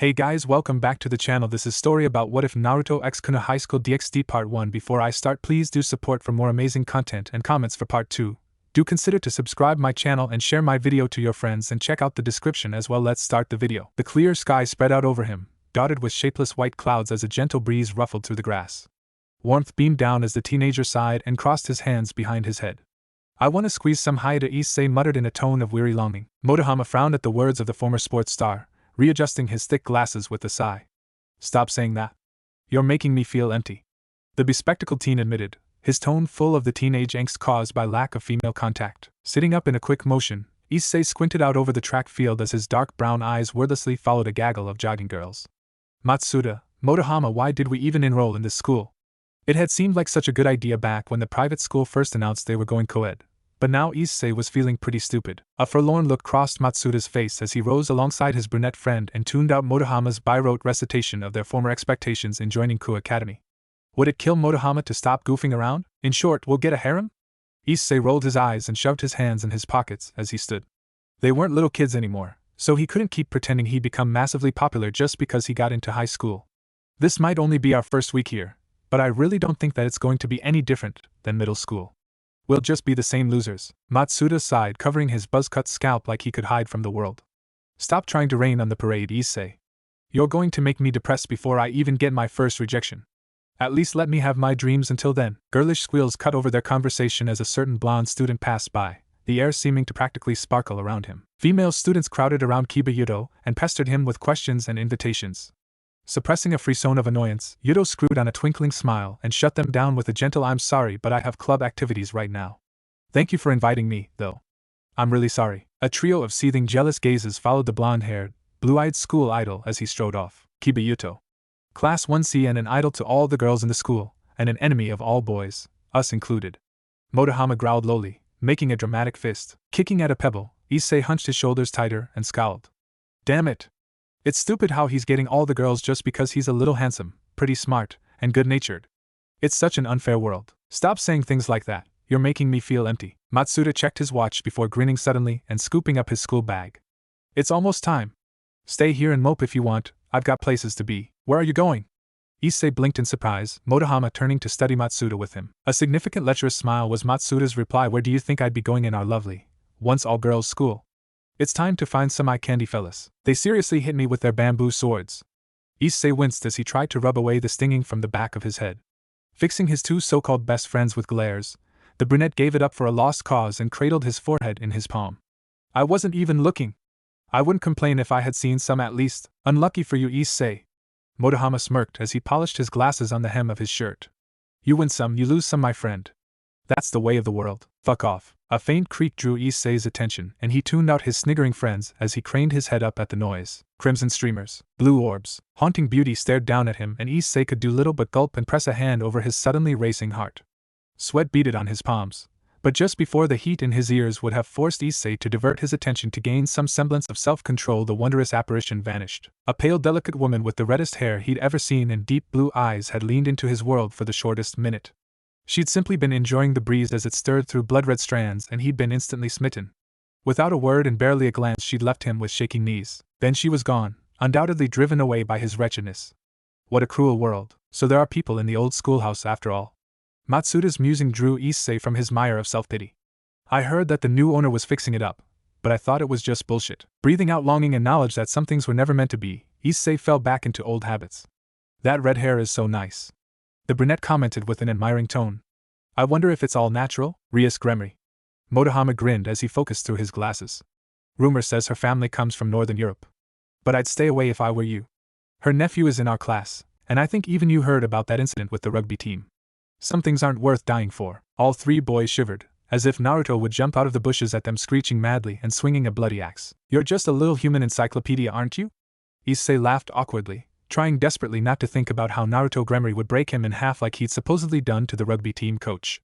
Hey guys, welcome back to the channel. This is story about what if Naruto x Kunou Highschool DxD Part 1. Before I start, please do support for more amazing content and comments for Part 2. Do consider to subscribe my channel and share my video to your friends and check out the description as well. Let's start the video. The clear sky spread out over him, dotted with shapeless white clouds as a gentle breeze ruffled through the grass. Warmth beamed down as the teenager sighed and crossed his hands behind his head. I want to squeeze some Haida Issei muttered in a tone of weary longing. Motohama frowned at the words of the former sports star, readjusting his thick glasses with a sigh. Stop saying that. You're making me feel empty. The bespectacled teen admitted, his tone full of the teenage angst caused by lack of female contact. Sitting up in a quick motion, Issei squinted out over the track field as his dark brown eyes wordlessly followed a gaggle of jogging girls. Matsuda, Motohama, why did we even enroll in this school? It had seemed like such a good idea back when the private school first announced they were going co-ed. But now Issei was feeling pretty stupid. A forlorn look crossed Matsuda's face as he rose alongside his brunette friend and tuned out Motohama's by-rote recitation of their former expectations in joining Ku Academy. Would it kill Motohama to stop goofing around? In short, we'll get a harem? Issei rolled his eyes and shoved his hands in his pockets as he stood. They weren't little kids anymore, so he couldn't keep pretending he'd become massively popular just because he got into high school. This might only be our first week here, but I really don't think that it's going to be any different than middle school. We'll just be the same losers. Matsuda sighed, covering his buzz-cut scalp like he could hide from the world. Stop trying to rain on the parade, Issei. You're going to make me depressed before I even get my first rejection. At least let me have my dreams until then. Girlish squeals cut over their conversation as a certain blonde student passed by, the air seeming to practically sparkle around him. Female students crowded around Kiba Yuto and pestered him with questions and invitations. Suppressing a frisson of annoyance, Yuto screwed on a twinkling smile and shut them down with a gentle "I'm sorry, but I have club activities right now. Thank you for inviting me, though. I'm really sorry." A trio of seething jealous gazes followed the blonde-haired, blue-eyed school idol as he strode off. Kiba Yuto. Class 1C and an idol to all the girls in the school, and an enemy of all boys, us included. Motohama growled lowly, making a dramatic fist. Kicking at a pebble, Issei hunched his shoulders tighter and scowled. Damn it. It's stupid how he's getting all the girls just because he's a little handsome, pretty smart, and good-natured. It's such an unfair world. Stop saying things like that. You're making me feel empty. Matsuda checked his watch before grinning suddenly and scooping up his school bag. It's almost time. Stay here and mope if you want, I've got places to be. Where are you going? Issei blinked in surprise, Motohama turning to study Matsuda with him. A significant lecherous smile was Matsuda's reply. Where do you think I'd be going in our lovely, once all-girls school? It's time to find some eye-candy fellas. They seriously hit me with their bamboo swords. Issei winced as he tried to rub away the stinging from the back of his head. Fixing his two so-called best friends with glares, the brunette gave it up for a lost cause and cradled his forehead in his palm. I wasn't even looking. I wouldn't complain if I had seen some at least. Unlucky for you, Issei. Motohama smirked as he polished his glasses on the hem of his shirt. You win some, you lose some, my friend. That's the way of the world. Fuck off. A faint creak drew Issei's attention, and he tuned out his sniggering friends as he craned his head up at the noise. Crimson streamers, blue orbs, haunting beauty stared down at him, and Issei could do little but gulp and press a hand over his suddenly racing heart. Sweat beaded on his palms, but just before the heat in his ears would have forced Issei to divert his attention to gain some semblance of self-control, the wondrous apparition vanished. A pale, delicate woman with the reddest hair he'd ever seen and deep blue eyes had leaned into his world for the shortest minute. She'd simply been enjoying the breeze as it stirred through blood-red strands, and he'd been instantly smitten. Without a word and barely a glance, she'd left him with shaking knees. Then she was gone, undoubtedly driven away by his wretchedness. What a cruel world. So there are people in the old schoolhouse after all. Matsuda's musing drew Issei from his mire of self-pity. I heard that the new owner was fixing it up, but I thought it was just bullshit. Breathing out longing and knowledge that some things were never meant to be, Issei fell back into old habits. That red hair is so nice. The brunette commented with an admiring tone. I wonder if it's all natural? Rias Gremory. Motohama grinned as he focused through his glasses. Rumor says her family comes from Northern Europe. But I'd stay away if I were you. Her nephew is in our class, and I think even you heard about that incident with the rugby team. Some things aren't worth dying for. All three boys shivered, as if Naruto would jump out of the bushes at them, screeching madly and swinging a bloody axe. You're just a little human encyclopedia, aren't you? Issei laughed awkwardly, trying desperately not to think about how Naruto Gremory would break him in half like he'd supposedly done to the rugby team coach.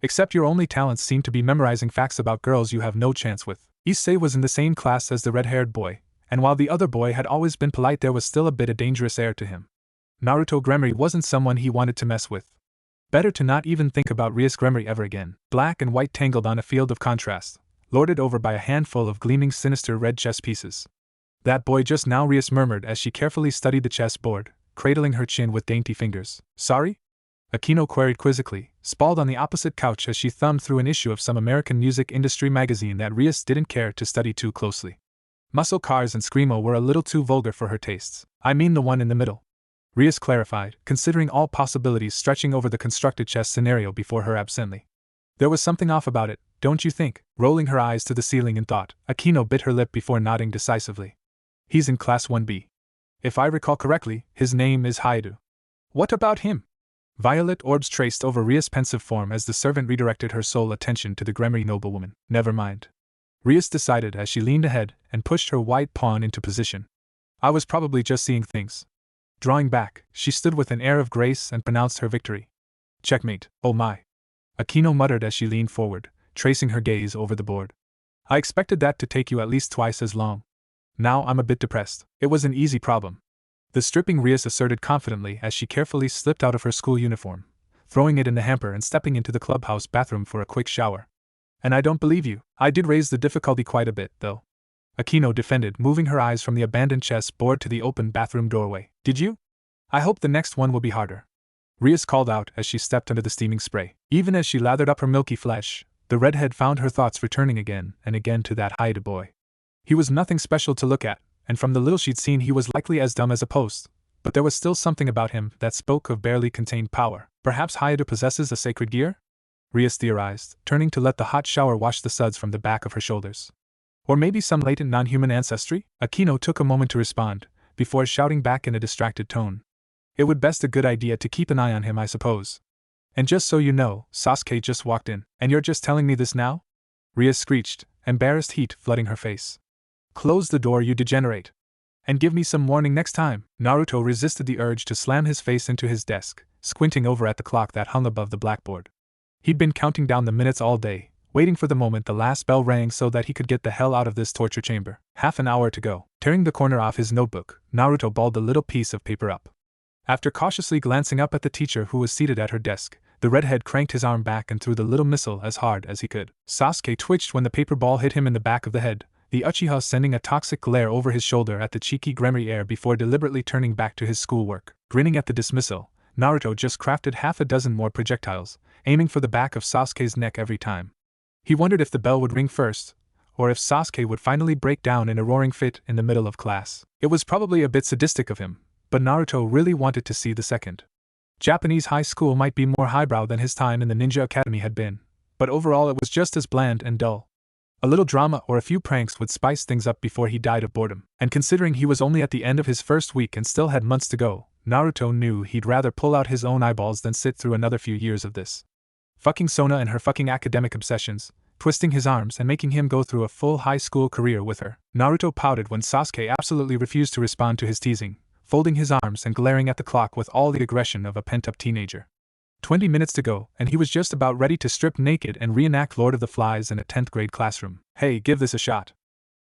Except your only talents seem to be memorizing facts about girls you have no chance with. Issei was in the same class as the red-haired boy, and while the other boy had always been polite, there was still a bit of dangerous air to him. Naruto Gremory wasn't someone he wanted to mess with. Better to not even think about Rias Gremory ever again. Black and white tangled on a field of contrast, lorded over by a handful of gleaming sinister red chess pieces. That boy just now, Rias murmured as she carefully studied the chessboard, cradling her chin with dainty fingers. Sorry? Kunou queried quizzically, sprawled on the opposite couch as she thumbed through an issue of some American music industry magazine that Rias didn't care to study too closely. Muscle cars and screamo were a little too vulgar for her tastes. I mean the one in the middle, Rias clarified, considering all possibilities stretching over the constructed chess scenario before her absently. There was something off about it, don't you think? Rolling her eyes to the ceiling in thought, Kunou bit her lip before nodding decisively. He's in Class 1B. If I recall correctly, his name is Haidu. What about him? Violet orbs traced over Rias' pensive form as the servant redirected her sole attention to the grimy noblewoman. Never mind, Rias decided as she leaned ahead and pushed her white pawn into position. I was probably just seeing things. Drawing back, she stood with an air of grace and pronounced her victory. Checkmate, oh my. Kunou muttered as she leaned forward, tracing her gaze over the board. I expected that to take you at least twice as long. Now I'm a bit depressed. It was an easy problem. The stripping Rias asserted confidently as she carefully slipped out of her school uniform, throwing it in the hamper and stepping into the clubhouse bathroom for a quick shower. And I don't believe you. I did raise the difficulty quite a bit, though. Kunou defended, moving her eyes from the abandoned chess board to the open bathroom doorway. Did you? I hope the next one will be harder. Rias called out as she stepped under the steaming spray. Even as she lathered up her milky flesh, the redhead found her thoughts returning again and again to that Haidu boy. He was nothing special to look at, and from the little she'd seen he was likely as dumb as a post, but there was still something about him that spoke of barely contained power. Perhaps Haidu possesses a sacred gear? Rias theorized, turning to let the hot shower wash the suds from the back of her shoulders. Or maybe some latent non-human ancestry? Kunou took a moment to respond, before shouting back in a distracted tone. It would best a good idea to keep an eye on him, I suppose. And just so you know, Sasuke just walked in, and you're just telling me this now? Rias screeched, embarrassed heat flooding her face. Close the door, you degenerate. And give me some warning next time. Naruto resisted the urge to slam his face into his desk, squinting over at the clock that hung above the blackboard. He'd been counting down the minutes all day, waiting for the moment the last bell rang so that he could get the hell out of this torture chamber. Half an hour to go. Tearing the corner off his notebook, Naruto balled the little piece of paper up. After cautiously glancing up at the teacher who was seated at her desk, the redhead cranked his arm back and threw the little missile as hard as he could. Sasuke twitched when the paper ball hit him in the back of the head, the Uchiha sending a toxic glare over his shoulder at the cheeky grimy air before deliberately turning back to his schoolwork. Grinning at the dismissal, Naruto just crafted half a dozen more projectiles, aiming for the back of Sasuke's neck every time. He wondered if the bell would ring first, or if Sasuke would finally break down in a roaring fit in the middle of class. It was probably a bit sadistic of him, but Naruto really wanted to see the second. Japanese high school might be more highbrow than his time in the ninja academy had been, but overall it was just as bland and dull. A little drama or a few pranks would spice things up before he died of boredom, and considering he was only at the end of his first week and still had months to go, Naruto knew he'd rather pull out his own eyeballs than sit through another few years of this. Fucking Sona and her fucking academic obsessions, twisting his arms and making him go through a full high school career with her. Naruto pouted when Sasuke absolutely refused to respond to his teasing, folding his arms and glaring at the clock with all the aggression of a pent-up teenager. 20 minutes to go, and he was just about ready to strip naked and reenact Lord of the Flies in a 10th grade classroom. Hey, give this a shot.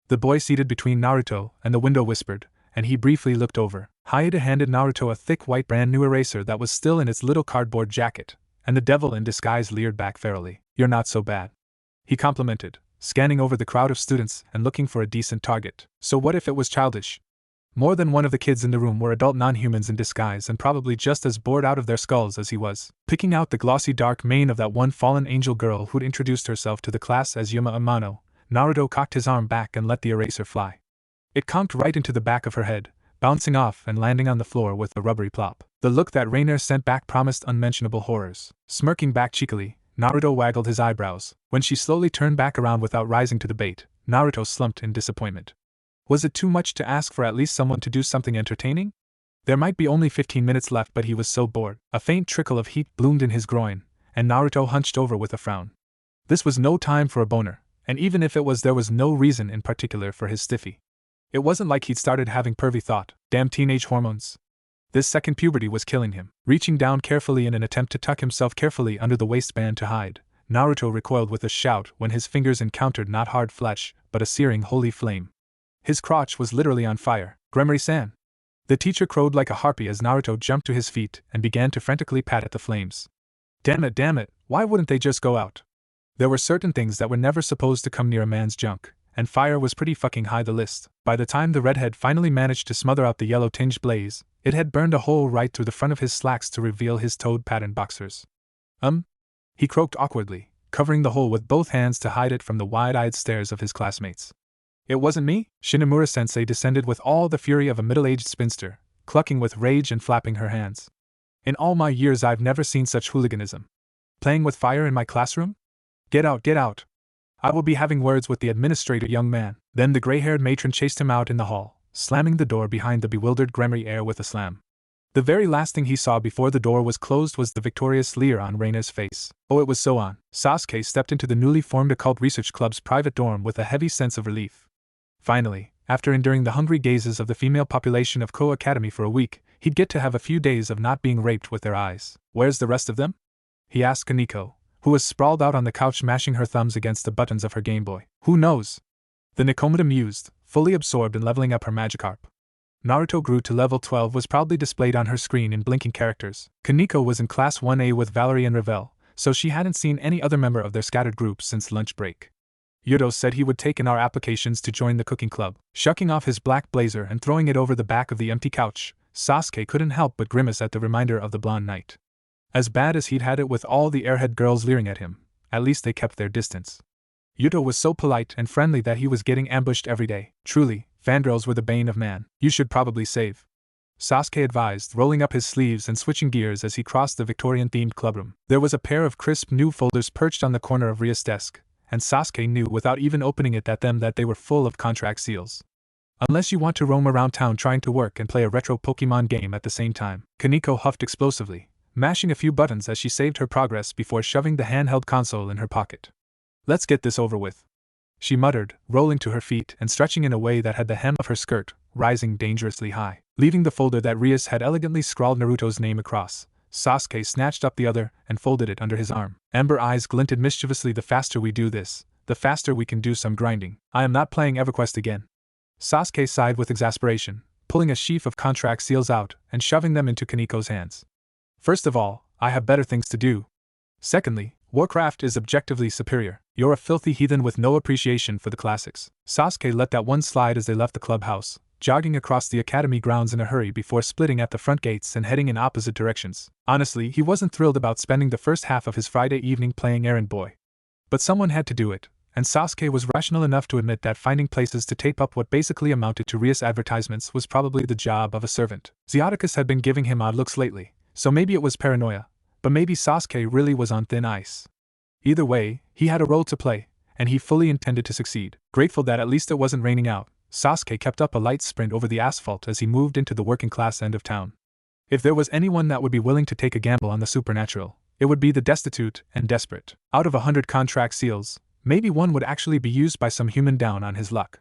The boy seated between Naruto and the window whispered, and he briefly looked over. Haidu handed Naruto a thick white brand new eraser that was still in its little cardboard jacket, and the devil in disguise leered back ferally. You're not so bad, he complimented, scanning over the crowd of students and looking for a decent target. So what if it was childish? More than one of the kids in the room were adult non-humans in disguise and probably just as bored out of their skulls as he was. Picking out the glossy dark mane of that one fallen angel girl who'd introduced herself to the class as Yuma Amano, Naruto cocked his arm back and let the eraser fly. It conked right into the back of her head, bouncing off and landing on the floor with a rubbery plop. The look that Raynare sent back promised unmentionable horrors. Smirking back cheekily, Naruto waggled his eyebrows. When she slowly turned back around without rising to the bait, Naruto slumped in disappointment. Was it too much to ask for at least someone to do something entertaining? There might be only 15 minutes left, but he was so bored. A faint trickle of heat bloomed in his groin, and Naruto hunched over with a frown. This was no time for a boner, and even if it was, there was no reason in particular for his stiffy. It wasn't like he'd started having pervy thought, damn teenage hormones. This second puberty was killing him. Reaching down carefully in an attempt to tuck himself carefully under the waistband to hide, Naruto recoiled with a shout when his fingers encountered not hard flesh, but a searing holy flame. His crotch was literally on fire. Gremory-san! The teacher crowed like a harpy as Naruto jumped to his feet and began to frantically pat at the flames. Damn it, why wouldn't they just go out? There were certain things that were never supposed to come near a man's junk, and fire was pretty fucking high the list. By the time the redhead finally managed to smother out the yellow-tinged blaze, it had burned a hole right through the front of his slacks to reveal his toad-patterned boxers. He croaked awkwardly, covering the hole with both hands to hide it from the wide-eyed stares of his classmates. It wasn't me? Shinomura-sensei descended with all the fury of a middle-aged spinster, clucking with rage and flapping her hands. In all my years I've never seen such hooliganism. Playing with fire in my classroom? Get out, get out! I will be having words with the administrator, young man. Then the gray-haired matron chased him out in the hall, slamming the door behind the bewildered Gremory heir with a slam. The very last thing he saw before the door was closed was the victorious leer on Raynare's face. Oh, it was so on. Sasuke stepped into the newly formed Occult Research Club's private dorm with a heavy sense of relief. Finally, after enduring the hungry gazes of the female population of Ko Academy for a week, he'd get to have a few days of not being raped with their eyes. Where's the rest of them? He asked Kaneko, who was sprawled out on the couch mashing her thumbs against the buttons of her Game Boy. Who knows? The Nikomata mused, fully absorbed in leveling up her Magikarp. Naruto grew to level 12 was proudly displayed on her screen in blinking characters. Kaneko was in Class 1A with Valerie and Ravel, so she hadn't seen any other member of their scattered group since lunch break. Yuto said he would take in our applications to join the cooking club. Shucking off his black blazer and throwing it over the back of the empty couch, Sasuke couldn't help but grimace at the reminder of the blonde knight. As bad as he'd had it with all the airhead girls leering at him, at least they kept their distance. Yuto was so polite and friendly that he was getting ambushed every day. Truly, fangirls were the bane of man. You should probably save, Sasuke advised, rolling up his sleeves and switching gears as he crossed the Victorian-themed clubroom. There was a pair of crisp new folders perched on the corner of Rias' desk, and Sasuke knew without even opening it that they were full of contract seals. Unless you want to roam around town trying to work and play a retro Pokemon game at the same time. Kaneko huffed explosively, mashing a few buttons as she saved her progress before shoving the handheld console in her pocket. Let's get this over with, she muttered, rolling to her feet and stretching in a way that had the hem of her skirt rising dangerously high. Leaving the folder that Rias had elegantly scrawled Naruto's name across, Sasuke snatched up the other and folded it under his arm. Amber eyes glinted mischievously. The faster we do this, the faster we can do some grinding. I am not playing EverQuest again. Sasuke sighed with exasperation, pulling a sheaf of contract seals out and shoving them into Kaneko's hands. First of all, I have better things to do. Secondly, Warcraft is objectively superior. You're a filthy heathen with no appreciation for the classics. Sasuke let that one slide as they left the clubhouse, jogging across the academy grounds in a hurry before splitting at the front gates and heading in opposite directions. Honestly, he wasn't thrilled about spending the first half of his Friday evening playing errand boy. But someone had to do it, and Sasuke was rational enough to admit that finding places to tape up what basically amounted to Rias advertisements was probably the job of a servant. Zeoticus had been giving him odd looks lately, so maybe it was paranoia, but maybe Sasuke really was on thin ice. Either way, he had a role to play, and he fully intended to succeed. Grateful that at least it wasn't raining out, Sasuke kept up a light sprint over the asphalt as he moved into the working-class end of town. If there was anyone that would be willing to take a gamble on the supernatural, it would be the destitute and desperate. Out of 100 contract seals, maybe one would actually be used by some human down on his luck.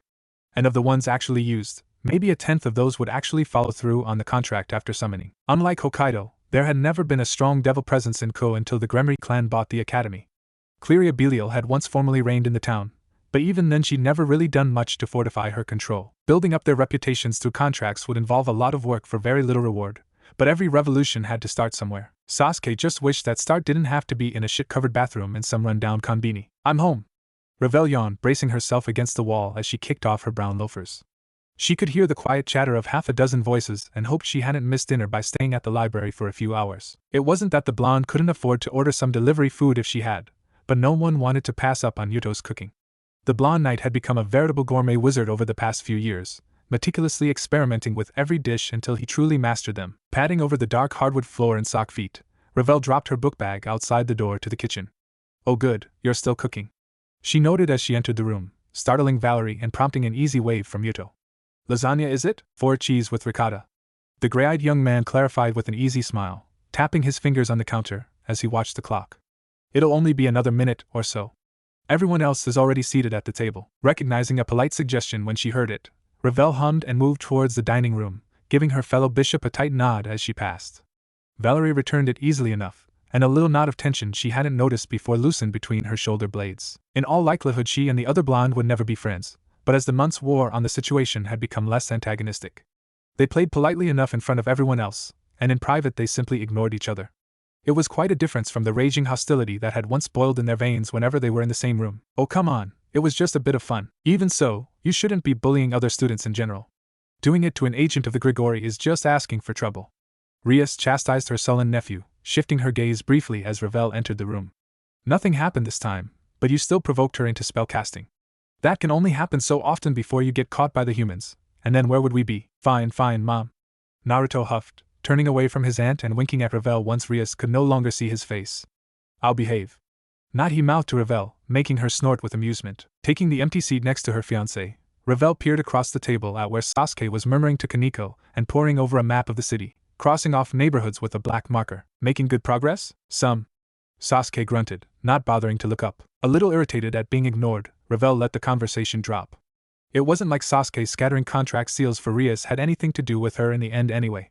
And of the ones actually used, maybe a tenth of those would actually follow through on the contract after summoning. Unlike Hokkaido, there had never been a strong devil presence in Ko until the Gremory clan bought the academy. Cleria Belial had once formerly reigned in the town, but even then she'd never really done much to fortify her control. Building up their reputations through contracts would involve a lot of work for very little reward, but every revolution had to start somewhere. Sasuke just wished that start didn't have to be in a shit-covered bathroom in some run-down konbini. I'm home, Ravel yawned, bracing herself against the wall as she kicked off her brown loafers. She could hear the quiet chatter of half a dozen voices and hoped she hadn't missed dinner by staying at the library for a few hours. It wasn't that the blonde couldn't afford to order some delivery food if she had, but no one wanted to pass up on Yuto's cooking. The blonde knight had become a veritable gourmet wizard over the past few years, meticulously experimenting with every dish until he truly mastered them. Padding over the dark hardwood floor in sock feet, Ravel dropped her book bag outside the door to the kitchen. Oh good, you're still cooking, she noted as she entered the room, startling Valerie and prompting an easy wave from Yuto. Lasagna is it? 4 cheese with ricotta, the gray-eyed young man clarified with an easy smile, tapping his fingers on the counter as he watched the clock. It'll only be another minute or so. Everyone else is already seated at the table. Recognizing a polite suggestion when she heard it, Ravel hummed and moved towards the dining room, giving her fellow bishop a tight nod as she passed. Valerie returned it easily enough, and a little knot of tension she hadn't noticed before loosened between her shoulder blades. In all likelihood she and the other blonde would never be friends, but as the months wore on the situation had become less antagonistic. They played politely enough in front of everyone else, and in private they simply ignored each other. It was quite a difference from the raging hostility that had once boiled in their veins whenever they were in the same room. Oh come on, It was just a bit of fun. Even so, you shouldn't be bullying other students in general. Doing it to an agent of the Grigori is just asking for trouble. Rias chastised her sullen nephew, shifting her gaze briefly as Ravel entered the room. Nothing happened this time, but you still provoked her into spellcasting. That can only happen so often before you get caught by the humans, and then where would we be? Fine, Mom. Naruto huffed, turning away from his aunt and winking at Ravel once Rias could no longer see his face. I'll behave. Not, he mouthed to Ravel, making her snort with amusement. Taking the empty seat next to her fiancé, Ravel peered across the table at where Sasuke was murmuring to Kaneko and poring over a map of the city, crossing off neighborhoods with a black marker. Making good progress? Some. Sasuke grunted, not bothering to look up. A little irritated at being ignored, Ravel let the conversation drop. It wasn't like Sasuke scattering contract seals for Rias had anything to do with her in the end anyway.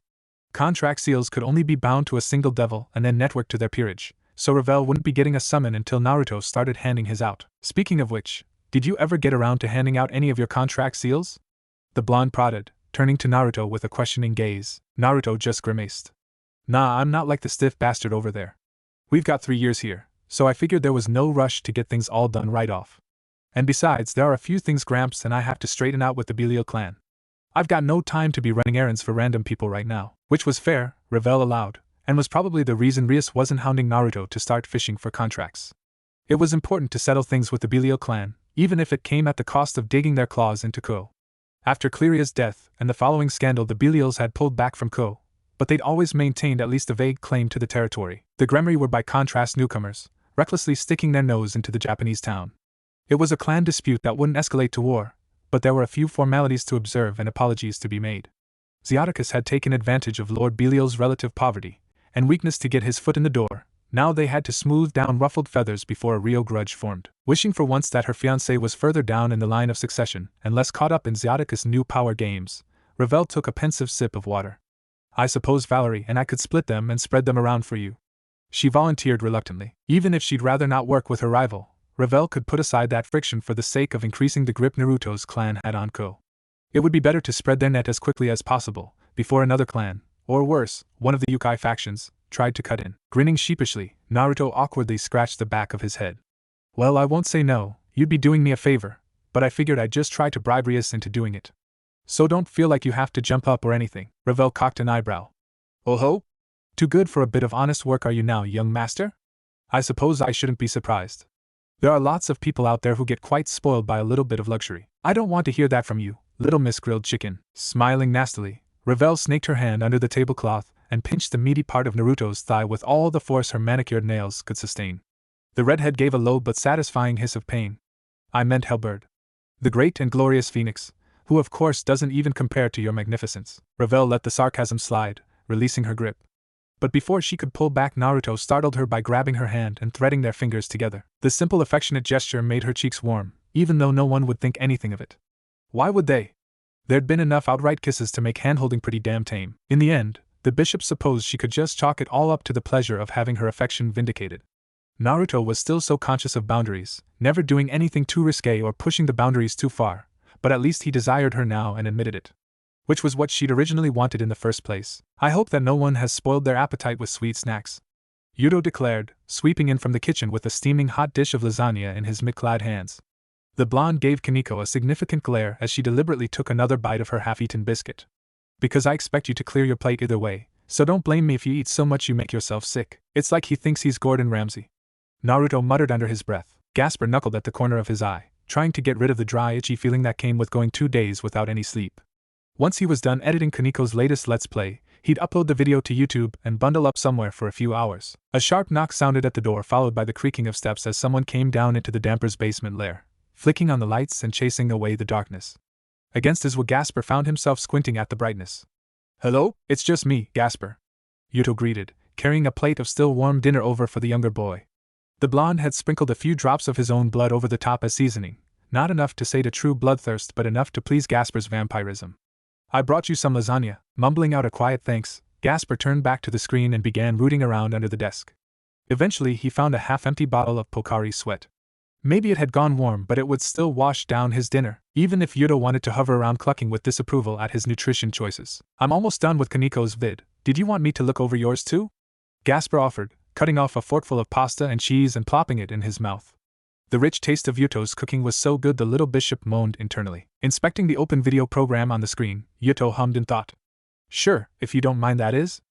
Contract seals could only be bound to a single devil and then networked to their peerage, so Ravel wouldn't be getting a summon until Naruto started handing his out. Speaking of which, did you ever get around to handing out any of your contract seals? The blonde prodded, turning to Naruto with a questioning gaze. Naruto just grimaced. Nah, I'm not like the stiff bastard over there. We've got 3 years here, so I figured there was no rush to get things all done right off. And besides, there are a few things Gramps and I have to straighten out with the Belial clan. I've got no time to be running errands for random people right now. Which was fair, Ravel allowed, and was probably the reason Rias wasn't hounding Naruto to start fishing for contracts. It was important to settle things with the Belial clan, even if it came at the cost of digging their claws into Kunou. After Cleria's death and the following scandal, the Belials had pulled back from Kunou, but they'd always maintained at least a vague claim to the territory. The Gremri were by contrast newcomers, recklessly sticking their nose into the Japanese town. It was a clan dispute that wouldn't escalate to war, but there were a few formalities to observe and apologies to be made. Zeoticus had taken advantage of Lord Belial's relative poverty and weakness to get his foot in the door. Now they had to smooth down ruffled feathers before a real grudge formed. Wishing for once that her fiancé was further down in the line of succession and less caught up in Zeoticus' new power games, Ravel took a pensive sip of water. I suppose Valerie and I could split them and spread them around for you. She volunteered reluctantly. Even if she'd rather not work with her rival, Ravel could put aside that friction for the sake of increasing the grip Naruto's clan had on Kunou. It would be better to spread their net as quickly as possible, before another clan, or worse, one of the Yukai factions, tried to cut in. Grinning sheepishly, Naruto awkwardly scratched the back of his head. Well, I won't say no, you'd be doing me a favor, but I figured I'd just try to bribe Rias into doing it. So don't feel like you have to jump up or anything. Ravel cocked an eyebrow. Oh ho? Too good for a bit of honest work are you now, young master? I suppose I shouldn't be surprised. There are lots of people out there who get quite spoiled by a little bit of luxury. I don't want to hear that from you, little Miss Grilled Chicken. Smiling nastily, Ravel snaked her hand under the tablecloth and pinched the meaty part of Naruto's thigh with all the force her manicured nails could sustain. The redhead gave a low but satisfying hiss of pain. I meant Hellbird. The great and glorious Phoenix, who of course doesn't even compare to your magnificence. Ravel let the sarcasm slide, releasing her grip. But before she could pull back, Naruto startled her by grabbing her hand and threading their fingers together. The simple affectionate gesture made her cheeks warm, even though no one would think anything of it. Why would they? There'd been enough outright kisses to make handholding pretty damn tame. In the end, the bishop supposed she could just chalk it all up to the pleasure of having her affection vindicated. Naruto was still so conscious of boundaries, never doing anything too risque or pushing the boundaries too far, but at least he desired her now and admitted it. Which was what she'd originally wanted in the first place. I hope that no one has spoiled their appetite with sweet snacks, Yudo declared, sweeping in from the kitchen with a steaming hot dish of lasagna in his mid-clad hands. The blonde gave Kaneko a significant glare as she deliberately took another bite of her half-eaten biscuit. Because I expect you to clear your plate either way, so don't blame me if you eat so much you make yourself sick. It's like he thinks he's Gordon Ramsay. Naruto muttered under his breath. Gasper knuckled at the corner of his eye, trying to get rid of the dry, itchy feeling that came with going 2 days without any sleep. Once he was done editing Kaneko's latest Let's Play, he'd upload the video to YouTube and bundle up somewhere for a few hours. A sharp knock sounded at the door, followed by the creaking of steps as someone came down into the damper's basement lair, flicking on the lights and chasing away the darkness. Against his will, Gasper found himself squinting at the brightness. "Hello, it's just me, Gasper," Yuto greeted, carrying a plate of still warm dinner over for the younger boy. The blonde had sprinkled a few drops of his own blood over the top as seasoning, not enough to sate a true bloodthirst but enough to please Gasper's vampirism. "I brought you some lasagna." Mumbling out a quiet thanks, Gasper turned back to the screen and began rooting around under the desk. Eventually he found a half-empty bottle of Pocari Sweat. Maybe it had gone warm, but it would still wash down his dinner, even if Yuto wanted to hover around clucking with disapproval at his nutrition choices. "I'm almost done with Kaneko's vid. Did you want me to look over yours too?" Gasper offered, cutting off a forkful of pasta and cheese and plopping it in his mouth. The rich taste of Yuto's cooking was so good the little bishop moaned internally. Inspecting the open video program on the screen, Yuto hummed in thought. Sure, if you don't mind that is.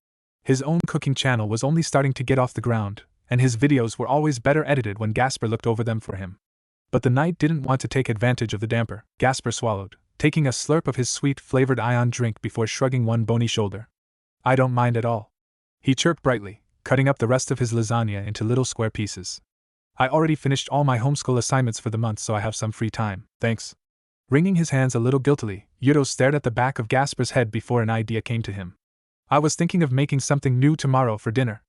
His own cooking channel was only starting to get off the ground, and his videos were always better edited when Gasper looked over them for him. But the knight didn't want to take advantage of the damper. Gasper swallowed, taking a slurp of his sweet-flavored ion drink before shrugging one bony shoulder. I don't mind at all. He chirped brightly, cutting up the rest of his lasagna into little square pieces. I already finished all my homeschool assignments for the month, so I have some free time, thanks. Wringing his hands a little guiltily, Yuto stared at the back of Gasper's head before an idea came to him. I was thinking of making something new tomorrow for dinner.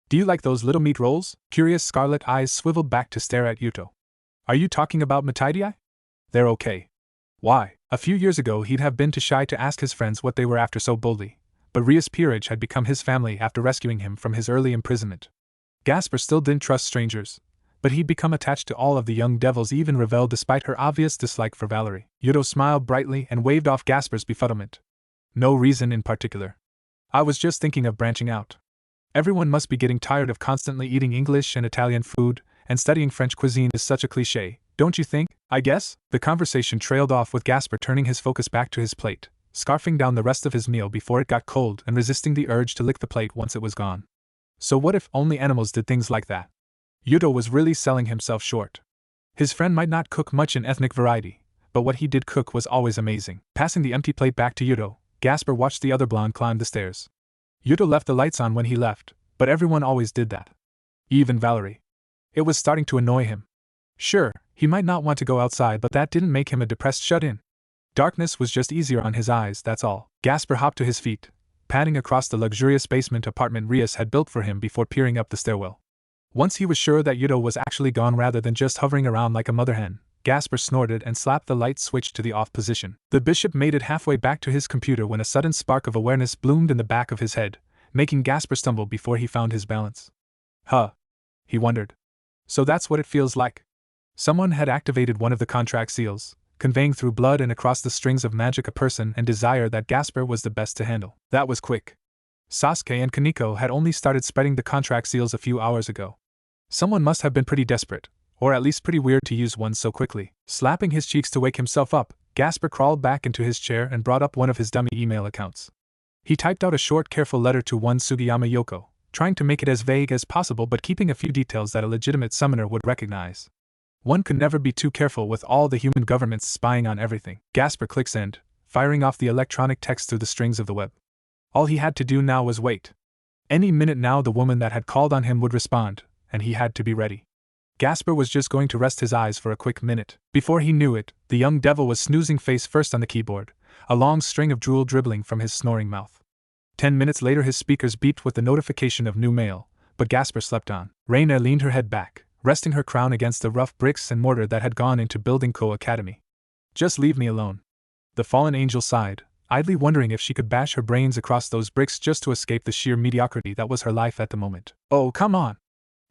Do you like those little meat rolls? Curious scarlet eyes swiveled back to stare at Yuto. Are you talking about mataidai? They're okay. Why? A few years ago he'd have been too shy to ask his friends what they were after so boldly, but Rias peerage had become his family after rescuing him from his early imprisonment. Gasper still didn't trust strangers, but he'd become attached to all of the young devils, even Ravel, despite her obvious dislike for Valerie. Yuto smiled brightly and waved off Gasper's befuddlement. No reason in particular. I was just thinking of branching out. Everyone must be getting tired of constantly eating English and Italian food, and studying French cuisine is such a cliché, don't you think? I guess? The conversation trailed off with Gasper turning his focus back to his plate, scarfing down the rest of his meal before it got cold and resisting the urge to lick the plate once it was gone. So what if only animals did things like that? Yuto was really selling himself short. His friend might not cook much in ethnic variety, but what he did cook was always amazing. Passing the empty plate back to Yuto, Gasper watched the other blonde climb the stairs. Yuto left the lights on when he left, but everyone always did that. Even Valerie. It was starting to annoy him. Sure, he might not want to go outside, but that didn't make him a depressed shut-in. Darkness was just easier on his eyes, that's all. Gasper hopped to his feet, padding across the luxurious basement apartment Rias had built for him before peering up the stairwell. Once he was sure that Yuto was actually gone rather than just hovering around like a mother hen, Gasper snorted and slapped the light switch to the off position. The bishop made it halfway back to his computer when a sudden spark of awareness bloomed in the back of his head, making Gasper stumble before he found his balance. Huh. He wondered. So that's what it feels like. Someone had activated one of the contract seals, conveying through blood and across the strings of magic a person and desire that Gasper was the best to handle. That was quick. Sasuke and Kaneko had only started spreading the contract seals a few hours ago. Someone must have been pretty desperate, or at least pretty weird to use one so quickly. Slapping his cheeks to wake himself up, Gasper crawled back into his chair and brought up one of his dummy email accounts. He typed out a short, careful letter to one Sugiyama Yoko, trying to make it as vague as possible but keeping a few details that a legitimate summoner would recognize. One could never be too careful with all the human governments spying on everything. Gasper clicked send, firing off the electronic text through the strings of the web. All he had to do now was wait. Any minute now the woman that had called on him would respond, and he had to be ready. Gasper was just going to rest his eyes for a quick minute. Before he knew it, the young devil was snoozing face first on the keyboard, a long string of drool dribbling from his snoring mouth. 10 minutes later his speakers beeped with the notification of new mail, but Gasper slept on. Raynare leaned her head back, resting her crown against the rough bricks and mortar that had gone into building Co Academy. Just leave me alone. The fallen angel sighed, idly wondering if she could bash her brains across those bricks just to escape the sheer mediocrity that was her life at the moment. Oh, come on!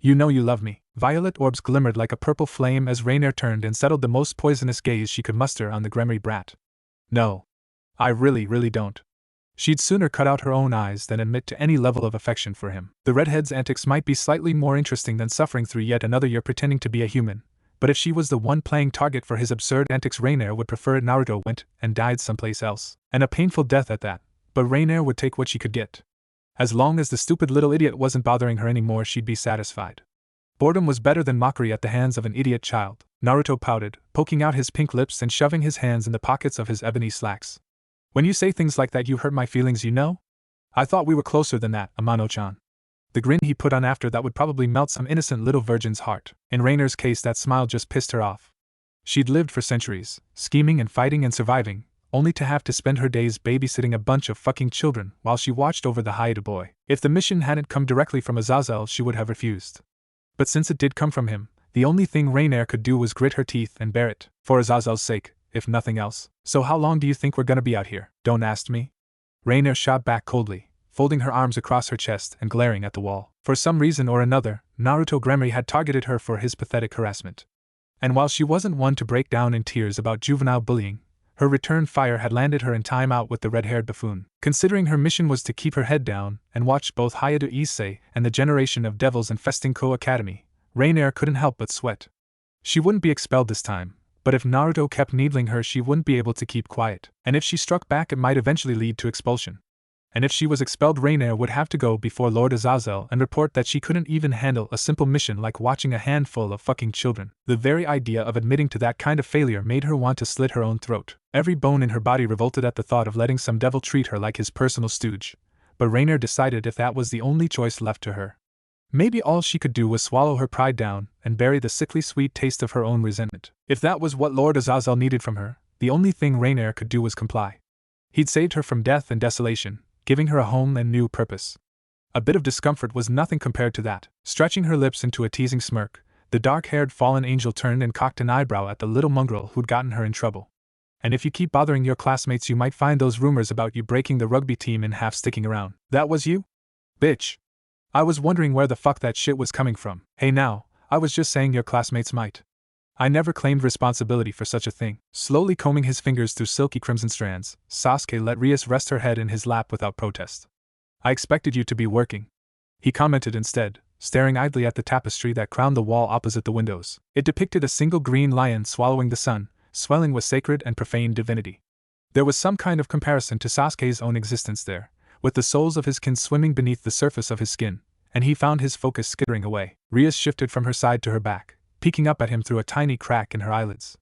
You know you love me. Violet orbs glimmered like a purple flame as Raynare turned and settled the most poisonous gaze she could muster on the Gremory brat. No. I really don't. She'd sooner cut out her own eyes than admit to any level of affection for him. The redhead's antics might be slightly more interesting than suffering through yet another year pretending to be a human, but if she was the one playing target for his absurd antics, Raynare would prefer Naruto went and died someplace else. And a painful death at that, but Raynare would take what she could get. As long as the stupid little idiot wasn't bothering her anymore, she'd be satisfied. Boredom was better than mockery at the hands of an idiot child. Naruto pouted, poking out his pink lips and shoving his hands in the pockets of his ebony slacks. When you say things like that, you hurt my feelings, you know? I thought we were closer than that, Amano-chan. The grin he put on after that would probably melt some innocent little virgin's heart. In Raynare's case, that smile just pissed her off. She'd lived for centuries, scheming and fighting and surviving, only to have to spend her days babysitting a bunch of fucking children while she watched over the Haida boy. If the mission hadn't come directly from Azazel, she would have refused. But since it did come from him, the only thing Raynare could do was grit her teeth and bear it, for Azazel's sake, if nothing else. So how long do you think we're gonna be out here? Don't ask me. Raynare shot back coldly, folding her arms across her chest and glaring at the wall. For some reason or another, Naruto Gremory had targeted her for his pathetic harassment. And while she wasn't one to break down in tears about juvenile bullying, her return fire had landed her in time out with the red-haired buffoon. Considering her mission was to keep her head down and watch both Haida Issei and the generation of devils infesting Co Academy, Raynare couldn't help but sweat. She wouldn't be expelled this time, but if Naruto kept needling her she wouldn't be able to keep quiet, and if she struck back it might eventually lead to expulsion. And if she was expelled, Raynare would have to go before Lord Azazel and report that she couldn't even handle a simple mission like watching a handful of fucking children. The very idea of admitting to that kind of failure made her want to slit her own throat. Every bone in her body revolted at the thought of letting some devil treat her like his personal stooge, but Raynare decided if that was the only choice left to her, maybe all she could do was swallow her pride down and bury the sickly sweet taste of her own resentment. If that was what Lord Azazel needed from her, the only thing Raynare could do was comply. He'd saved her from death and desolation, giving her a home and new purpose. A bit of discomfort was nothing compared to that. Stretching her lips into a teasing smirk, the dark-haired fallen angel turned and cocked an eyebrow at the little mongrel who'd gotten her in trouble. And if you keep bothering your classmates you might find those rumors about you breaking the rugby team in half sticking around. That was you? Bitch. I was wondering where the fuck that shit was coming from. Hey now, I was just saying your classmates might. I never claimed responsibility for such a thing. Slowly combing his fingers through silky crimson strands, Sasuke let Rias rest her head in his lap without protest. I expected you to be working, he commented instead, staring idly at the tapestry that crowned the wall opposite the windows. It depicted a single green lion swallowing the sun, swelling with sacred and profane divinity. There was some kind of comparison to Sasuke's own existence there, with the souls of his kin swimming beneath the surface of his skin, and he found his focus skittering away. Rias shifted from her side to her back, peeking up at him through a tiny crack in her eyelids.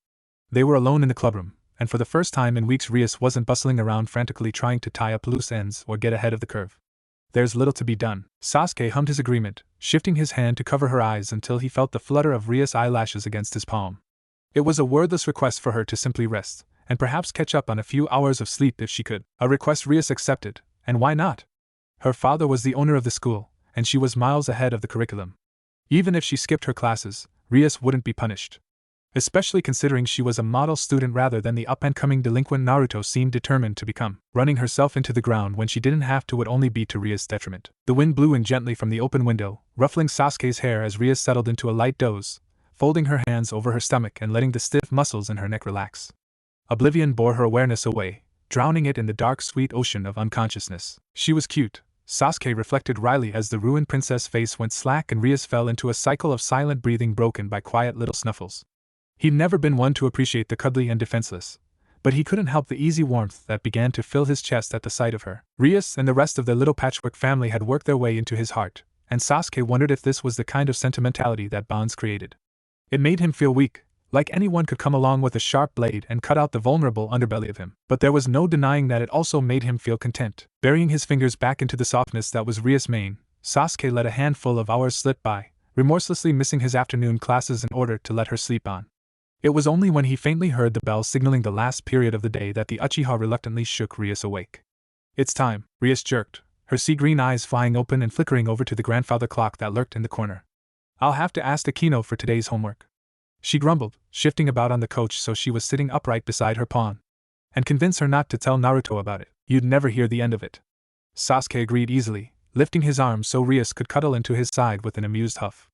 They were alone in the clubroom, and for the first time in weeks Rias wasn't bustling around frantically trying to tie up loose ends or get ahead of the curve. There's little to be done. Sasuke hummed his agreement, shifting his hand to cover her eyes until he felt the flutter of Rias' eyelashes against his palm. It was a wordless request for her to simply rest, and perhaps catch up on a few hours of sleep if she could. A request Rias accepted, and why not? Her father was the owner of the school, and she was miles ahead of the curriculum. Even if she skipped her classes, Rias wouldn't be punished. Especially considering she was a model student rather than the up-and-coming delinquent Naruto seemed determined to become. Running herself into the ground when she didn't have to would only be to Rias' detriment. The wind blew in gently from the open window, ruffling Sasuke's hair as Rias settled into a light doze, folding her hands over her stomach and letting the stiff muscles in her neck relax. Oblivion bore her awareness away, drowning it in the dark sweet ocean of unconsciousness. She was cute, Sasuke reflected wryly as the ruined princess face went slack and Rias fell into a cycle of silent breathing broken by quiet little snuffles. He'd never been one to appreciate the cuddly and defenseless, but he couldn't help the easy warmth that began to fill his chest at the sight of her. Rias and the rest of the little patchwork family had worked their way into his heart, and Sasuke wondered if this was the kind of sentimentality that bonds created. It made him feel weak, like anyone could come along with a sharp blade and cut out the vulnerable underbelly of him. But there was no denying that it also made him feel content. Burying his fingers back into the softness that was Rias' mane, Sasuke let a handful of hours slip by, remorselessly missing his afternoon classes in order to let her sleep on. It was only when he faintly heard the bell signaling the last period of the day that the Uchiha reluctantly shook Rias awake. It's time, Rias jerked, her sea-green eyes flying open and flickering over to the grandfather clock that lurked in the corner. I'll have to ask the Kunou for today's homework, she grumbled, shifting about on the couch so she was sitting upright beside her pawn. And convince her not to tell Naruto about it. You'd never hear the end of it. Sasuke agreed easily, lifting his arm so Rias could cuddle into his side with an amused huff.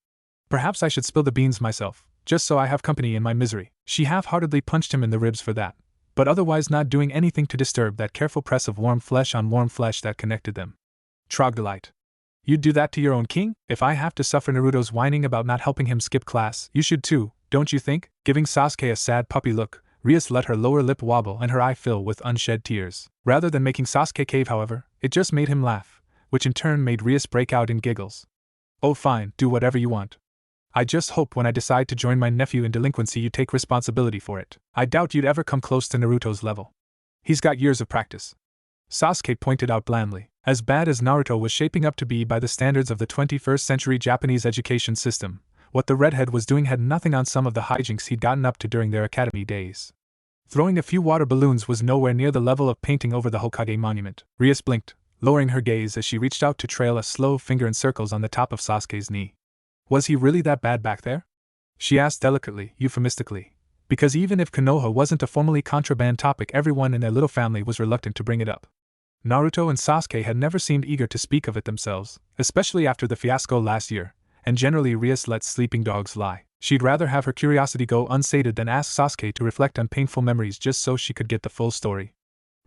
Perhaps I should spill the beans myself, just so I have company in my misery. She half-heartedly punched him in the ribs for that, but otherwise not doing anything to disturb that careful press of warm flesh on warm flesh that connected them. Troglodyte. You'd do that to your own king? If I have to suffer Naruto's whining about not helping him skip class, you should too, don't you think? Giving Sasuke a sad puppy look, Rias let her lower lip wobble and her eye fill with unshed tears. Rather than making Sasuke cave, however, it just made him laugh, which in turn made Rias break out in giggles. Oh fine, do whatever you want. I just hope when I decide to join my nephew in delinquency you take responsibility for it. I doubt you'd ever come close to Naruto's level. He's got years of practice. Sasuke pointed out blandly. As bad as Naruto was shaping up to be by the standards of the 21st century Japanese education system, what the redhead was doing had nothing on some of the hijinks he'd gotten up to during their academy days. Throwing a few water balloons was nowhere near the level of painting over the Hokage monument. Rias blinked, lowering her gaze as she reached out to trail a slow finger in circles on the top of Sasuke's knee. Was he really that bad back there? She asked delicately, euphemistically, because even if Konoha wasn't a formally contraband topic, everyone in their little family was reluctant to bring it up. Naruto and Sasuke had never seemed eager to speak of it themselves, especially after the fiasco last year, and generally Rias let sleeping dogs lie. She'd rather have her curiosity go unsated than ask Sasuke to reflect on painful memories just so she could get the full story.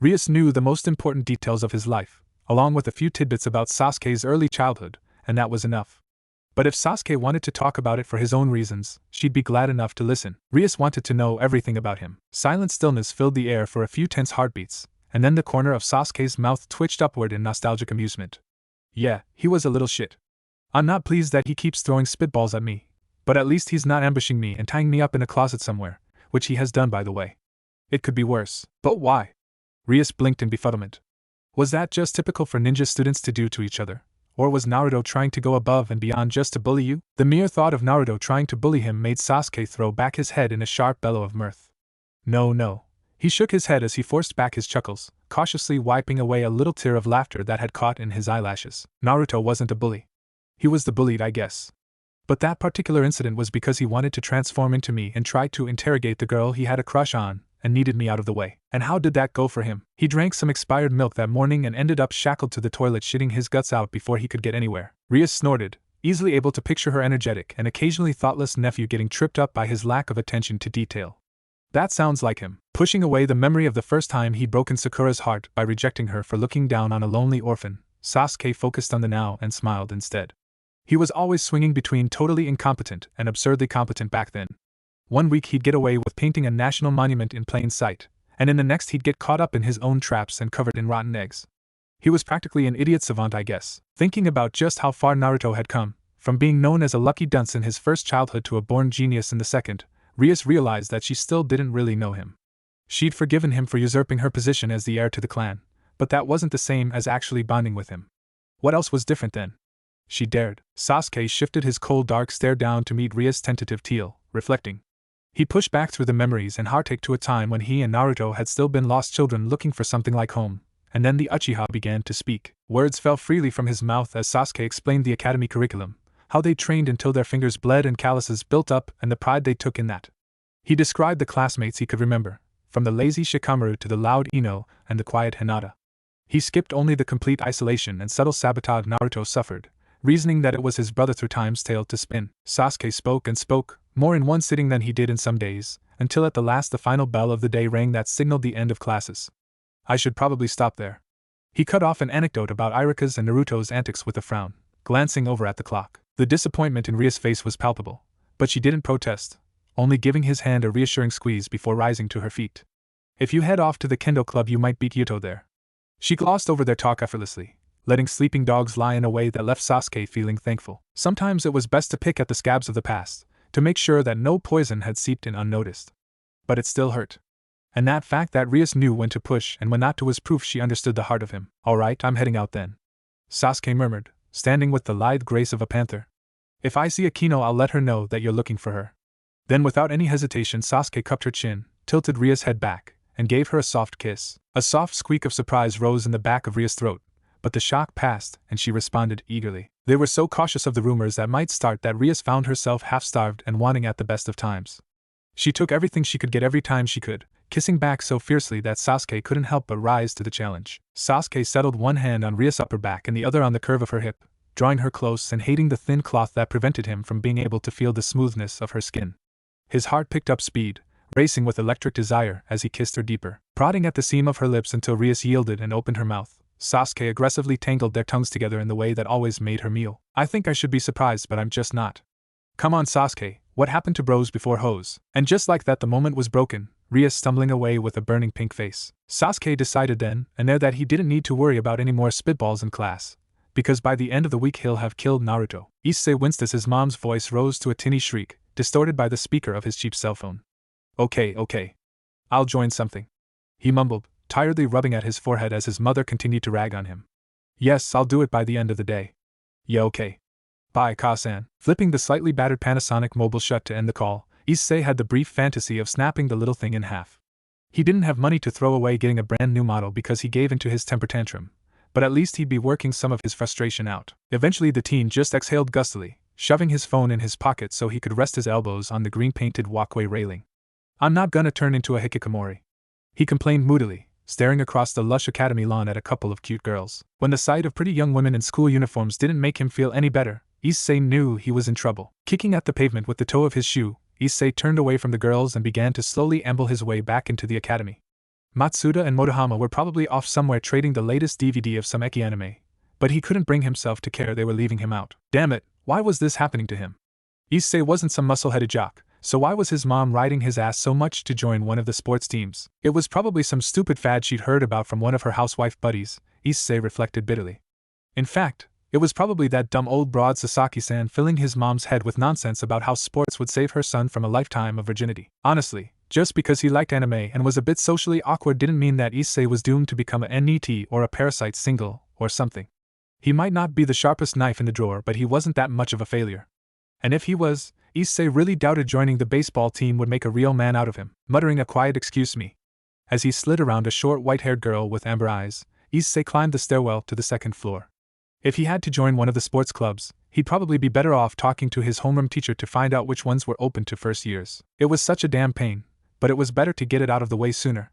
Rias knew the most important details of his life, along with a few tidbits about Sasuke's early childhood, and that was enough. But if Sasuke wanted to talk about it for his own reasons, she she'd be glad enough to listen. Rias wanted to know everything about him. Silent stillness filled the air for a few tense heartbeats, and then the corner of Sasuke's mouth twitched upward in nostalgic amusement. Yeah, he was a little shit. I'm not pleased that he keeps throwing spitballs at me, but at least he's not ambushing me and tying me up in a closet somewhere, which he has done by the way. It could be worse. But why? Rias blinked in befuddlement. Was that just typical for ninja students to do to each other? Or was Naruto trying to go above and beyond just to bully you? The mere thought of Naruto trying to bully him made Sasuke throw back his head in a sharp bellow of mirth. No. He shook his head as he forced back his chuckles, cautiously wiping away a little tear of laughter that had caught in his eyelashes. Naruto wasn't a bully. He was the bullied, I guess. But that particular incident was because he wanted to transform into me and try to interrogate the girl he had a crush on, and needed me out of the way. And how did that go for him? He drank some expired milk that morning and ended up shackled to the toilet, shitting his guts out before he could get anywhere. Rias snorted, easily able to picture her energetic and occasionally thoughtless nephew getting tripped up by his lack of attention to detail. That sounds like him, pushing away the memory of the first time he'd broken Sakura's heart by rejecting her for looking down on a lonely orphan. Sasuke focused on the now and smiled instead. He was always swinging between totally incompetent and absurdly competent back then. One week he'd get away with painting a national monument in plain sight, and in the next he'd get caught up in his own traps and covered in rotten eggs. He was practically an idiot savant, I guess. Thinking about just how far Naruto had come, from being known as a lucky dunce in his first childhood to a born genius in the second, Rias realized that she still didn't really know him. She'd forgiven him for usurping her position as the heir to the clan, but that wasn't the same as actually bonding with him. What else was different then? She dared. Sasuke shifted his cold dark stare down to meet Rias' tentative teal, reflecting. He pushed back through the memories and heartache to a time when he and Naruto had still been lost children looking for something like home, and then the Uchiha began to speak. Words fell freely from his mouth as Sasuke explained the academy curriculum, how they trained until their fingers bled and calluses built up, and the pride they took in that. He described the classmates he could remember, from the lazy Shikamaru to the loud Ino and the quiet Hinata. He skipped only the complete isolation and subtle sabotage Naruto suffered, reasoning that it was his brother through time's tale to spin. Sasuke spoke and spoke, more in one sitting than he did in some days, until at the last the final bell of the day rang that signaled the end of classes. I should probably stop there. He cut off an anecdote about Irika's and Naruto's antics with a frown, glancing over at the clock. The disappointment in Rias' face was palpable, but she didn't protest, only giving his hand a reassuring squeeze before rising to her feet. If you head off to the kendo club you might beat Yuto there. She glossed over their talk effortlessly, letting sleeping dogs lie in a way that left Sasuke feeling thankful. Sometimes it was best to pick at the scabs of the past, to make sure that no poison had seeped in unnoticed. But it still hurt. And that fact that Rias knew when to push and when not to was proof she understood the heart of him. Alright, I'm heading out then, Sasuke murmured, standing with the lithe grace of a panther. If I see a Kunou I'll let her know that you're looking for her. Then without any hesitation Sasuke cupped her chin, tilted Rias' head back, and gave her a soft kiss. A soft squeak of surprise rose in the back of Rias' throat, but the shock passed and she responded eagerly. They were so cautious of the rumors that might start that Rias found herself half-starved and wanting at the best of times. She took everything she could get every time she could, kissing back so fiercely that Sasuke couldn't help but rise to the challenge. Sasuke settled one hand on Rias' upper back and the other on the curve of her hip, drawing her close and hating the thin cloth that prevented him from being able to feel the smoothness of her skin. His heart picked up speed, racing with electric desire as he kissed her deeper. Prodding at the seam of her lips until Rias yielded and opened her mouth, Sasuke aggressively tangled their tongues together in the way that always made her meal. I think I should be surprised, but I'm just not. Come on, Sasuke, what happened to bros before hoes? And just like that the moment was broken, Rias stumbling away with a burning pink face. Sasuke decided then and there that he didn't need to worry about any more spitballs in class, because by the end of the week he'll have killed Naruto. Issei winced as his mom's voice rose to a tinny shriek, distorted by the speaker of his cheap cell phone. Okay. I'll join something, he mumbled, tiredly rubbing at his forehead as his mother continued to rag on him. Yes, I'll do it by the end of the day. Yeah, okay. Bye, Ka-san. Flipping the slightly battered Panasonic mobile shut to end the call, Issei had the brief fantasy of snapping the little thing in half. He didn't have money to throw away getting a brand new model because he gave into his temper tantrum, but at least he'd be working some of his frustration out. Eventually the teen just exhaled gustily, shoving his phone in his pocket so he could rest his elbows on the green-painted walkway railing. I'm not gonna turn into a hikikomori, he complained moodily, staring across the lush academy lawn at a couple of cute girls. When the sight of pretty young women in school uniforms didn't make him feel any better, Issei knew he was in trouble. Kicking at the pavement with the toe of his shoe, Issei turned away from the girls and began to slowly amble his way back into the academy. Matsuda and Motohama were probably off somewhere trading the latest DVD of some eki anime, but he couldn't bring himself to care they were leaving him out. Damn it, why was this happening to him? Issei wasn't some muscle-headed jock, So why was his mom riding his ass so much to join one of the sports teams? It was probably some stupid fad she'd heard about from one of her housewife buddies, Issei reflected bitterly. In fact, it was probably that dumb old broad Sasaki-san filling his mom's head with nonsense about how sports would save her son from a lifetime of virginity. Honestly, just because he liked anime and was a bit socially awkward didn't mean that Issei was doomed to become a NET or a parasite single, or something. He might not be the sharpest knife in the drawer, but he wasn't that much of a failure. And if he was, Issei really doubted joining the baseball team would make a real man out of him, muttering a quiet "excuse me" as he slid around a short white-haired girl with amber eyes. Issei climbed the stairwell to the second floor. If he had to join one of the sports clubs, he'd probably be better off talking to his homeroom teacher to find out which ones were open to first years. It was such a damn pain, but it was better to get it out of the way sooner.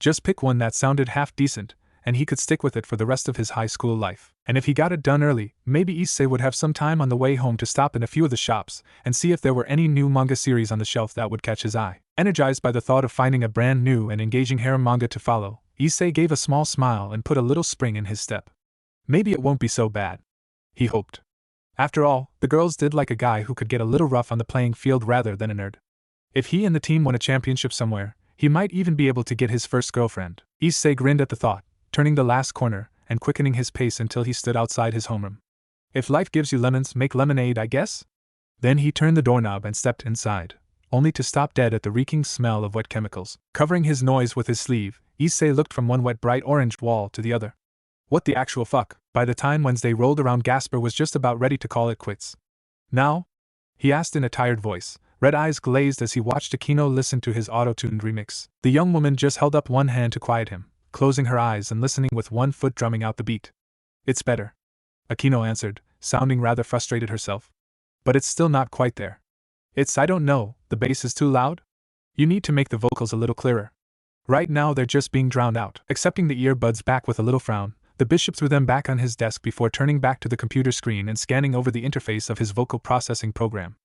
Just pick one that sounded half decent, and he could stick with it for the rest of his high school life. And if he got it done early, maybe Issei would have some time on the way home to stop in a few of the shops and see if there were any new manga series on the shelf that would catch his eye. Energized by the thought of finding a brand new and engaging harem manga to follow, Issei gave a small smile and put a little spring in his step. Maybe it won't be so bad, he hoped. After all, the girls did like a guy who could get a little rough on the playing field rather than a nerd. If he and the team won a championship somewhere, he might even be able to get his first girlfriend. Issei grinned at the thought, turning the last corner and quickening his pace until he stood outside his homeroom. If life gives you lemons, make lemonade, I guess? Then he turned the doorknob and stepped inside, only to stop dead at the reeking smell of wet chemicals. Covering his nose with his sleeve, Issei looked from one wet bright orange wall to the other. What the actual fuck? By the time Wednesday rolled around, Gasper was just about ready to call it quits. Now? He asked in a tired voice, red eyes glazed as he watched Kunou listen to his auto-tuned remix. The young woman just held up one hand to quiet him, closing her eyes and listening with one foot drumming out the beat. It's better, Kunou answered, sounding rather frustrated herself. But it's still not quite there. I don't know, the bass is too loud? You need to make the vocals a little clearer. Right now they're just being drowned out. Accepting the earbuds back with a little frown, the bishop threw them back on his desk before turning back to the computer screen and scanning over the interface of his vocal processing program.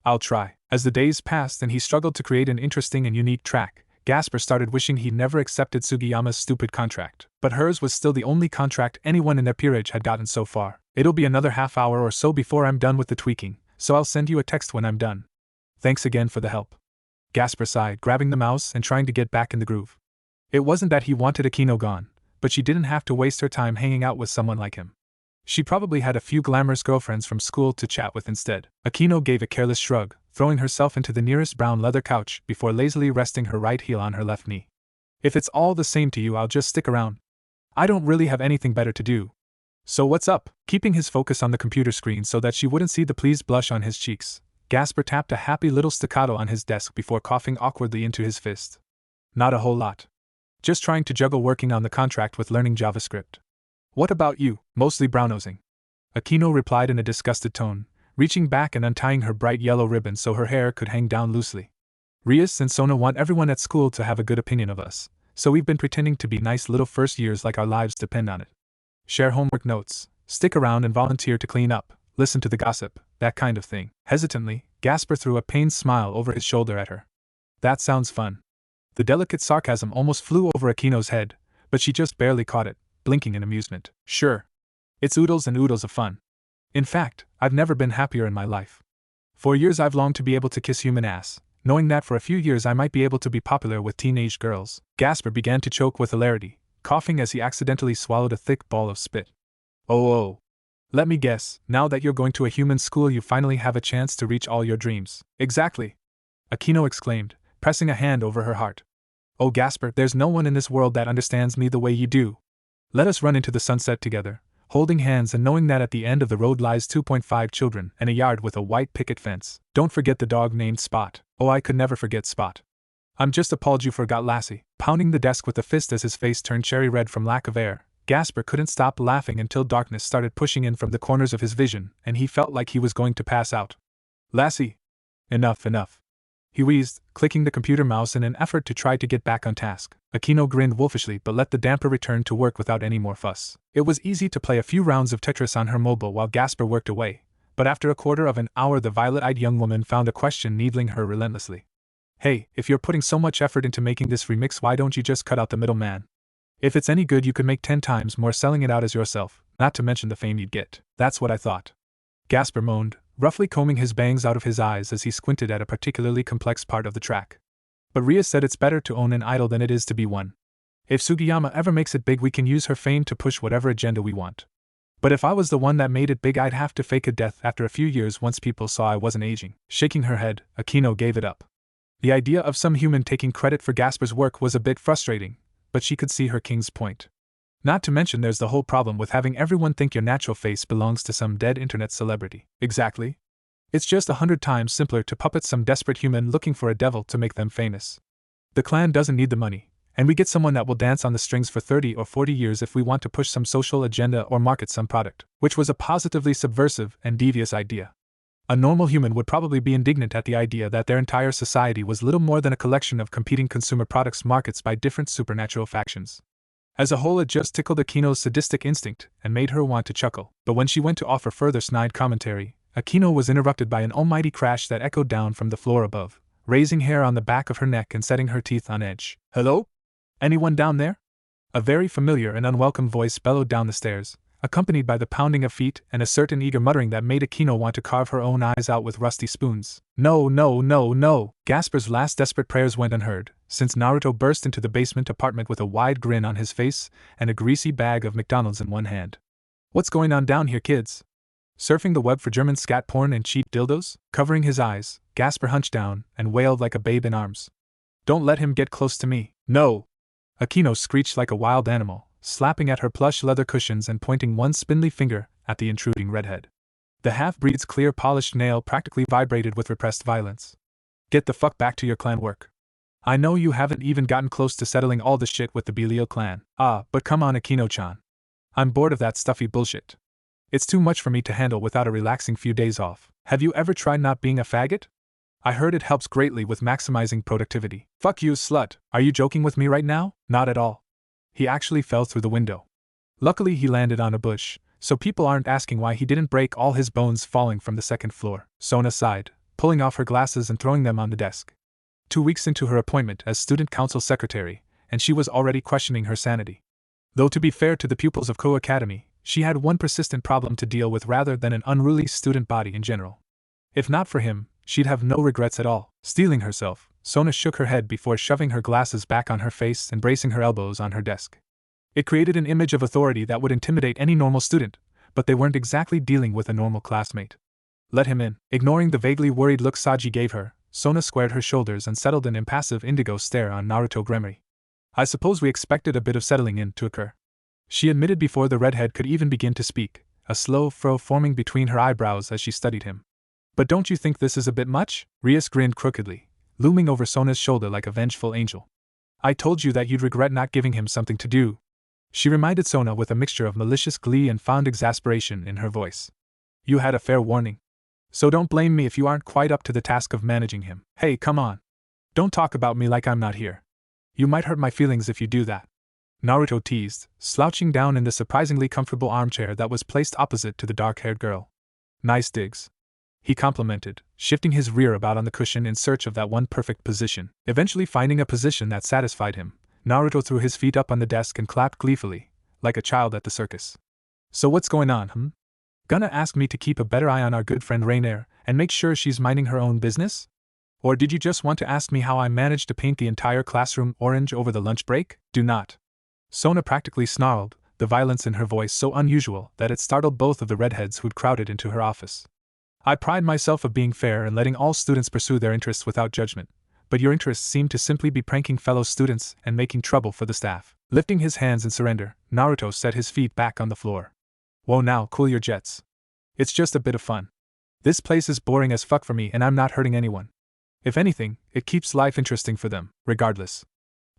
I'll try. As the days passed and he struggled to create an interesting and unique track, Gasper started wishing he'd never accepted Sugiyama's stupid contract. But hers was still the only contract anyone in their peerage had gotten so far. It'll be another half hour or so before I'm done with the tweaking, so I'll send you a text when I'm done. Thanks again for the help. Gasper sighed, grabbing the mouse and trying to get back in the groove. It wasn't that he wanted Kunou gone, but she didn't have to waste her time hanging out with someone like him. She probably had a few glamorous girlfriends from school to chat with instead. Kunou gave a careless shrug, throwing herself into the nearest brown leather couch before lazily resting her right heel on her left knee. If it's all the same to you, I'll just stick around. I don't really have anything better to do. So what's up? Keeping his focus on the computer screen so that she wouldn't see the pleased blush on his cheeks, Gasper tapped a happy little staccato on his desk before coughing awkwardly into his fist. Not a whole lot. Just trying to juggle working on the contract with learning JavaScript. What about you? Mostly brown-nosing. Kunou replied in a disgusted tone, reaching back and untying her bright yellow ribbon so her hair could hang down loosely. Rias and Sona want everyone at school to have a good opinion of us, so we've been pretending to be nice little first years like our lives depend on it. Share homework notes, stick around and volunteer to clean up, listen to the gossip, that kind of thing. Hesitantly, Gasper threw a pained smile over his shoulder at her. That sounds fun. The delicate sarcasm almost flew over Akinou's head, but she just barely caught it, blinking in amusement. Sure. It's oodles and oodles of fun. In fact, I've never been happier in my life. For years I've longed to be able to kiss human ass, knowing that for a few years I might be able to be popular with teenage girls. Gasper began to choke with hilarity, coughing as he accidentally swallowed a thick ball of spit. Oh. Let me guess, now that you're going to a human school you finally have a chance to reach all your dreams. Exactly. Kunou exclaimed, pressing a hand over her heart. Oh Gasper, there's no one in this world that understands me the way you do. Let us run into the sunset together, holding hands and knowing that at the end of the road lies 2.5 children and a yard with a white picket fence. Don't forget the dog named Spot. Oh, I could never forget Spot. I'm just appalled you forgot Lassie. Pounding the desk with a fist as his face turned cherry red from lack of air, Gasper couldn't stop laughing until darkness started pushing in from the corners of his vision and he felt like he was going to pass out. Lassie! Enough. He wheezed, clicking the computer mouse in an effort to try to get back on task. Kunou grinned wolfishly but let the damper return to work without any more fuss. It was easy to play a few rounds of Tetris on her mobile while Gasper worked away, but after a quarter of an hour the violet-eyed young woman found a question needling her relentlessly. Hey, if you're putting so much effort into making this remix, why don't you just cut out the middleman? If it's any good you could make 10 times more selling it out as yourself, not to mention the fame you'd get. That's what I thought. Gasper moaned, roughly combing his bangs out of his eyes as he squinted at a particularly complex part of the track. But Rias said it's better to own an idol than it is to be one. If Sugiyama ever makes it big, we can use her fame to push whatever agenda we want. But if I was the one that made it big, I'd have to fake a death after a few years once people saw I wasn't aging. Shaking her head, Akino gave it up. The idea of some human taking credit for Gasper's work was a bit frustrating, but she could see her king's point. Not to mention there's the whole problem with having everyone think your natural face belongs to some dead internet celebrity. Exactly. It's just 100 times simpler to puppet some desperate human looking for a devil to make them famous. The clan doesn't need the money, and we get someone that will dance on the strings for 30 or 40 years if we want to push some social agenda or market some product, which was a positively subversive and devious idea. A normal human would probably be indignant at the idea that their entire society was little more than a collection of competing consumer products markets by different supernatural factions. As a whole, it just tickled Akino's sadistic instinct and made her want to chuckle. But when she went to offer further snide commentary, Akino was interrupted by an almighty crash that echoed down from the floor above, raising hair on the back of her neck and setting her teeth on edge. "Hello? Anyone down there?" A very familiar and unwelcome voice bellowed down the stairs, accompanied by the pounding of feet and a certain eager muttering that made Akino want to carve her own eyes out with rusty spoons. No, no, no, no! Gasper's last desperate prayers went unheard, since Naruto burst into the basement apartment with a wide grin on his face and a greasy bag of McDonald's in one hand. "What's going on down here, kids? Surfing the web for German scat porn and cheap dildos?" Covering his eyes, Gasper hunched down and wailed like a babe in arms. "Don't let him get close to me." "No!" Akino screeched like a wild animal, slapping at her plush leather cushions and pointing one spindly finger at the intruding redhead. The half-breed's clear polished nail practically vibrated with repressed violence. "Get the fuck back to your clan work. I know you haven't even gotten close to settling all the shit with the Belial clan. But come on, Akino-chan. I'm bored of that stuffy bullshit. It's too much for me to handle without a relaxing few days off. Have you ever tried not being a faggot? I heard it helps greatly with maximizing productivity." "Fuck you, slut. Are you joking with me right now?" "Not at all." He actually fell through the window. Luckily he landed on a bush, so people aren't asking why he didn't break all his bones falling from the second floor. Sona sighed, pulling off her glasses and throwing them on the desk. 2 weeks into her appointment as student council secretary, and she was already questioning her sanity. Though to be fair to the pupils of Ko Academy, she had one persistent problem to deal with rather than an unruly student body in general. If not for him, she'd have no regrets at all. Steeling herself, Sona shook her head before shoving her glasses back on her face and bracing her elbows on her desk. It created an image of authority that would intimidate any normal student, but they weren't exactly dealing with a normal classmate. "Let him in." Ignoring the vaguely worried look Saji gave her, Sona squared her shoulders and settled an impassive indigo stare on Naruto Gremory. "I suppose we expected a bit of settling in to occur," she admitted before the redhead could even begin to speak, a slow furrow forming between her eyebrows as she studied him. "But don't you think this is a bit much?" Rias grinned crookedly, looming over Sona's shoulder like a vengeful angel. "I told you that you'd regret not giving him something to do," she reminded Sona with a mixture of malicious glee and fond exasperation in her voice. "You had a fair warning. So don't blame me if you aren't quite up to the task of managing him." "Hey, come on. Don't talk about me like I'm not here. You might hurt my feelings if you do that," Naruto teased, slouching down in the surprisingly comfortable armchair that was placed opposite to the dark-haired girl. "Nice digs," he complimented, shifting his rear about on the cushion in search of that one perfect position. Eventually finding a position that satisfied him, Naruto threw his feet up on the desk and clapped gleefully, like a child at the circus. "So what's going on, Gonna ask me to keep a better eye on our good friend Raynare and make sure she's minding her own business? Or did you just want to ask me how I managed to paint the entire classroom orange over the lunch break? Do not." Sona practically snarled, the violence in her voice so unusual that it startled both of the redheads who'd crowded into her office. "I pride myself of being fair and letting all students pursue their interests without judgment, but your interests seem to simply be pranking fellow students and making trouble for the staff." Lifting his hands in surrender, Naruto set his feet back on the floor. "Whoa now, cool your jets. It's just a bit of fun. This place is boring as fuck for me and I'm not hurting anyone. If anything, it keeps life interesting for them, regardless."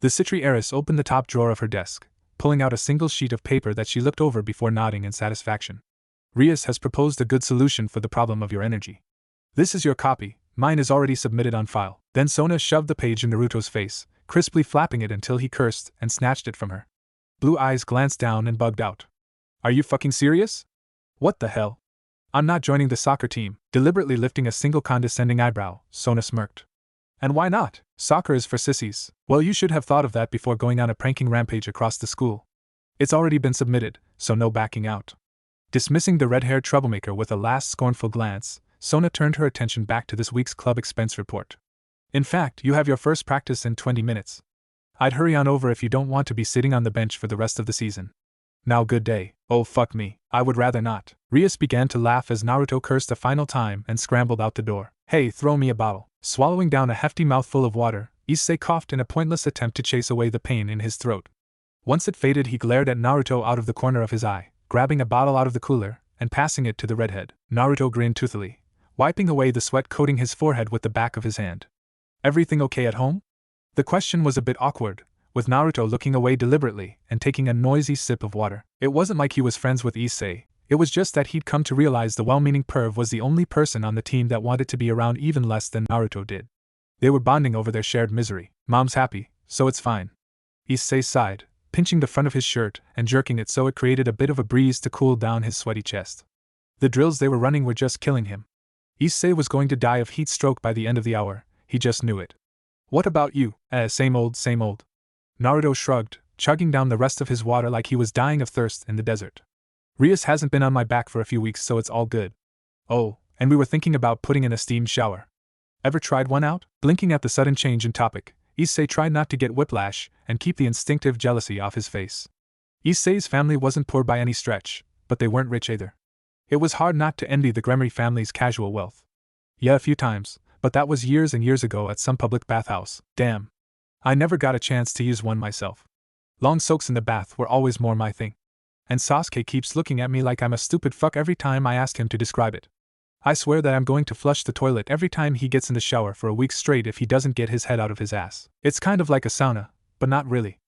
The Citri heiress opened the top drawer of her desk, pulling out a single sheet of paper that she looked over before nodding in satisfaction. "Rias has proposed a good solution for the problem of your energy. This is your copy, mine is already submitted on file." Then Sona shoved the page in Naruto's face, crisply flapping it until he cursed and snatched it from her. Blue eyes glanced down and bugged out. "Are you fucking serious? What the hell? I'm not joining the soccer team." Deliberately lifting a single condescending eyebrow, Sona smirked. "And why not? Soccer is for sissies." "Well, you should have thought of that before going on a pranking rampage across the school. It's already been submitted, so no backing out." Dismissing the red-haired troublemaker with a last scornful glance, Sona turned her attention back to this week's club expense report. In fact, you have your first practice in 20 minutes. I'd hurry on over if you don't want to be sitting on the bench for the rest of the season. Now good day. Oh fuck me, I would rather not. Rias began to laugh as Naruto cursed a final time and scrambled out the door. Hey, throw me a bottle. Swallowing down a hefty mouthful of water, Issei coughed in a pointless attempt to chase away the pain in his throat. Once it faded, he glared at Naruto out of the corner of his eye, grabbing a bottle out of the cooler and passing it to the redhead. Naruto grinned toothily, wiping away the sweat coating his forehead with the back of his hand. Everything okay at home? The question was a bit awkward, with Naruto looking away deliberately and taking a noisy sip of water. It wasn't like he was friends with Issei, it was just that he'd come to realize the well-meaning perv was the only person on the team that wanted to be around even less than Naruto did. They were bonding over their shared misery. Mom's happy, so it's fine. Issei sighed, pinching the front of his shirt and jerking it so it created a bit of a breeze to cool down his sweaty chest. The drills they were running were just killing him. Issei was going to die of heat stroke by the end of the hour, he just knew it. What about you? Same old, same old. Naruto shrugged, chugging down the rest of his water like he was dying of thirst in the desert. Rias hasn't been on my back for a few weeks, so it's all good. Oh, and we were thinking about putting in a steamed shower. Ever tried one out? Blinking at the sudden change in topic, Issei tried not to get whiplash and keep the instinctive jealousy off his face. Issei's family wasn't poor by any stretch, but they weren't rich either. It was hard not to envy the Gremory family's casual wealth. Yeah, a few times, but that was years and years ago at some public bathhouse. Damn. I never got a chance to use one myself. Long soaks in the bath were always more my thing. And Sasuke keeps looking at me like I'm a stupid fuck every time I ask him to describe it. I swear that I'm going to flush the toilet every time he gets in the shower for a week straight if he doesn't get his head out of his ass. It's kind of like a sauna, but not really.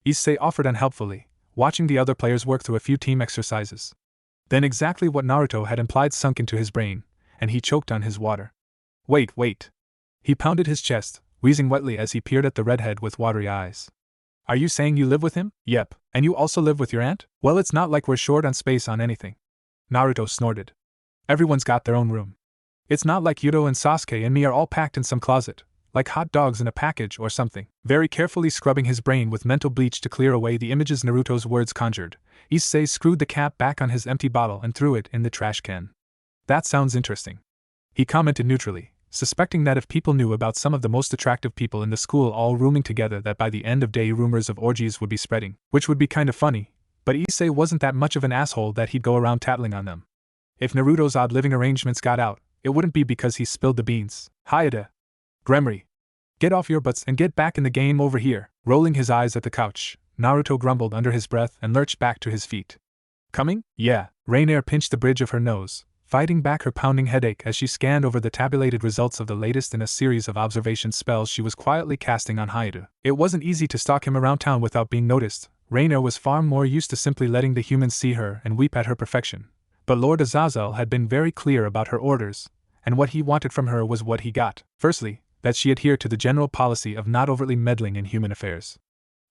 Issei offered unhelpfully, watching the other players work through a few team exercises. Then exactly what Naruto had implied sunk into his brain, and he choked on his water. Wait. He pounded his chest, wheezing wetly as he peered at the redhead with watery eyes. Are you saying you live with him? Yep. And you also live with your aunt? Well, it's not like we're short on space on anything. Naruto snorted. Everyone's got their own room. It's not like Yuto and Sasuke and me are all packed in some closet, like hot dogs in a package or something. Very carefully scrubbing his brain with mental bleach to clear away the images Naruto's words conjured, Issei screwed the cap back on his empty bottle and threw it in the trash can. That sounds interesting. He commented neutrally, suspecting that if people knew about some of the most attractive people in the school all rooming together, that by the end of day rumors of orgies would be spreading, which would be kind of funny, but Issei wasn't that much of an asshole that he'd go around tattling on them. If Naruto's odd living arrangements got out, it wouldn't be because he spilled the beans. Hayate. Gremory. Get off your butts and get back in the game over here. Rolling his eyes at the couch, Naruto grumbled under his breath and lurched back to his feet. Coming? Yeah. Raynare pinched the bridge of her nose, fighting back her pounding headache as she scanned over the tabulated results of the latest in a series of observation spells she was quietly casting on Hayate. It wasn't easy to stalk him around town without being noticed. Raynare was far more used to simply letting the humans see her and weep at her perfection. But Lord Azazel had been very clear about her orders, and what he wanted from her was what he got. Firstly, that she adhere to the general policy of not overtly meddling in human affairs.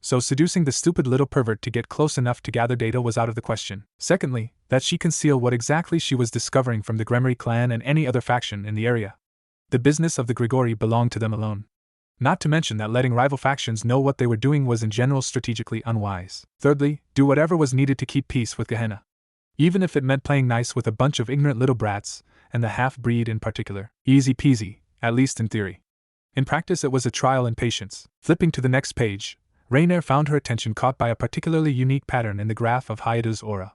So seducing the stupid little pervert to get close enough to gather data was out of the question. Secondly, that she conceal what exactly she was discovering from the Gremory clan and any other faction in the area. The business of the Grigori belonged to them alone. Not to mention that letting rival factions know what they were doing was in general strategically unwise. Thirdly, do whatever was needed to keep peace with Gehenna. Even if it meant playing nice with a bunch of ignorant little brats, and the half-breed in particular. Easy peasy, at least in theory. In practice it was a trial in patience. Flipping to the next page, Raynare found her attention caught by a particularly unique pattern in the graph of Hayate's aura.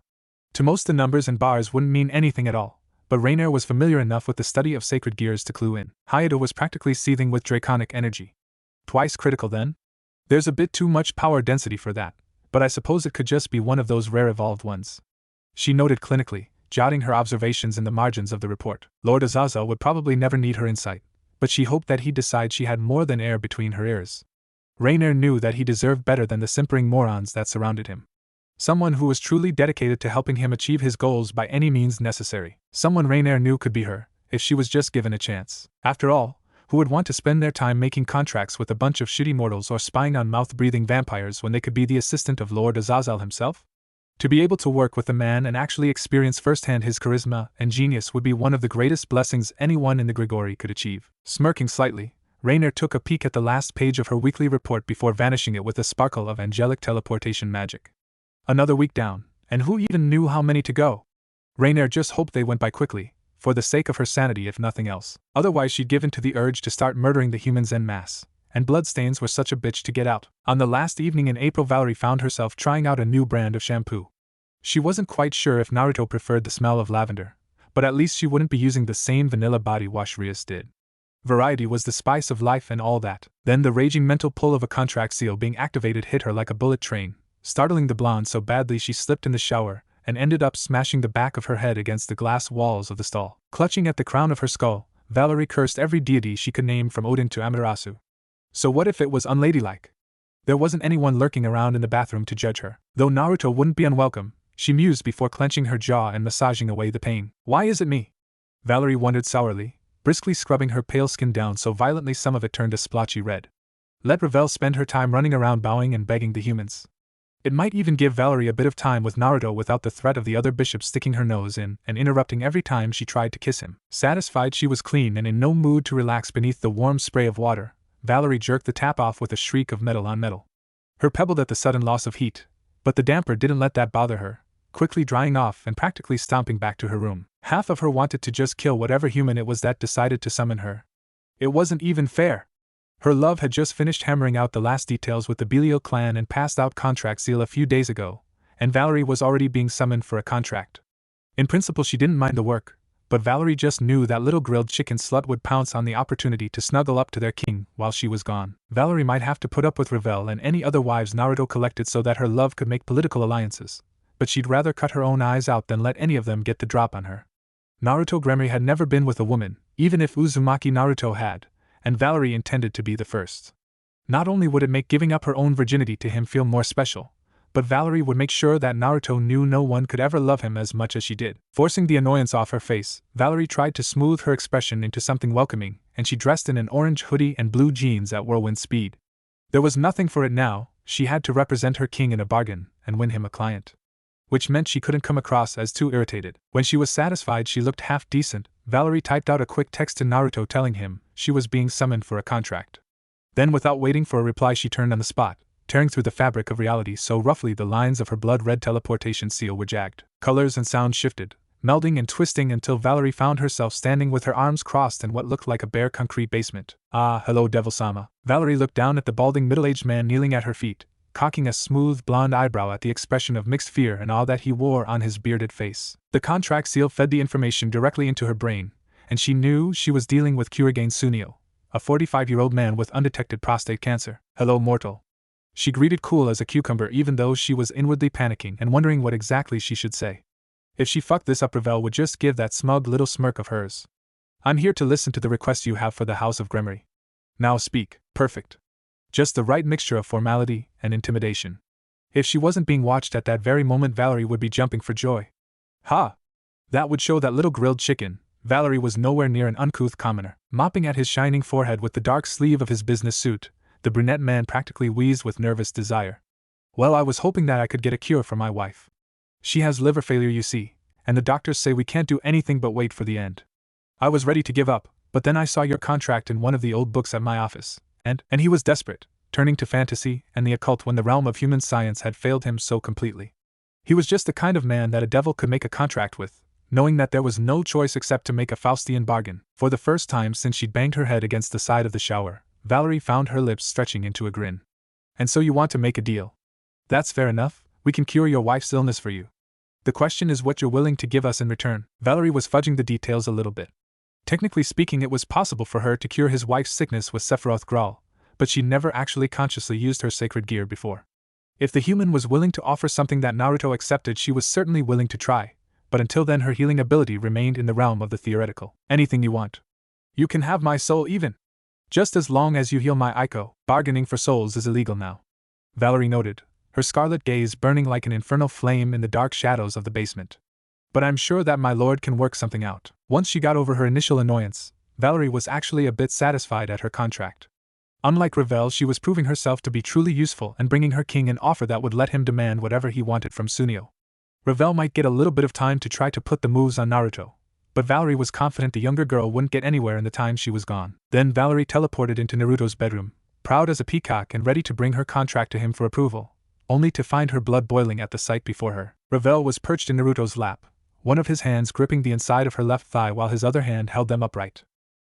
To most the numbers and bars wouldn't mean anything at all, but Raynare was familiar enough with the study of sacred gears to clue in. Hayate was practically seething with draconic energy. Twice critical then? There's a bit too much power density for that, but I suppose it could just be one of those rare evolved ones. She noted clinically, jotting her observations in the margins of the report. Lord Azazel would probably never need her insight, but she hoped that he'd decide she had more than air between her ears. Raynare knew that he deserved better than the simpering morons that surrounded him. Someone who was truly dedicated to helping him achieve his goals by any means necessary. Someone Raynare knew could be her, if she was just given a chance. After all, who would want to spend their time making contracts with a bunch of shitty mortals or spying on mouth-breathing vampires when they could be the assistant of Lord Azazel himself? To be able to work with the man and actually experience firsthand his charisma and genius would be one of the greatest blessings anyone in the Grigori could achieve. Smirking slightly, Raynare took a peek at the last page of her weekly report before vanishing it with a sparkle of angelic teleportation magic. Another week down, and who even knew how many to go? Raynare just hoped they went by quickly, for the sake of her sanity if nothing else. Otherwise she'd give in to the urge to start murdering the humans en masse, and bloodstains were such a bitch to get out. On the last evening in April, Valerie found herself trying out a new brand of shampoo. She wasn't quite sure if Naruto preferred the smell of lavender, but at least she wouldn't be using the same vanilla body wash Rias did. Variety was the spice of life and all that. Then the raging mental pull of a contract seal being activated hit her like a bullet train, startling the blonde so badly she slipped in the shower and ended up smashing the back of her head against the glass walls of the stall. Clutching at the crown of her skull, Valerie cursed every deity she could name from Odin to Amaterasu. So what if it was unladylike? There wasn't anyone lurking around in the bathroom to judge her. Though Naruto wouldn't be unwelcome, she mused before clenching her jaw and massaging away the pain. Why is it me? Valerie wondered sourly, briskly scrubbing her pale skin down so violently some of it turned a splotchy red. Let Ravel spend her time running around bowing and begging the humans. It might even give Valerie a bit of time with Naruto without the threat of the other bishop sticking her nose in and interrupting every time she tried to kiss him. Satisfied she was clean and in no mood to relax beneath the warm spray of water, Valerie jerked the tap off with a shriek of metal on metal. Her pebbled at the sudden loss of heat, but the damper didn't let that bother her, quickly drying off and practically stomping back to her room. Half of her wanted to just kill whatever human it was that decided to summon her. It wasn't even fair. Her love had just finished hammering out the last details with the Belial clan and passed out contract seal a few days ago, and Valerie was already being summoned for a contract. In principle she didn't mind the work, but Valerie just knew that little grilled chicken slut would pounce on the opportunity to snuggle up to their king while she was gone. Valerie might have to put up with Ravel and any other wives Naruto collected so that her love could make political alliances, but she'd rather cut her own eyes out than let any of them get the drop on her. Naruto Gremory had never been with a woman, even if Uzumaki Naruto had, and Valerie intended to be the first. Not only would it make giving up her own virginity to him feel more special, but Valerie would make sure that Naruto knew no one could ever love him as much as she did. Forcing the annoyance off her face, Valerie tried to smooth her expression into something welcoming, and she dressed in an orange hoodie and blue jeans at whirlwind speed. There was nothing for it now, she had to represent her king in a bargain and win him a client. Which meant she couldn't come across as too irritated. When she was satisfied she looked half decent, Valerie typed out a quick text to Naruto telling him she was being summoned for a contract. Then without waiting for a reply she turned on the spot, tearing through the fabric of reality so roughly the lines of her blood-red teleportation seal were jagged. Colors and sounds shifted, melding and twisting until Valerie found herself standing with her arms crossed in what looked like a bare concrete basement. Ah, hello Devil-sama. Valerie looked down at the balding middle-aged man kneeling at her feet, cocking a smooth blonde eyebrow at the expression of mixed fear and awe that he wore on his bearded face. The contract seal fed the information directly into her brain, and she knew she was dealing with Kurigane Sunio, a 45-year-old man with undetected prostate cancer. Hello, mortal. She greeted cool as a cucumber even though she was inwardly panicking and wondering what exactly she should say. If she fucked this up, Ravel would just give that smug little smirk of hers. I'm here to listen to the request you have for the House of Gremory. Now speak. Perfect. Just the right mixture of formality and intimidation. If she wasn't being watched at that very moment, Valerie would be jumping for joy. Ha! That would show that little grilled chicken. Valerie was nowhere near an uncouth commoner. Mopping at his shining forehead with the dark sleeve of his business suit, the brunette man practically wheezed with nervous desire. Well, I was hoping that I could get a cure for my wife. She has liver failure, you see, and the doctors say we can't do anything but wait for the end. I was ready to give up, but then I saw your contract in one of the old books at my office. And he was desperate, turning to fantasy and the occult when the realm of human science had failed him so completely. He was just the kind of man that a devil could make a contract with, knowing that there was no choice except to make a Faustian bargain. For the first time since she'd banged her head against the side of the shower, Valerie found her lips stretching into a grin. And so you want to make a deal? That's fair enough, we can cure your wife's illness for you. The question is what you're willing to give us in return. Valerie was fudging the details a little bit. Technically speaking, it was possible for her to cure his wife's sickness with Sephiroth Graal, but she never actually consciously used her sacred gear before. If the human was willing to offer something that Naruto accepted, she was certainly willing to try, but until then her healing ability remained in the realm of the theoretical. Anything you want. You can have my soul even. Just as long as you heal my Aiko. Bargaining for souls is illegal now, Valerie noted, her scarlet gaze burning like an infernal flame in the dark shadows of the basement. But I'm sure that my lord can work something out. Once she got over her initial annoyance, Valerie was actually a bit satisfied at her contract. Unlike Ravel, she was proving herself to be truly useful and bringing her king an offer that would let him demand whatever he wanted from Sunio. Ravel might get a little bit of time to try to put the moves on Naruto, but Valerie was confident the younger girl wouldn't get anywhere in the time she was gone. Then Valerie teleported into Naruto's bedroom, proud as a peacock and ready to bring her contract to him for approval, only to find her blood boiling at the sight before her. Ravel was perched in Naruto's lap, one of his hands gripping the inside of her left thigh while his other hand held them upright.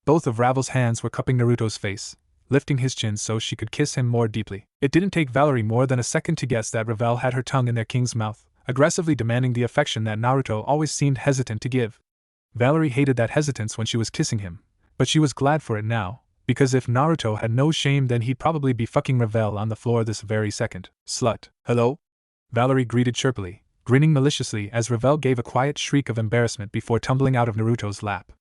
Both of Ravel's hands were cupping Naruto's face, lifting his chin so she could kiss him more deeply. It didn't take Valerie more than a second to guess that Ravel had her tongue in their king's mouth, aggressively demanding the affection that Naruto always seemed hesitant to give. Valerie hated that hesitance when she was kissing him, but she was glad for it now, because if Naruto had no shame then he'd probably be fucking Ravel on the floor this very second. Slut. Hello? Valerie greeted chirpily, grinning maliciously as Ravel gave a quiet shriek of embarrassment before tumbling out of Naruto's lap.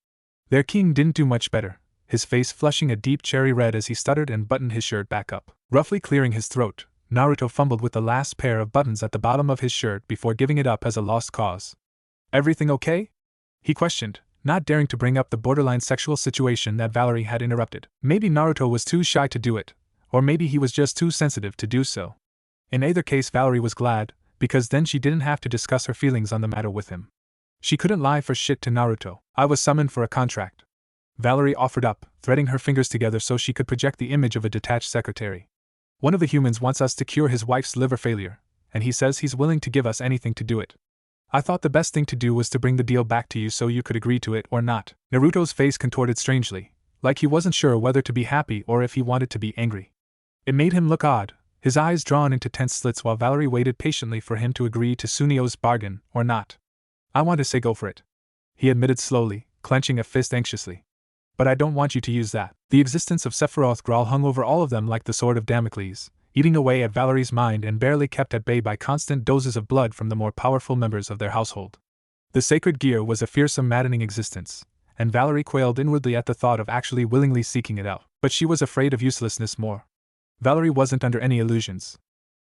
Their king didn't do much better, his face flushing a deep cherry red as he stuttered and buttoned his shirt back up. Roughly clearing his throat, Naruto fumbled with the last pair of buttons at the bottom of his shirt before giving it up as a lost cause. Everything okay? He questioned, not daring to bring up the borderline sexual situation that Valerie had interrupted. Maybe Naruto was too shy to do it, or maybe he was just too sensitive to do so. In either case, Valerie was glad, because then she didn't have to discuss her feelings on the matter with him. She couldn't lie for shit to Naruto. I was summoned for a contract. Valerie offered up, threading her fingers together so she could project the image of a detached secretary. One of the humans wants us to cure his wife's liver failure, and he says he's willing to give us anything to do it. I thought the best thing to do was to bring the deal back to you so you could agree to it or not. Naruto's face contorted strangely, like he wasn't sure whether to be happy or if he wanted to be angry. It made him look odd, his eyes drawn into tense slits while Valerie waited patiently for him to agree to Sunio's bargain or not. I want to say go for it, he admitted slowly, clenching a fist anxiously. But I don't want you to use that. The existence of Sephiroth Graal hung over all of them like the sword of Damocles, eating away at Valerie's mind and barely kept at bay by constant doses of blood from the more powerful members of their household. The sacred gear was a fearsome, maddening existence, and Valerie quailed inwardly at the thought of actually willingly seeking it out. But she was afraid of uselessness more. Valerie wasn't under any illusions.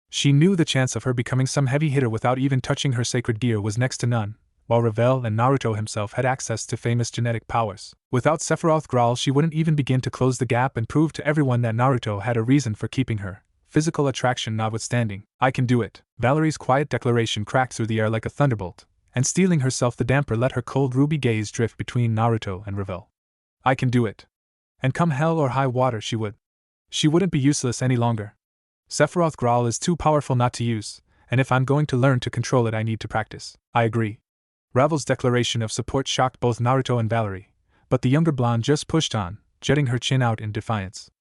She knew the chance of her becoming some heavy hitter without even touching her sacred gear was next to none, while Ravel and Naruto himself had access to famous genetic powers. Without Sephiroth Graal she wouldn't even begin to close the gap and prove to everyone that Naruto had a reason for keeping her, physical attraction notwithstanding. I can do it. Valerie's quiet declaration cracked through the air like a thunderbolt, and stealing herself the damper let her cold ruby gaze drift between Naruto and Ravel. I can do it. And come hell or high water she would. She wouldn't be useless any longer. Sephiroth Graal is too powerful not to use, and if I'm going to learn to control it I need to practice. I agree. Ravel's declaration of support shocked both Naruto and Valerie, but the younger blonde just pushed on, jetting her chin out in defiance.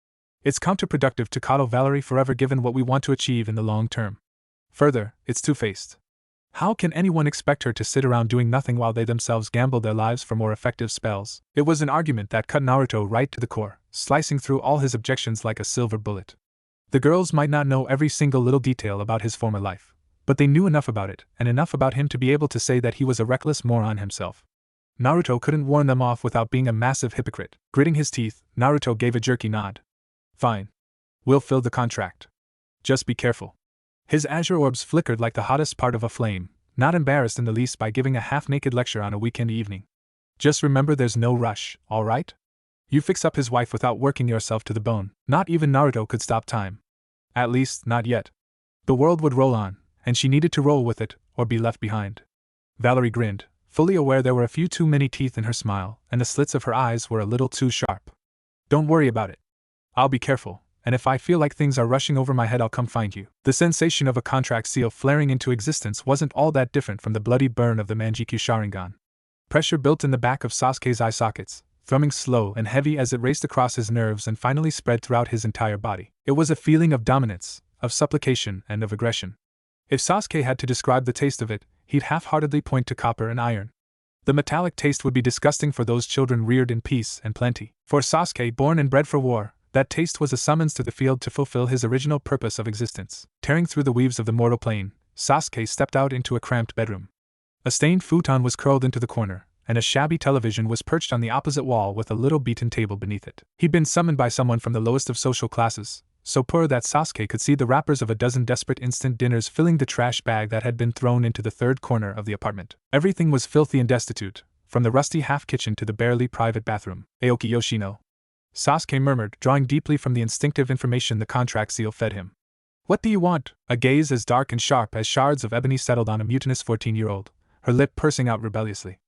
It's counterproductive to coddle Valerie forever given what we want to achieve in the long term. Further, it's two-faced. How can anyone expect her to sit around doing nothing while they themselves gamble their lives for more effective spells? It was an argument that cut Naruto right to the core, slicing through all his objections like a silver bullet. The girls might not know every single little detail about his former life, but they knew enough about it, and enough about him to be able to say that he was a reckless moron himself. Naruto couldn't warn them off without being a massive hypocrite. Gritting his teeth, Naruto gave a jerky nod. Fine. We'll fill the contract. Just be careful. His azure orbs flickered like the hottest part of a flame, not embarrassed in the least by giving a half-naked lecture on a weekend evening. Just remember there's no rush, all right? You fix up his wife without working yourself to the bone. Not even Naruto could stop time. At least, not yet. The world would roll on, and she needed to roll with it, or be left behind. Valerie grinned, fully aware there were a few too many teeth in her smile, and the slits of her eyes were a little too sharp. Don't worry about it. I'll be careful, and if I feel like things are rushing over my head I'll come find you. The sensation of a contract seal flaring into existence wasn't all that different from the bloody burn of the Manjikyu Sharingan. Pressure built in the back of Sasuke's eye sockets, thrumming slow and heavy as it raced across his nerves and finally spread throughout his entire body. It was a feeling of dominance, of supplication, and of aggression. If Sasuke had to describe the taste of it, he'd half-heartedly point to copper and iron. The metallic taste would be disgusting for those children reared in peace and plenty. For Sasuke, born and bred for war, that taste was a summons to the field to fulfill his original purpose of existence. Tearing through the weaves of the mortal plane, Sasuke stepped out into a cramped bedroom. A stained futon was curled into the corner, and a shabby television was perched on the opposite wall with a little beaten table beneath it. He'd been summoned by someone from the lowest of social classes, so poor that Sasuke could see the wrappers of a dozen desperate instant dinners filling the trash bag that had been thrown into the third corner of the apartment. Everything was filthy and destitute, from the rusty half-kitchen to the barely private bathroom. Aoki Yoshino, Sasuke murmured, drawing deeply from the instinctive information the contract seal fed him. What do you want? A gaze as dark and sharp as shards of ebony settled on a mutinous 14-year-old, her lip pursing out rebelliously.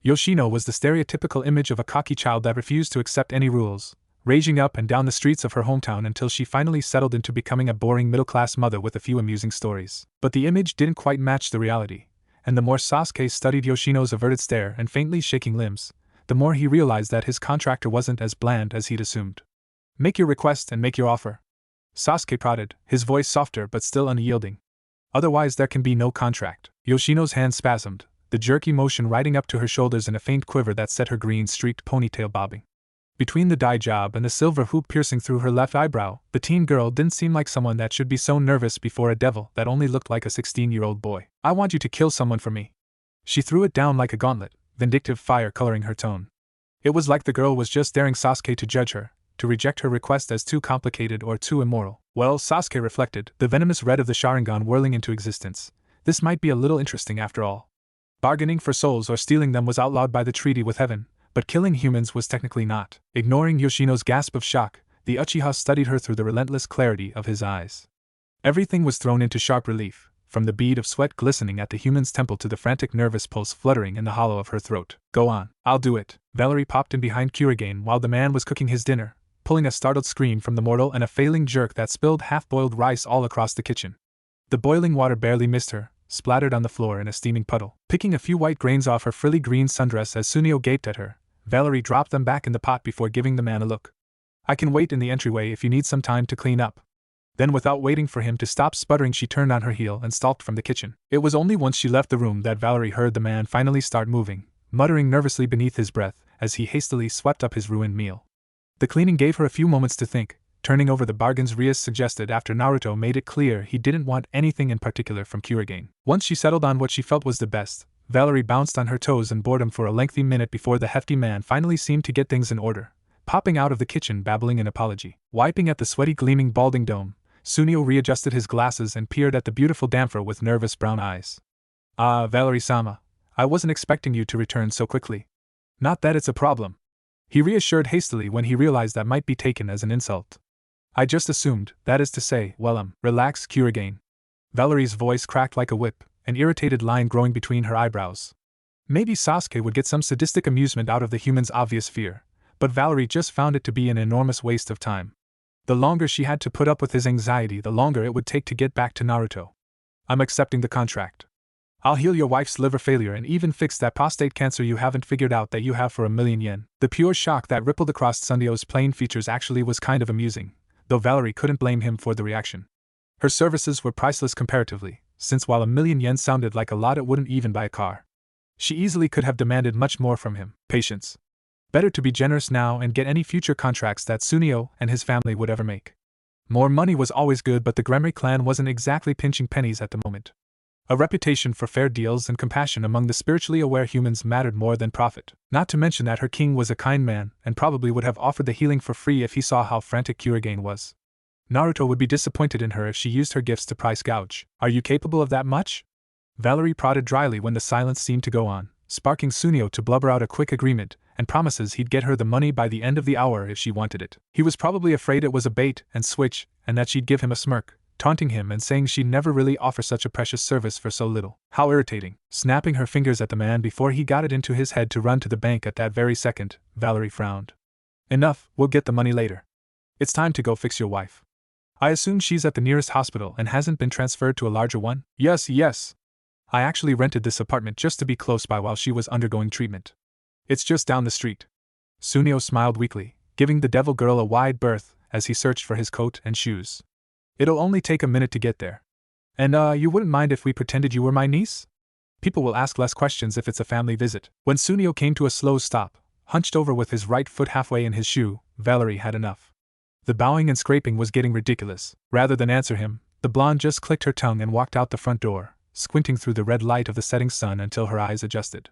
Yoshino was the stereotypical image of a cocky child that refused to accept any rules, raging up and down the streets of her hometown until she finally settled into becoming a boring middle-class mother with a few amusing stories. But the image didn't quite match the reality, and the more Sasuke studied Yoshino's averted stare and faintly shaking limbs, the more he realized that his contractor wasn't as bland as he'd assumed. "Make your request and make your offer," Sasuke prodded, his voice softer but still unyielding. "Otherwise there can be no contract." Yoshino's hand spasmed, the jerky motion riding up to her shoulders in a faint quiver that set her green-streaked ponytail bobbing. Between the dye job and the silver hoop piercing through her left eyebrow, the teen girl didn't seem like someone that should be so nervous before a devil that only looked like a 16-year-old boy. "I want you to kill someone for me." She threw it down like a gauntlet, vindictive fire coloring her tone. It was like the girl was just daring Sasuke to judge her, to reject her request as too complicated or too immoral. Well, Sasuke reflected, the venomous red of the Sharingan whirling into existence. This might be a little interesting after all. Bargaining for souls or stealing them was outlawed by the treaty with heaven, but killing humans was technically not. Ignoring Yoshino's gasp of shock, the Uchiha studied her through the relentless clarity of his eyes. Everything was thrown into sharp relief, from the bead of sweat glistening at the human's temple to the frantic nervous pulse fluttering in the hollow of her throat. "Go on, I'll do it." Valerie popped in behind Kurigane while the man was cooking his dinner, pulling a startled scream from the mortal and a failing jerk that spilled half-boiled rice all across the kitchen. The boiling water barely missed her, splattered on the floor in a steaming puddle. Picking a few white grains off her frilly green sundress as Sunio gaped at her, Valerie dropped them back in the pot before giving the man a look. "I can wait in the entryway if you need some time to clean up." Then without waiting for him to stop sputtering, she turned on her heel and stalked from the kitchen. It was only once she left the room that Valerie heard the man finally start moving, muttering nervously beneath his breath as he hastily swept up his ruined meal. The cleaning gave her a few moments to think, turning over the bargains Rias suggested after Naruto made it clear he didn't want anything in particular from Kurigane. Once she settled on what she felt was the best, Valerie bounced on her toes in boredom for a lengthy minute before the hefty man finally seemed to get things in order, popping out of the kitchen babbling an apology. Wiping at the sweaty gleaming balding dome, Sunio readjusted his glasses and peered at the beautiful damper with nervous brown eyes. "Ah, Valerie-sama, I wasn't expecting you to return so quickly." "Not that it's a problem," he reassured hastily when he realized that might be taken as an insult. "I just assumed, that is to say, well, relax, Kurigane." Valerie's voice cracked like a whip, an irritated line growing between her eyebrows. Maybe Sasuke would get some sadistic amusement out of the human's obvious fear, but Valerie just found it to be an enormous waste of time. The longer she had to put up with his anxiety, the longer it would take to get back to Naruto. "I'm accepting the contract. I'll heal your wife's liver failure and even fix that prostate cancer you haven't figured out that you have for 1,000,000 yen. The pure shock that rippled across Sunio's plain features actually was kind of amusing, though Valerie couldn't blame him for the reaction. Her services were priceless comparatively, since while 1,000,000 yen sounded like a lot, it wouldn't even buy a car. She easily could have demanded much more from him. Patience. Better to be generous now and get any future contracts that Sunio and his family would ever make. More money was always good, but the Gremory clan wasn't exactly pinching pennies at the moment. A reputation for fair deals and compassion among the spiritually aware humans mattered more than profit. Not to mention that her king was a kind man and probably would have offered the healing for free if he saw how frantic Kurigane was. Naruto would be disappointed in her if she used her gifts to price gouge. "Are you capable of that much?" Valerie prodded dryly when the silence seemed to go on, sparking Sunio to blubber out a quick agreement and promises he'd get her the money by the end of the hour if she wanted it. He was probably afraid it was a bait and switch and that she'd give him a smirk, taunting him and saying she'd never really offer such a precious service for so little. How irritating. Snapping her fingers at the man before he got it into his head to run to the bank at that very second, Valerie frowned. "Enough, we'll get the money later. It's time to go fix your wife. I assume she's at the nearest hospital and hasn't been transferred to a larger one?" Yes. I actually rented this apartment just to be close by while she was undergoing treatment. It's just down the street." Sunio smiled weakly, giving the devil girl a wide berth as he searched for his coat and shoes. "It'll only take a minute to get there. And you wouldn't mind if we pretended you were my niece? People will ask less questions if it's a family visit." When Sunio came to a slow stop, hunched over with his right foot halfway in his shoe, Valerie had enough. The bowing and scraping was getting ridiculous. Rather than answer him, the blonde just clicked her tongue and walked out the front door, squinting through the red light of the setting sun until her eyes adjusted.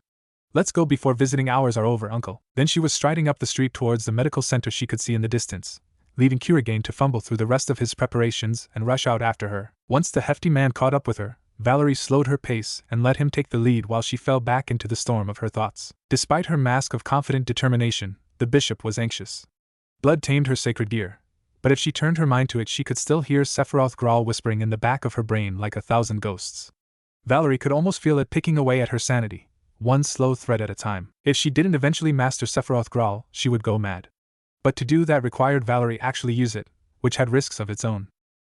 "Let's go before visiting hours are over, uncle." Then she was striding up the street towards the medical center she could see in the distance, leaving Kurigane to fumble through the rest of his preparations and rush out after her. Once the hefty man caught up with her, Valerie slowed her pace and let him take the lead while she fell back into the storm of her thoughts. Despite her mask of confident determination, the bishop was anxious. Blood tamed her sacred gear, but if she turned her mind to it, she could still hear Sephiroth growl whispering in the back of her brain like 1,000 ghosts. Valerie could almost feel it picking away at her sanity, one slow thread at a time. If she didn't eventually master Sephiroth growl, she would go mad. But to do that required Valerie actually use it, which had risks of its own.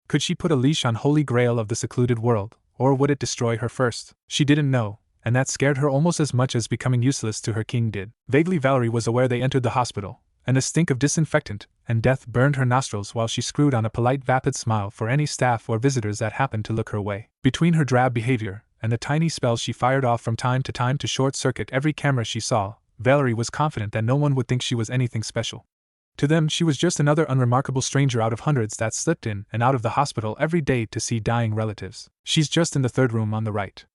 Could she put a leash on Holy Grail of the secluded world, or would it destroy her first? She didn't know, and that scared her almost as much as becoming useless to her king did. Vaguely Valerie was aware they entered the hospital, and the stink of disinfectant and death burned her nostrils while she screwed on a polite vapid smile for any staff or visitors that happened to look her way. Between her drab behavior and the tiny spells she fired off from time to time to short-circuit every camera she saw, Valerie was confident that no one would think she was anything special. To them, she was just another unremarkable stranger out of hundreds that slipped in and out of the hospital every day to see dying relatives. She's just in the third room on the right.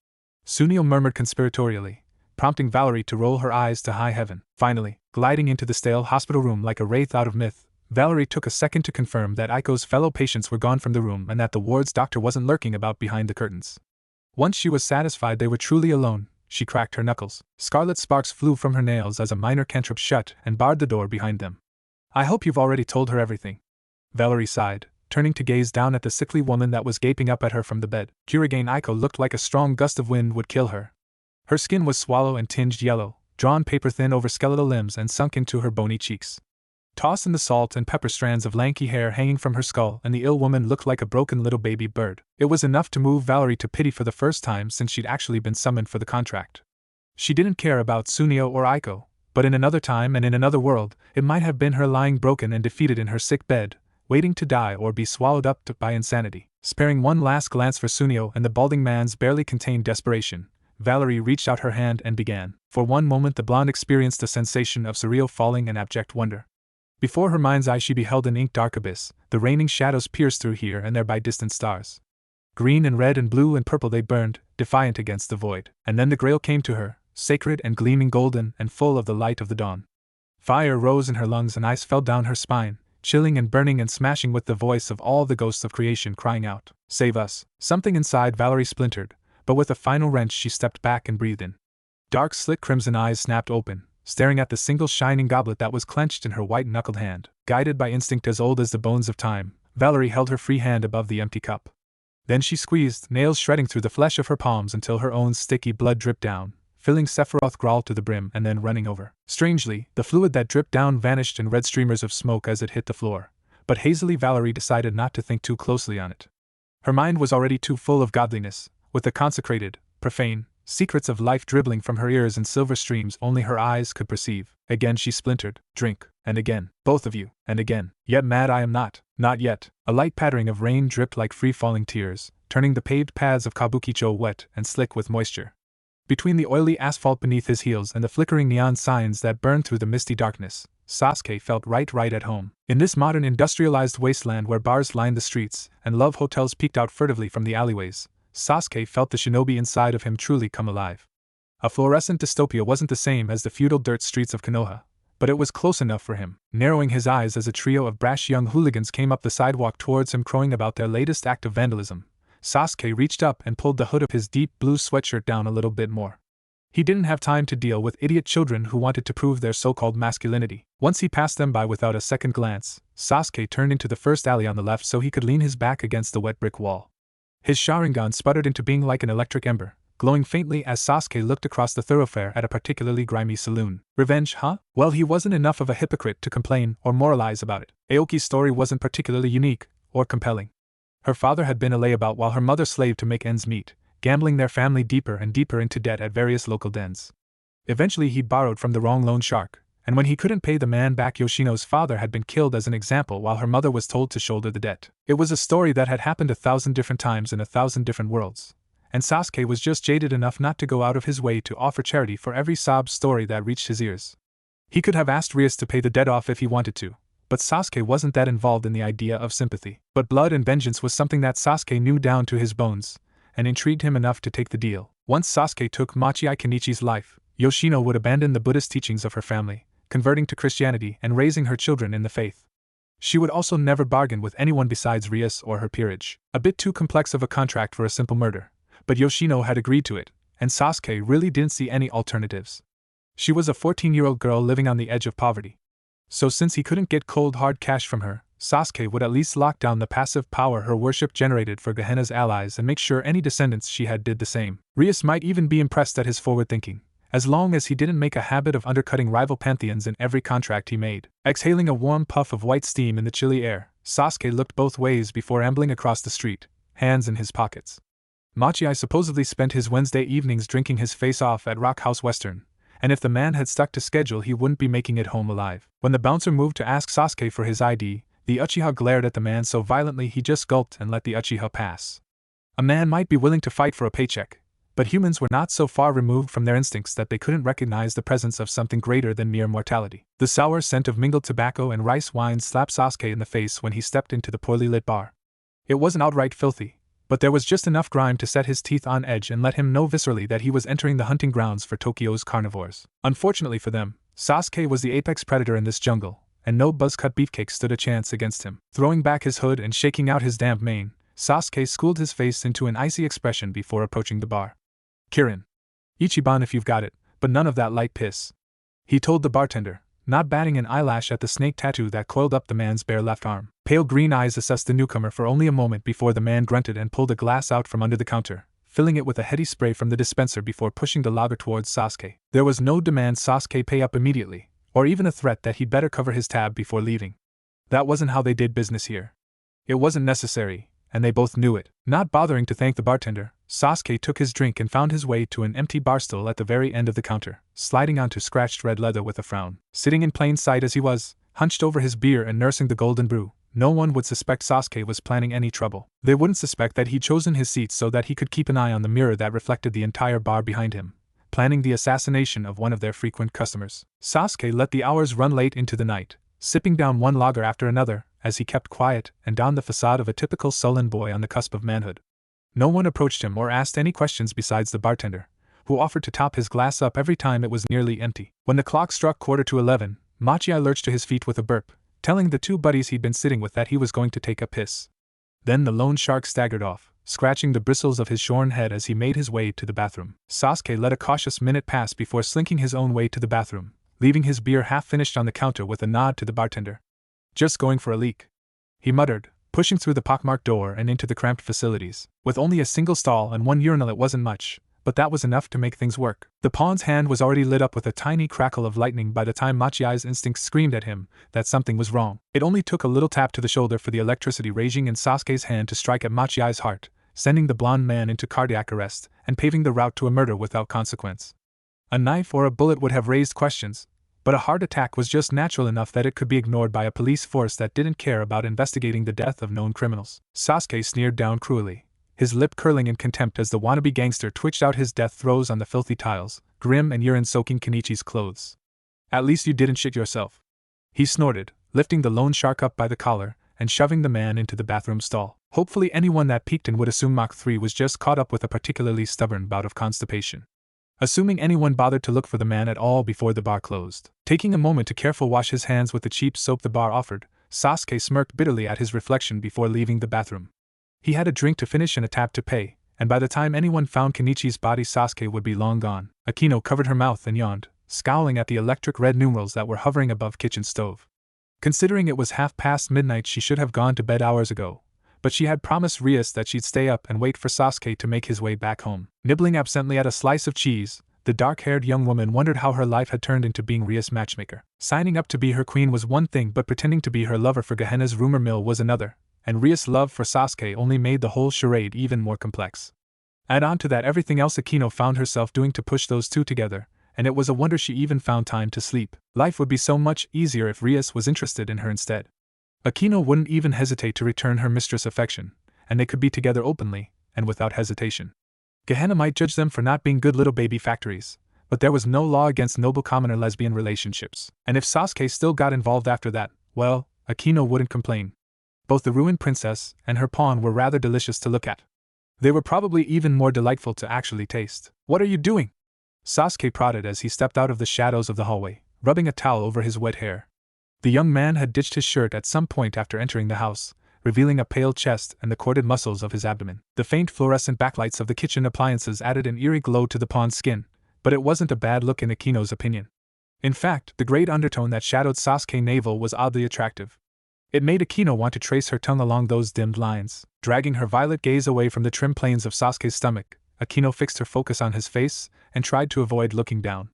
Sunio murmured conspiratorially, prompting Valerie to roll her eyes to high heaven. Finally, gliding into the stale hospital room like a wraith out of myth, Valerie took a second to confirm that Aiko's fellow patients were gone from the room and that the ward's doctor wasn't lurking about behind the curtains. Once she was satisfied they were truly alone, she cracked her knuckles. Scarlet sparks flew from her nails as a minor cantrip shut and barred the door behind them. I hope you've already told her everything. Valerie sighed, turning to gaze down at the sickly woman that was gaping up at her from the bed. Kurigane Aiko looked like a strong gust of wind would kill her. Her skin was sallow and tinged yellow, drawn paper-thin over skeletal limbs and sunk into her bony cheeks. Toss in the salt and pepper strands of lanky hair hanging from her skull, and the ill woman looked like a broken little baby bird. It was enough to move Valerie to pity for the first time since she'd actually been summoned for the contract. She didn't care about Sunio or Aiko, but in another time and in another world, it might have been her lying broken and defeated in her sick bed, waiting to die or be swallowed up by insanity. Sparing one last glance for Sunio and the balding man's barely contained desperation, Valerie reached out her hand and began. For one moment the blonde experienced a sensation of surreal falling and abject wonder. Before her mind's eye she beheld an ink-dark abyss, the raining shadows pierced through here and there by distant stars. Green and red and blue and purple they burned, defiant against the void. And then the Grail came to her, sacred and gleaming golden and full of the light of the dawn. Fire rose in her lungs and ice fell down her spine, chilling and burning and smashing with the voice of all the ghosts of creation crying out, "Save us!" Something inside Valerie splintered, but with a final wrench she stepped back and breathed in. Dark slit crimson eyes snapped open, staring at the single shining goblet that was clenched in her white-knuckled hand. Guided by instinct as old as the bones of time, Valerie held her free hand above the empty cup. Then she squeezed, nails shredding through the flesh of her palms until her own sticky blood dripped down, filling Sephiroth Grawl to the brim and then running over. Strangely, the fluid that dripped down vanished in red streamers of smoke as it hit the floor, but hazily Valerie decided not to think too closely on it. Her mind was already too full of godliness, with the consecrated, profane secrets of life dribbling from her ears in silver streams only her eyes could perceive. Again she splintered, drink, and again, both of you, and again. Yet mad I am not yet. A light pattering of rain dripped like free-falling tears, turning the paved paths of Kabukicho wet and slick with moisture. Between the oily asphalt beneath his heels and the flickering neon signs that burned through the misty darkness, Sasuke felt right at home. In this modern industrialized wasteland where bars lined the streets and love hotels peeked out furtively from the alleyways, Sasuke felt the shinobi inside of him truly come alive. A fluorescent dystopia wasn't the same as the feudal dirt streets of Konoha, but it was close enough for him. Narrowing his eyes as a trio of brash young hooligans came up the sidewalk towards him crowing about their latest act of vandalism, Sasuke reached up and pulled the hood of his deep blue sweatshirt down a little bit more. He didn't have time to deal with idiot children who wanted to prove their so-called masculinity. Once he passed them by without a second glance, Sasuke turned into the first alley on the left so he could lean his back against the wet brick wall. His Sharingan sputtered into being like an electric ember, glowing faintly as Sasuke looked across the thoroughfare at a particularly grimy saloon. Revenge, huh? Well, he wasn't enough of a hypocrite to complain or moralize about it. Aoki's story wasn't particularly unique or compelling. Her father had been a layabout while her mother slaved to make ends meet, gambling their family deeper and deeper into debt at various local dens. Eventually he borrowed from the wrong loan shark, and when he couldn't pay the man back, Yoshino's father had been killed as an example while her mother was told to shoulder the debt. It was a story that had happened 1,000 different times in 1,000 different worlds, and Sasuke was just jaded enough not to go out of his way to offer charity for every sob story that reached his ears. He could have asked Rias to pay the debt off if he wanted to, but Sasuke wasn't that involved in the idea of sympathy. But blood and vengeance was something that Sasuke knew down to his bones, and intrigued him enough to take the deal. Once Sasuke took Machi Kenichi's life, Yoshino would abandon the Buddhist teachings of her family, converting to Christianity and raising her children in the faith. She would also never bargain with anyone besides Rias or her peerage. A bit too complex of a contract for a simple murder, but Yoshino had agreed to it, and Sasuke really didn't see any alternatives. She was a 14-year-old girl living on the edge of poverty. So since he couldn't get cold hard cash from her, Sasuke would at least lock down the passive power her worship generated for Gehenna's allies and make sure any descendants she had did the same. Rias might even be impressed at his forward thinking, as long as he didn't make a habit of undercutting rival pantheons in every contract he made. Exhaling a warm puff of white steam in the chilly air, Sasuke looked both ways before ambling across the street, hands in his pockets. Machiai supposedly spent his Wednesday evenings drinking his face off at Rock House Western, and if the man had stuck to schedule he wouldn't be making it home alive. When the bouncer moved to ask Sasuke for his ID, the Uchiha glared at the man so violently he just gulped and let the Uchiha pass. A man might be willing to fight for a paycheck, but humans were not so far removed from their instincts that they couldn't recognize the presence of something greater than mere mortality. The sour scent of mingled tobacco and rice wine slapped Sasuke in the face when he stepped into the poorly lit bar. It wasn't outright filthy, but there was just enough grime to set his teeth on edge and let him know viscerally that he was entering the hunting grounds for Tokyo's carnivores. Unfortunately for them, Sasuke was the apex predator in this jungle, and no buzzcut beefcake stood a chance against him. Throwing back his hood and shaking out his damp mane, Sasuke schooled his face into an icy expression before approaching the bar. "Kirin. Ichiban if you've got it, but none of that light piss," he told the bartender, not batting an eyelash at the snake tattoo that coiled up the man's bare left arm. Pale green eyes assessed the newcomer for only a moment before the man grunted and pulled a glass out from under the counter, filling it with a heady spray from the dispenser before pushing the lager towards Sasuke. There was no demand Sasuke pay up immediately, or even a threat that he'd better cover his tab before leaving. That wasn't how they did business here. It wasn't necessary, and they both knew it. Not bothering to thank the bartender, Sasuke took his drink and found his way to an empty bar stool at the very end of the counter, sliding onto scratched red leather with a frown. Sitting in plain sight as he was, hunched over his beer and nursing the golden brew, no one would suspect Sasuke was planning any trouble. They wouldn't suspect that he'd chosen his seat so that he could keep an eye on the mirror that reflected the entire bar behind him, planning the assassination of one of their frequent customers. Sasuke let the hours run late into the night, sipping down one lager after another, as he kept quiet and donned the facade of a typical sullen boy on the cusp of manhood. No one approached him or asked any questions besides the bartender, who offered to top his glass up every time it was nearly empty. When the clock struck 11:15, Machiai lurched to his feet with a burp, telling the two buddies he'd been sitting with that he was going to take a piss. Then the lone shark staggered off, scratching the bristles of his shorn head as he made his way to the bathroom. Sasuke let a cautious minute pass before slinking his own way to the bathroom, leaving his beer half-finished on the counter with a nod to the bartender. "Just going for a leak," he muttered, pushing through the pockmarked door and into the cramped facilities. With only a single stall and one urinal it wasn't much, but that was enough to make things work. The pawn's hand was already lit up with a tiny crackle of lightning by the time Machiai's instincts screamed at him that something was wrong. It only took a little tap to the shoulder for the electricity raging in Sasuke's hand to strike at Machiai's heart, sending the blonde man into cardiac arrest and paving the route to a murder without consequence. A knife or a bullet would have raised questions, but a heart attack was just natural enough that it could be ignored by a police force that didn't care about investigating the death of known criminals. Sasuke sneered down cruelly, his lip curling in contempt as the wannabe gangster twitched out his death throes on the filthy tiles, grim and urine-soaking Kenichi's clothes. "At least you didn't shit yourself," he snorted, lifting the lone shark up by the collar and shoving the man into the bathroom stall. Hopefully anyone that peeked in would assume Mach 3 was just caught up with a particularly stubborn bout of constipation. Assuming anyone bothered to look for the man at all before the bar closed. Taking a moment to carefully wash his hands with the cheap soap the bar offered, Sasuke smirked bitterly at his reflection before leaving the bathroom. He had a drink to finish and a tab to pay, and by the time anyone found Kenichi's body Sasuke would be long gone. Akino covered her mouth and yawned, scowling at the electric red numerals that were hovering above kitchen stove. Considering it was midnight she should have gone to bed hours ago, but she had promised Rias that she'd stay up and wait for Sasuke to make his way back home. Nibbling absently at a slice of cheese, the dark-haired young woman wondered how her life had turned into being Rias' matchmaker. Signing up to be her queen was one thing, but pretending to be her lover for Gehenna's rumor mill was another, and Rias' love for Sasuke only made the whole charade even more complex. Add on to that everything else Akino found herself doing to push those two together, and it was a wonder she even found time to sleep. Life would be so much easier if Rias was interested in her instead. Akino wouldn't even hesitate to return her mistress affection, and they could be together openly, and without hesitation. Gehenna might judge them for not being good little baby factories, but there was no law against noble commoner lesbian relationships. And if Sasuke still got involved after that, well, Akino wouldn't complain. Both the ruined princess and her pawn were rather delicious to look at. They were probably even more delightful to actually taste. "What are you doing?" Sasuke prodded as he stepped out of the shadows of the hallway, rubbing a towel over his wet hair. The young man had ditched his shirt at some point after entering the house, revealing a pale chest and the corded muscles of his abdomen. The faint fluorescent backlights of the kitchen appliances added an eerie glow to the pawn's skin, but it wasn't a bad look in Akino's opinion. In fact, the great undertone that shadowed Sasuke's navel was oddly attractive. It made Akino want to trace her tongue along those dimmed lines. Dragging her violet gaze away from the trim planes of Sasuke's stomach, Akino fixed her focus on his face and tried to avoid looking down.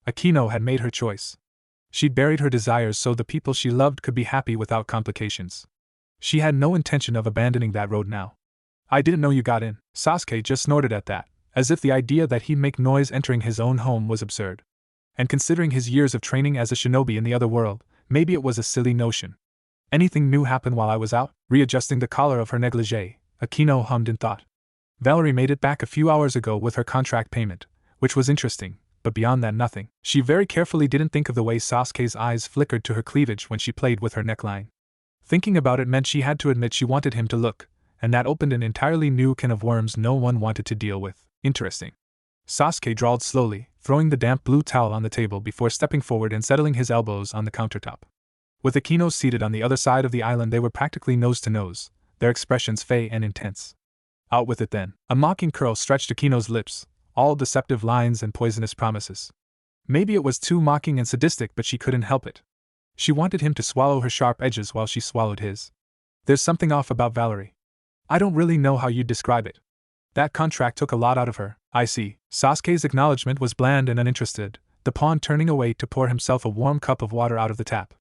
Akino had made her choice. She'd buried her desires so the people she loved could be happy without complications. She had no intention of abandoning that road now. I didn't know you got in. Sasuke just snorted at that, as if the idea that he'd make noise entering his own home was absurd. And considering his years of training as a shinobi in the other world, maybe it was a silly notion. Anything new happened while I was out? Readjusting the collar of her negligee, Kunou hummed in thought. Valerie made it back a few hours ago with her contract payment, which was interesting, but beyond that nothing. She very carefully didn't think of the way Sasuke's eyes flickered to her cleavage when she played with her neckline. Thinking about it meant she had to admit she wanted him to look, and that opened an entirely new can of worms no one wanted to deal with. Interesting. Sasuke drawled slowly, throwing the damp blue towel on the table before stepping forward and settling his elbows on the countertop. With Kunou seated on the other side of the island, they were practically nose to nose, their expressions fey and intense. Out with it then. A mocking curl stretched Kunou's lips, all deceptive lines and poisonous promises. Maybe it was too mocking and sadistic, but she couldn't help it. She wanted him to swallow her sharp edges while she swallowed his. There's something off about Valerie. I don't really know how you'd describe it. That contract took a lot out of her. I see. Sasuke's acknowledgement was bland and uninterested, the pawn turning away to pour himself a warm cup of water out of the tap.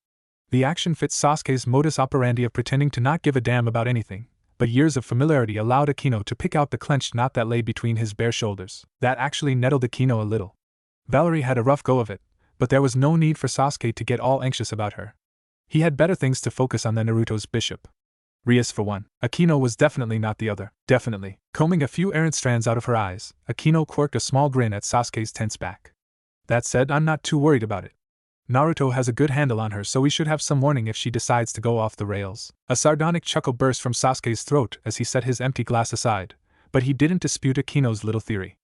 The action fit Sasuke's modus operandi of pretending to not give a damn about anything, but years of familiarity allowed Kunou to pick out the clenched knot that lay between his bare shoulders. That actually nettled Kunou a little. Valerie had a rough go of it, but there was no need for Sasuke to get all anxious about her. He had better things to focus on than Naruto's bishop. Rias for one. Kunou was definitely not the other. Definitely. Combing a few errant strands out of her eyes, Kunou quirked a small grin at Sasuke's tense back. That said, I'm not too worried about it. Naruto has a good handle on her, so we should have some warning if she decides to go off the rails. A sardonic chuckle burst from Sasuke's throat as he set his empty glass aside, but he didn't dispute Kunou's little theory.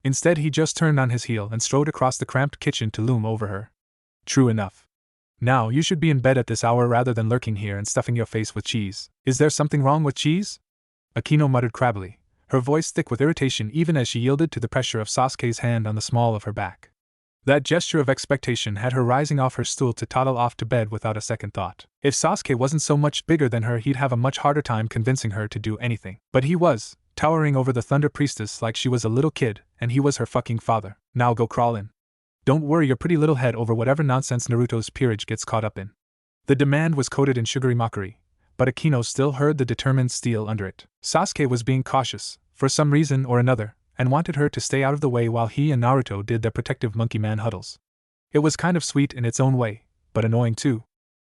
Instead, he just turned on his heel and strode across the cramped kitchen to loom over her. True enough. Now, you should be in bed at this hour rather than lurking here and stuffing your face with cheese. Is there something wrong with cheese? Kunou muttered crabbily, her voice thick with irritation even as she yielded to the pressure of Sasuke's hand on the small of her back. That gesture of expectation had her rising off her stool to toddle off to bed without a second thought. If Sasuke wasn't so much bigger than her, he'd have a much harder time convincing her to do anything. But he was, towering over the Thunder Priestess like she was a little kid, and he was her fucking father. Now go crawl in. Don't worry your pretty little head over whatever nonsense Naruto's peerage gets caught up in. The demand was coated in sugary mockery, but Kunou still heard the determined steel under it. Sasuke was being cautious, for some reason or another, and wanted her to stay out of the way while he and Naruto did their protective monkey man huddles. It was kind of sweet in its own way, but annoying too.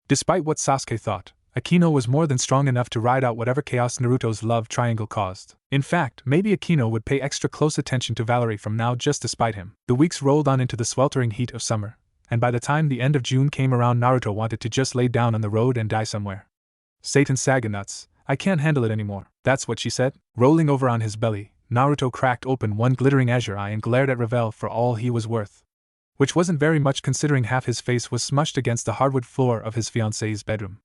Despite what Sasuke thought, Kunou was more than strong enough to ride out whatever chaos Naruto's love triangle caused. In fact, maybe Kunou would pay extra close attention to Valerie from now just to spite him. The weeks rolled on into the sweltering heat of summer, and by the time the end of June came around, Naruto wanted to just lay down on the road and die somewhere. Satan saga nuts, I can't handle it anymore. That's what she said. Rolling over on his belly, Naruto cracked open one glittering azure eye and glared at Ravel for all he was worth. Which wasn't very much considering half his face was smushed against the hardwood floor of his fiancée's bedroom.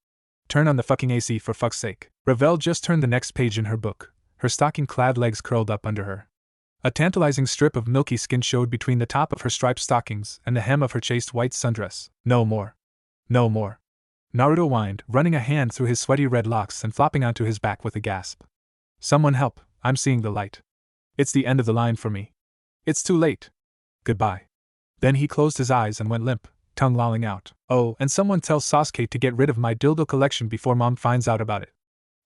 Turn on the fucking AC for fuck's sake. Ravel just turned the next page in her book, her stocking-clad legs curled up under her. A tantalizing strip of milky skin showed between the top of her striped stockings and the hem of her chaste white sundress. No more. No more. Naruto whined, running a hand through his sweaty red locks and flopping onto his back with a gasp. Someone help, I'm seeing the light. It's the end of the line for me. It's too late. Goodbye. Then he closed his eyes and went limp, tongue lolling out. Oh, and someone tell Sasuke to get rid of my dildo collection before Mom finds out about it.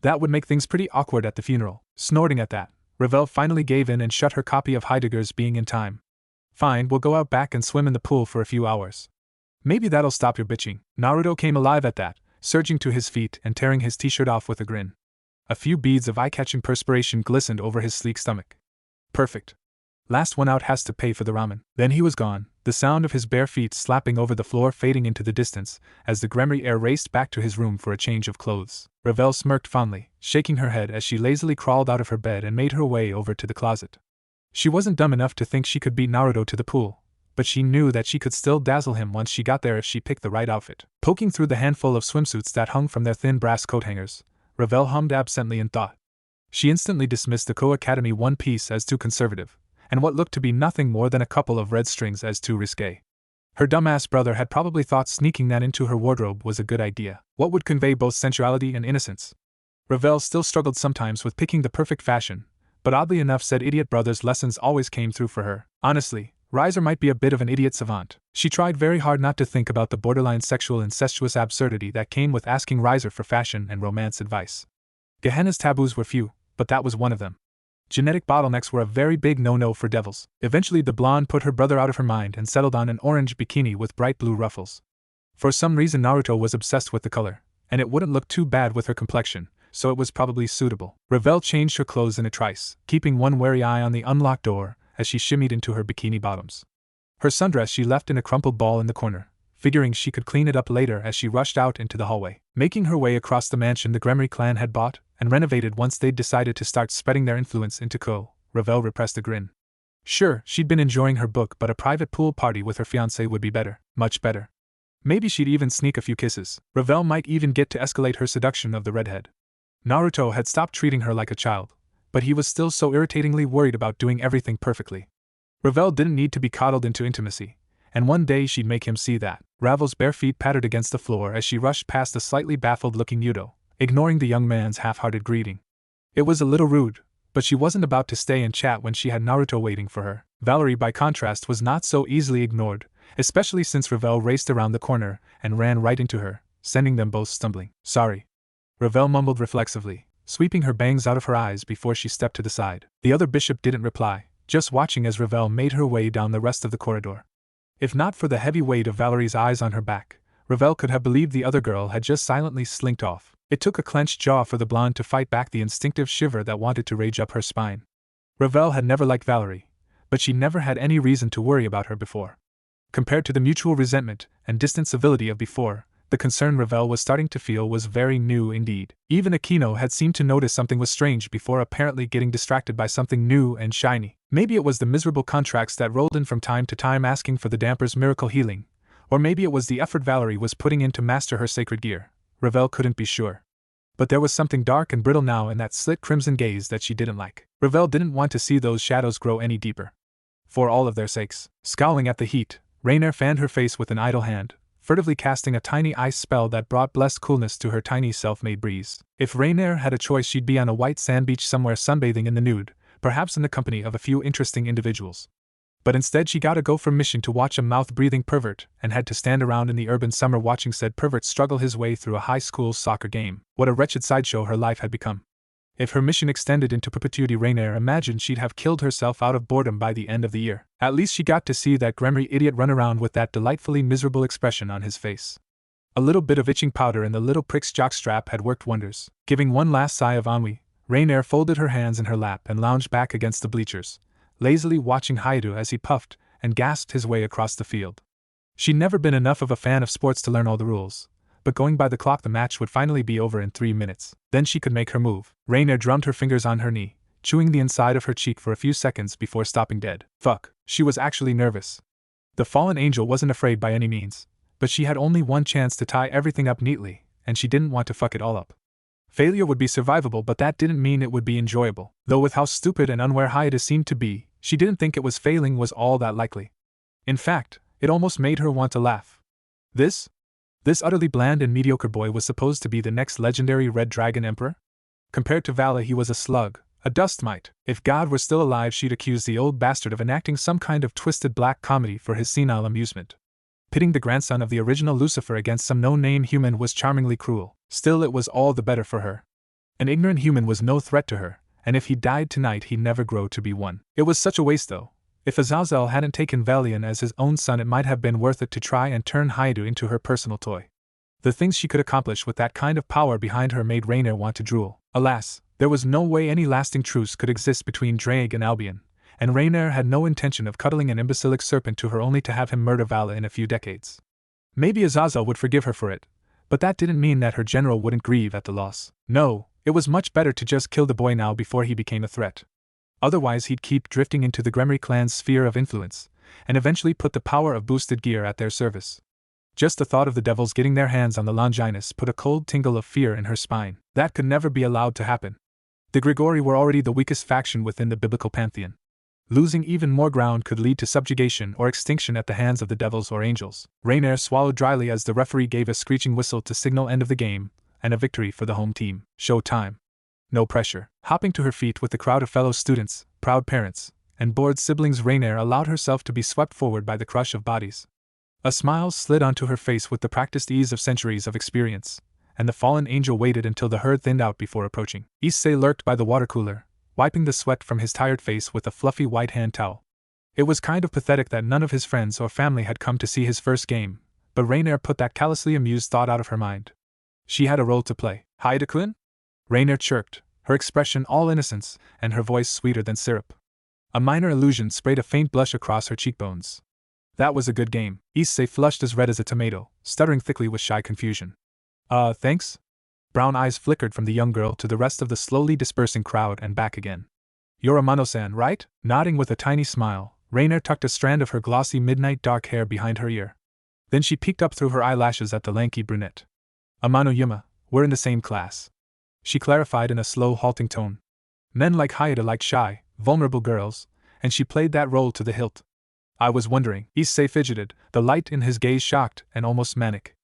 That would make things pretty awkward at the funeral. Snorting at that, Ravel finally gave in and shut her copy of Heidegger's Being in Time. Fine, we'll go out back and swim in the pool for a few hours. Maybe that'll stop your bitching. Naruto came alive at that, surging to his feet and tearing his t-shirt off with a grin. A few beads of eye-catching perspiration glistened over his sleek stomach. Perfect. Last one out has to pay for the ramen. Then he was gone, the sound of his bare feet slapping over the floor fading into the distance, as the Gremry heir raced back to his room for a change of clothes. Ravel smirked fondly, shaking her head as she lazily crawled out of her bed and made her way over to the closet. She wasn't dumb enough to think she could beat Naruto to the pool, but she knew that she could still dazzle him once she got there if she picked the right outfit. Poking through the handful of swimsuits that hung from their thin brass coat hangers, Ravel hummed absently in thought. She instantly dismissed the Ko Academy one piece as too conservative, and what looked to be nothing more than a couple of red strings as too risque. Her dumbass brother had probably thought sneaking that into her wardrobe was a good idea. What would convey both sensuality and innocence? Ravel still struggled sometimes with picking the perfect fashion, but oddly enough said idiot brother's lessons always came through for her. Honestly, Riser might be a bit of an idiot savant. She tried very hard not to think about the borderline sexual incestuous absurdity that came with asking Riser for fashion and romance advice. Gehenna's taboos were few, but that was one of them. Genetic bottlenecks were a very big no-no for devils. Eventually the blonde put her brother out of her mind and settled on an orange bikini with bright blue ruffles. For some reason Naruto was obsessed with the color, and it wouldn't look too bad with her complexion, so it was probably suitable. Ravel changed her clothes in a trice, keeping one wary eye on the unlocked door as she shimmied into her bikini bottoms. Her sundress she left in a crumpled ball in the corner, figuring she could clean it up later as she rushed out into the hallway. Making her way across the mansion the Gremry clan had bought and renovated once they'd decided to start spreading their influence into Kunou, Ravel repressed a grin. Sure, she'd been enjoying her book, but a private pool party with her fiancé would be better, much better. Maybe she'd even sneak a few kisses. Ravel might even get to escalate her seduction of the redhead. Naruto had stopped treating her like a child, but he was still so irritatingly worried about doing everything perfectly. Ravel didn't need to be coddled into intimacy, and one day she'd make him see that. Ravel's bare feet pattered against the floor as she rushed past the slightly baffled-looking Yudo, ignoring the young man's half-hearted greeting. It was a little rude, but she wasn't about to stay and chat when she had Naruto waiting for her. Valerie, by contrast, was not so easily ignored, especially since Ravel raced around the corner and ran right into her, sending them both stumbling. Sorry, Ravel mumbled reflexively, sweeping her bangs out of her eyes before she stepped to the side. The other bishop didn't reply, just watching as Ravel made her way down the rest of the corridor. If not for the heavy weight of Valerie's eyes on her back, Ravel could have believed the other girl had just silently slinked off. It took a clenched jaw for the blonde to fight back the instinctive shiver that wanted to rage up her spine. Ravel had never liked Valerie, but she never had any reason to worry about her before. Compared to the mutual resentment and distant civility of before, the concern Ravel was starting to feel was very new indeed. Even Kunou had seemed to notice something was strange before apparently getting distracted by something new and shiny. Maybe it was the miserable contracts that rolled in from time to time asking for the damper's miracle healing, or maybe it was the effort Valerie was putting in to master her sacred gear. Ravel couldn't be sure. But there was something dark and brittle now in that slit crimson gaze that she didn't like. Ravel didn't want to see those shadows grow any deeper. For all of their sakes. Scowling at the heat, Raynare fanned her face with an idle hand, furtively casting a tiny ice spell that brought blessed coolness to her tiny self-made breeze. If Raynare had a choice, she'd be on a white sand beach somewhere sunbathing in the nude, perhaps in the company of a few interesting individuals. But instead she got a go from mission to watch a mouth-breathing pervert and had to stand around in the urban summer watching said pervert struggle his way through a high school soccer game. What a wretched sideshow her life had become. If her mission extended into perpetuity, Raynare imagined she'd have killed herself out of boredom by the end of the year. At least she got to see that Gremry idiot run around with that delightfully miserable expression on his face. A little bit of itching powder in the little prick's jockstrap had worked wonders. Giving one last sigh of ennui, Raynare folded her hands in her lap and lounged back against the bleachers, lazily watching Haidu as he puffed and gasped his way across the field. She'd never been enough of a fan of sports to learn all the rules, but going by the clock the match would finally be over in 3 minutes. Then she could make her move. Raynare drummed her fingers on her knee, chewing the inside of her cheek for a few seconds before stopping dead. Fuck, she was actually nervous. The fallen angel wasn't afraid by any means, but she had only one chance to tie everything up neatly, and she didn't want to fuck it all up. Failure would be survivable, but that didn't mean it would be enjoyable. Though with how stupid and unaware Haidu seemed to be, she didn't think it was failing was all that likely. In fact, it almost made her want to laugh. This utterly bland and mediocre boy was supposed to be the next legendary Red Dragon Emperor? Compared to Vala he was a slug, a dust mite. If God were still alive she'd accuse the old bastard of enacting some kind of twisted black comedy for his senile amusement. Pitting the grandson of the original Lucifer against some no-name human was charmingly cruel. Still, it was all the better for her. An ignorant human was no threat to her, and if he died tonight he'd never grow to be one. It was such a waste though. If Azazel hadn't taken Valian as his own son, it might have been worth it to try and turn Haidu into her personal toy. The things she could accomplish with that kind of power behind her made Raynare want to drool. Alas, there was no way any lasting truce could exist between Drake and Albion, and Raynare had no intention of cuddling an imbecilic serpent to her only to have him murder Vala in a few decades. Maybe Azazel would forgive her for it, but that didn't mean that her general wouldn't grieve at the loss. No, it was much better to just kill the boy now before he became a threat. Otherwise he'd keep drifting into the Gremry clan's sphere of influence, and eventually put the power of boosted gear at their service. Just the thought of the devils getting their hands on the Longinus put a cold tingle of fear in her spine. That could never be allowed to happen. The Grigori were already the weakest faction within the biblical pantheon. Losing even more ground could lead to subjugation or extinction at the hands of the devils or angels. Raynare swallowed dryly as the referee gave a screeching whistle to signal end of the game, and a victory for the home team. Show time. No pressure. Hopping to her feet with the crowd of fellow students, proud parents, and bored siblings, Raynare allowed herself to be swept forward by the crush of bodies. A smile slid onto her face with the practiced ease of centuries of experience, and the fallen angel waited until the herd thinned out before approaching. Issei lurked by the water cooler, wiping the sweat from his tired face with a fluffy white hand towel. It was kind of pathetic that none of his friends or family had come to see his first game, but Raynare put that callously amused thought out of her mind. She had a role to play. Haida-kun? Raynare chirped, her expression all innocence, and her voice sweeter than syrup. A minor illusion sprayed a faint blush across her cheekbones. That was a good game. Issei flushed as red as a tomato, stuttering thickly with shy confusion. Thanks? Brown eyes flickered from the young girl to the rest of the slowly dispersing crowd and back again. You're Amano-san, right? Nodding with a tiny smile, Raynare tucked a strand of her glossy midnight dark hair behind her ear. Then she peeked up through her eyelashes at the lanky brunette. Amano-yuma, we're in the same class. She clarified in a slow, halting tone. Men like Haida like shy, vulnerable girls, and she played that role to the hilt. I was wondering. Issei fidgeted, the light in his gaze shocked and almost manic.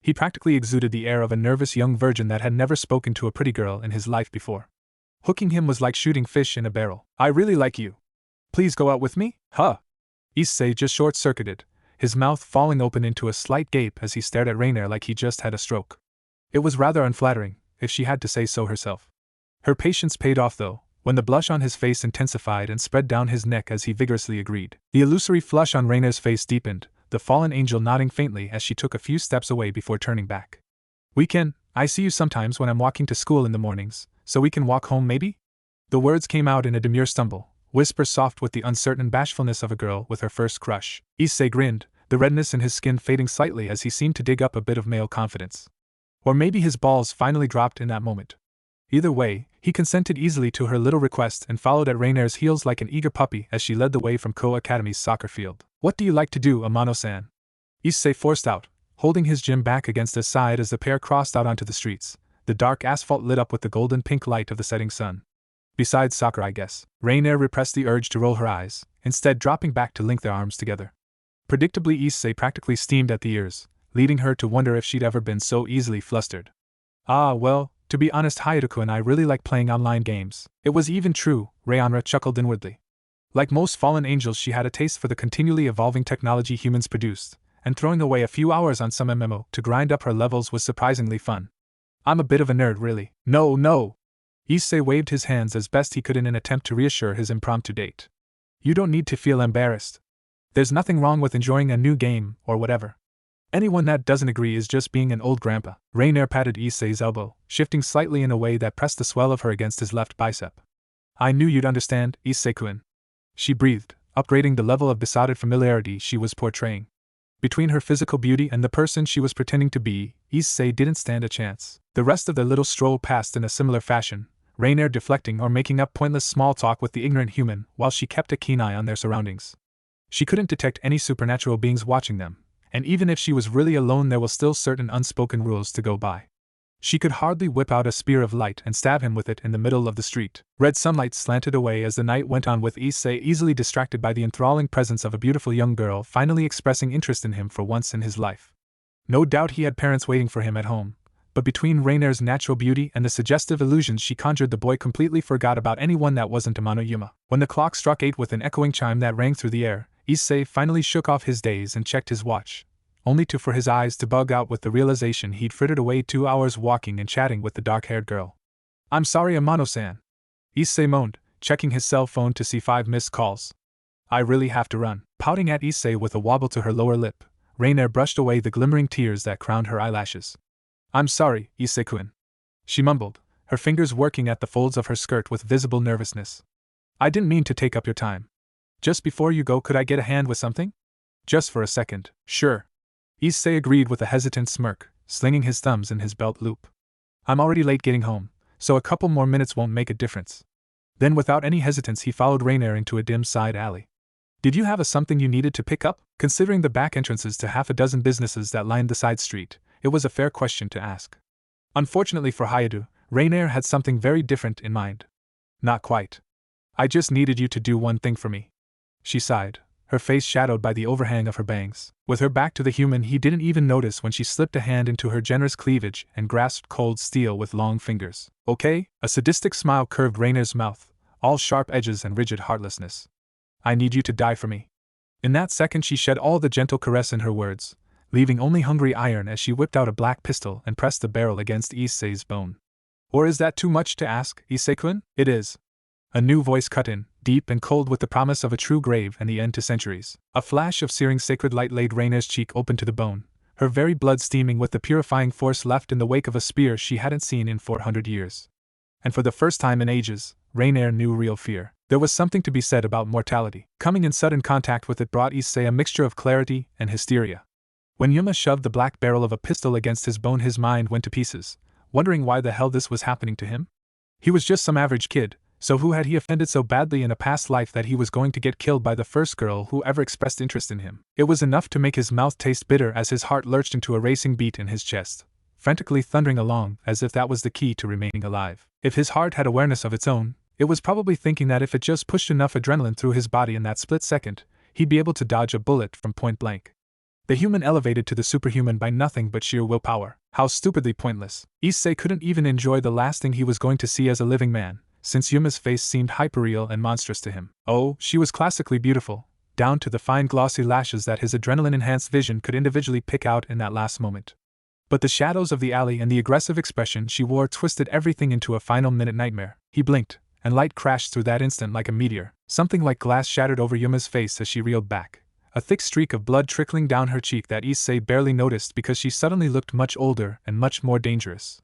He practically exuded the air of a nervous young virgin that had never spoken to a pretty girl in his life before. Hooking him was like shooting fish in a barrel. I really like you. Please go out with me? Huh? Issei just short-circuited, his mouth falling open into a slight gape as he stared at Raynare like he just had a stroke. It was rather unflattering, if she had to say so herself. Her patience paid off though, when the blush on his face intensified and spread down his neck as he vigorously agreed. The illusory flush on Raynare's face deepened, the fallen angel nodding faintly as she took a few steps away before turning back. I see you sometimes when I'm walking to school in the mornings, so we can walk home maybe? The words came out in a demure stumble, whisper soft with the uncertain bashfulness of a girl with her first crush. Issei grinned, the redness in his skin fading slightly as he seemed to dig up a bit of male confidence. Or maybe his balls finally dropped in that moment. Either way, he consented easily to her little request and followed at Raynare's heels like an eager puppy as she led the way from Ko Academy's soccer field. What do you like to do, Amano-san? Issei forced out, holding his gym back against his side as the pair crossed out onto the streets, the dark asphalt lit up with the golden-pink light of the setting sun. Besides soccer, I guess. Raynare repressed the urge to roll her eyes, instead dropping back to link their arms together. Predictably, Issei practically steamed at the ears, leading her to wonder if she'd ever been so easily flustered. Well, to be honest, Hayato and I really like playing online games. It was even true, Raynare chuckled inwardly. Like most fallen angels, she had a taste for the continually evolving technology humans produced, and throwing away a few hours on some MMO to grind up her levels was surprisingly fun. I'm a bit of a nerd, really. No! Issei waved his hands as best he could in an attempt to reassure his impromptu date. You don't need to feel embarrassed. There's nothing wrong with enjoying a new game, or whatever. Anyone that doesn't agree is just being an old grandpa. Raynare patted Issei's elbow, shifting slightly in a way that pressed the swell of her against his left bicep. I knew you'd understand, Issei-kun. She breathed, upgrading the level of besotted familiarity she was portraying. Between her physical beauty and the person she was pretending to be, Issei didn't stand a chance. The rest of their little stroll passed in a similar fashion, Raynare deflecting or making up pointless small talk with the ignorant human while she kept a keen eye on their surroundings. She couldn't detect any supernatural beings watching them, and even if she was really alone, there were still certain unspoken rules to go by. She could hardly whip out a spear of light and stab him with it in the middle of the street. Red sunlight slanted away as the night went on, with Issei easily distracted by the enthralling presence of a beautiful young girl finally expressing interest in him for once in his life. No doubt he had parents waiting for him at home, but between Raynare's natural beauty and the suggestive illusions she conjured, the boy completely forgot about anyone that wasn't Amano-yuma. When the clock struck 8 with an echoing chime that rang through the air, Issei finally shook off his daze and checked his watch, only for his eyes to bug out with the realization he'd frittered away 2 hours walking and chatting with the dark-haired girl. I'm sorry, Amano-san. Issei moaned, checking his cell phone to see 5 missed calls. I really have to run. Pouting at Issei with a wobble to her lower lip, Raynare brushed away the glimmering tears that crowned her eyelashes. I'm sorry, Issei-kun. She mumbled, her fingers working at the folds of her skirt with visible nervousness. I didn't mean to take up your time. Just before you go, could I get a hand with something? Just for a second, sure. Issei agreed with a hesitant smirk, slinging his thumbs in his belt loop. I'm already late getting home, so a couple more minutes won't make a difference. Then without any hesitance he followed Raynare into a dim side alley. Did you have something you needed to pick up? Considering the back entrances to half a dozen businesses that lined the side street, it was a fair question to ask. Unfortunately for Hayadu, Raynare had something very different in mind. Not quite. I just needed you to do one thing for me. She sighed, her face shadowed by the overhang of her bangs. With her back to the human, he didn't even notice when she slipped a hand into her generous cleavage and grasped cold steel with long fingers. Okay? A sadistic smile curved Raynare's mouth, all sharp edges and rigid heartlessness. I need you to die for me. In that second she shed all the gentle caress in her words, leaving only hungry iron as she whipped out a black pistol and pressed the barrel against Issei's bone. Or is that too much to ask, Issei-kun? It is. A new voice cut in, deep and cold with the promise of a true grave and the end to centuries. A flash of searing sacred light laid Raynare's cheek open to the bone, her very blood steaming with the purifying force left in the wake of a spear she hadn't seen in 400 years. And for the first time in ages, Raynare knew real fear. There was something to be said about mortality. Coming in sudden contact with it brought Issei a mixture of clarity and hysteria. When Yuma shoved the black barrel of a pistol against his bone, his mind went to pieces, wondering why the hell this was happening to him. He was just some average kid, so who had he offended so badly in a past life that he was going to get killed by the first girl who ever expressed interest in him? It was enough to make his mouth taste bitter as his heart lurched into a racing beat in his chest, frantically thundering along as if that was the key to remaining alive. If his heart had awareness of its own, it was probably thinking that if it just pushed enough adrenaline through his body in that split second, he'd be able to dodge a bullet from point blank. The human elevated to the superhuman by nothing but sheer willpower. How stupidly pointless. Issei couldn't even enjoy the last thing he was going to see as a living man, since Yuma's face seemed hyperreal and monstrous to him. Oh, she was classically beautiful, down to the fine glossy lashes that his adrenaline-enhanced vision could individually pick out in that last moment. But the shadows of the alley and the aggressive expression she wore twisted everything into a final minute nightmare. He blinked, and light crashed through that instant like a meteor. Something like glass shattered over Yuma's face as she reeled back, a thick streak of blood trickling down her cheek that Issei barely noticed because she suddenly looked much older and much more dangerous.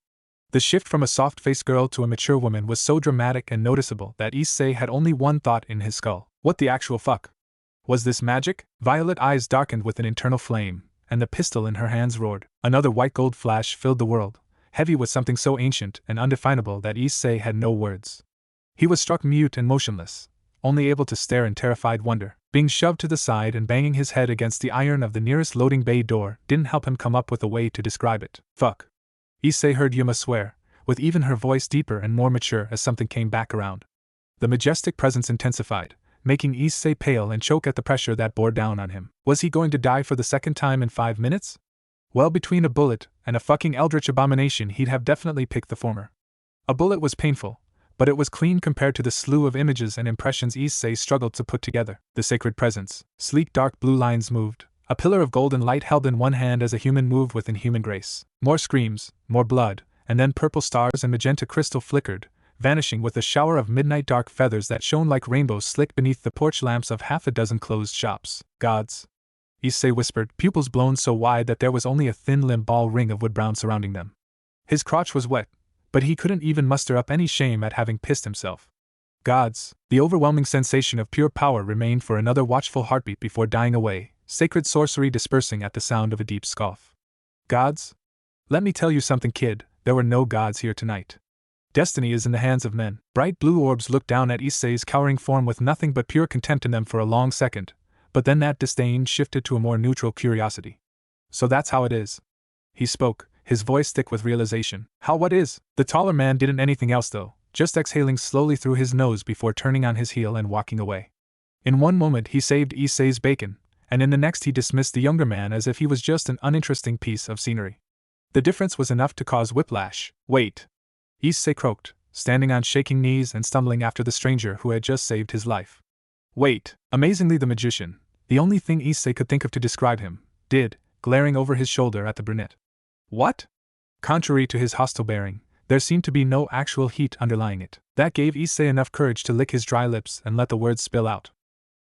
The shift from a soft-faced girl to a mature woman was so dramatic and noticeable that Issei had only one thought in his skull. What the actual fuck? Was this magic? Violet eyes darkened with an internal flame, and the pistol in her hands roared. Another white-gold flash filled the world, heavy with something so ancient and undefinable that Issei had no words. He was struck mute and motionless, only able to stare in terrified wonder. Being shoved to the side and banging his head against the iron of the nearest loading bay door didn't help him come up with a way to describe it. Fuck. Issei heard Yuma swear, with even her voice deeper and more mature as something came back around. The majestic presence intensified, making Issei pale and choke at the pressure that bore down on him. Was he going to die for the second time in 5 minutes? Well, between a bullet and a fucking eldritch abomination, he'd have definitely picked the former. A bullet was painful, but it was clean compared to the slew of images and impressions Issei struggled to put together. The sacred presence, sleek dark blue lines moved, a pillar of golden light held in one hand as a human moved with inhuman grace. More screams, more blood, and then purple stars and magenta crystal flickered, vanishing with a shower of midnight dark feathers that shone like rainbows slick beneath the porch lamps of half a dozen closed shops. Gods, Issei whispered, pupils blown so wide that there was only a thin limp ball ring of wood brown surrounding them. His crotch was wet, but he couldn't even muster up any shame at having pissed himself. Gods, the overwhelming sensation of pure power remained for another watchful heartbeat before dying away, sacred sorcery dispersing at the sound of a deep scoff. Gods? Let me tell you something, kid, there were no gods here tonight. Destiny is in the hands of men. Bright blue orbs looked down at Issei's cowering form with nothing but pure contempt in them for a long second, but then that disdain shifted to a more neutral curiosity. So that's how it is. He spoke, his voice thick with realization. How what is? The taller man didn't anything else though, just exhaling slowly through his nose before turning on his heel and walking away. In one moment he saved Issei's bacon, and in the next he dismissed the younger man as if he was just an uninteresting piece of scenery. The difference was enough to cause whiplash. Wait. Issei croaked, standing on shaking knees and stumbling after the stranger who had just saved his life. Wait. Amazingly, the magician, the only thing Issei could think of to describe him, did, glaring over his shoulder at the brunette. What? Contrary to his hostile bearing, there seemed to be no actual heat underlying it. That gave Issei enough courage to lick his dry lips and let the words spill out.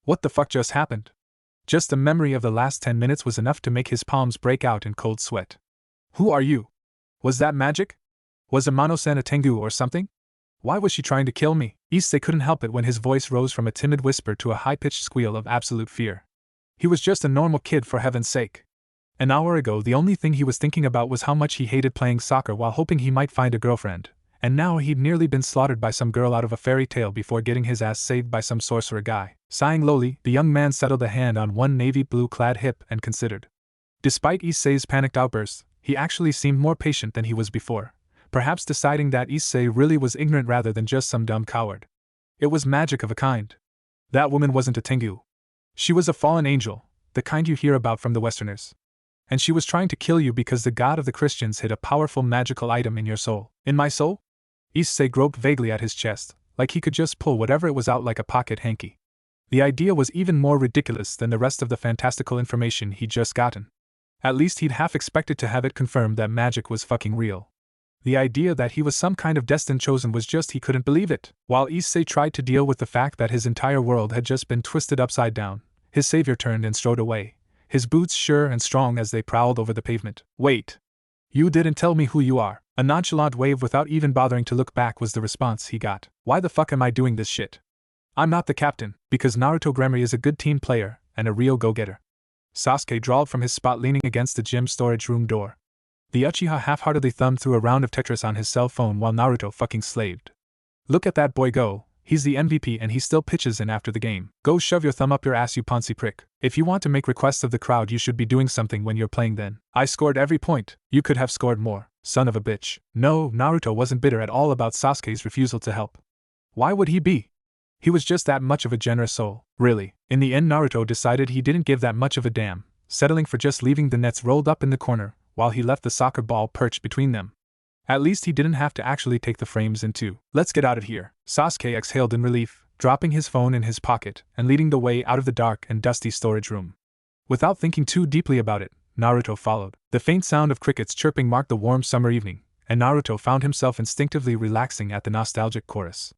What the fuck just happened? Just the memory of the last 10 minutes was enough to make his palms break out in cold sweat. Who are you? Was that magic? Was Amano-san a Tengu or something? Why was she trying to kill me? Issei couldn't help it when his voice rose from a timid whisper to a high-pitched squeal of absolute fear. He was just a normal kid, for heaven's sake. An hour ago the only thing he was thinking about was how much he hated playing soccer while hoping he might find a girlfriend, and now he'd nearly been slaughtered by some girl out of a fairy tale before getting his ass saved by some sorcerer guy. Sighing lowly, the young man settled a hand on one navy blue-clad hip and considered. Despite Issei's panicked outbursts, he actually seemed more patient than he was before, perhaps deciding that Issei really was ignorant rather than just some dumb coward. It was magic of a kind. That woman wasn't a Tengu. She was a fallen angel, the kind you hear about from the Westerners. And she was trying to kill you because the god of the Christians hid a powerful magical item in your soul. In my soul? Issei groped vaguely at his chest, like he could just pull whatever it was out like a pocket hanky. The idea was even more ridiculous than the rest of the fantastical information he'd just gotten. At least he'd half expected to have it confirmed that magic was fucking real. The idea that he was some kind of destined chosen was just he couldn't believe it. While Issei tried to deal with the fact that his entire world had just been twisted upside down, his savior turned and strode away, his boots sure and strong as they prowled over the pavement. Wait! You didn't tell me who you are. A nonchalant wave without even bothering to look back was the response he got. Why the fuck am I doing this shit? I'm not the captain, because Naruto Gremory is a good team player and a real go-getter. Sasuke drawled from his spot leaning against the gym storage room door. The Uchiha half-heartedly thumbed through a round of Tetris on his cell phone while Naruto fucking slaved. Look at that boy go, he's the MVP and he still pitches in after the game. Go shove your thumb up your ass, you poncy prick. If you want to make requests of the crowd, you should be doing something when you're playing then. I scored every point, you could have scored more, son of a bitch. No, Naruto wasn't bitter at all about Sasuke's refusal to help. Why would he be? He was just that much of a generous soul, really. In the end, Naruto decided he didn't give that much of a damn, settling for just leaving the nets rolled up in the corner, while he left the soccer ball perched between them. At least he didn't have to actually take the frames in two. Let's get out of here. Sasuke exhaled in relief, dropping his phone in his pocket and leading the way out of the dark and dusty storage room. Without thinking too deeply about it, Naruto followed. The faint sound of crickets chirping marked the warm summer evening, and Naruto found himself instinctively relaxing at the nostalgic chorus.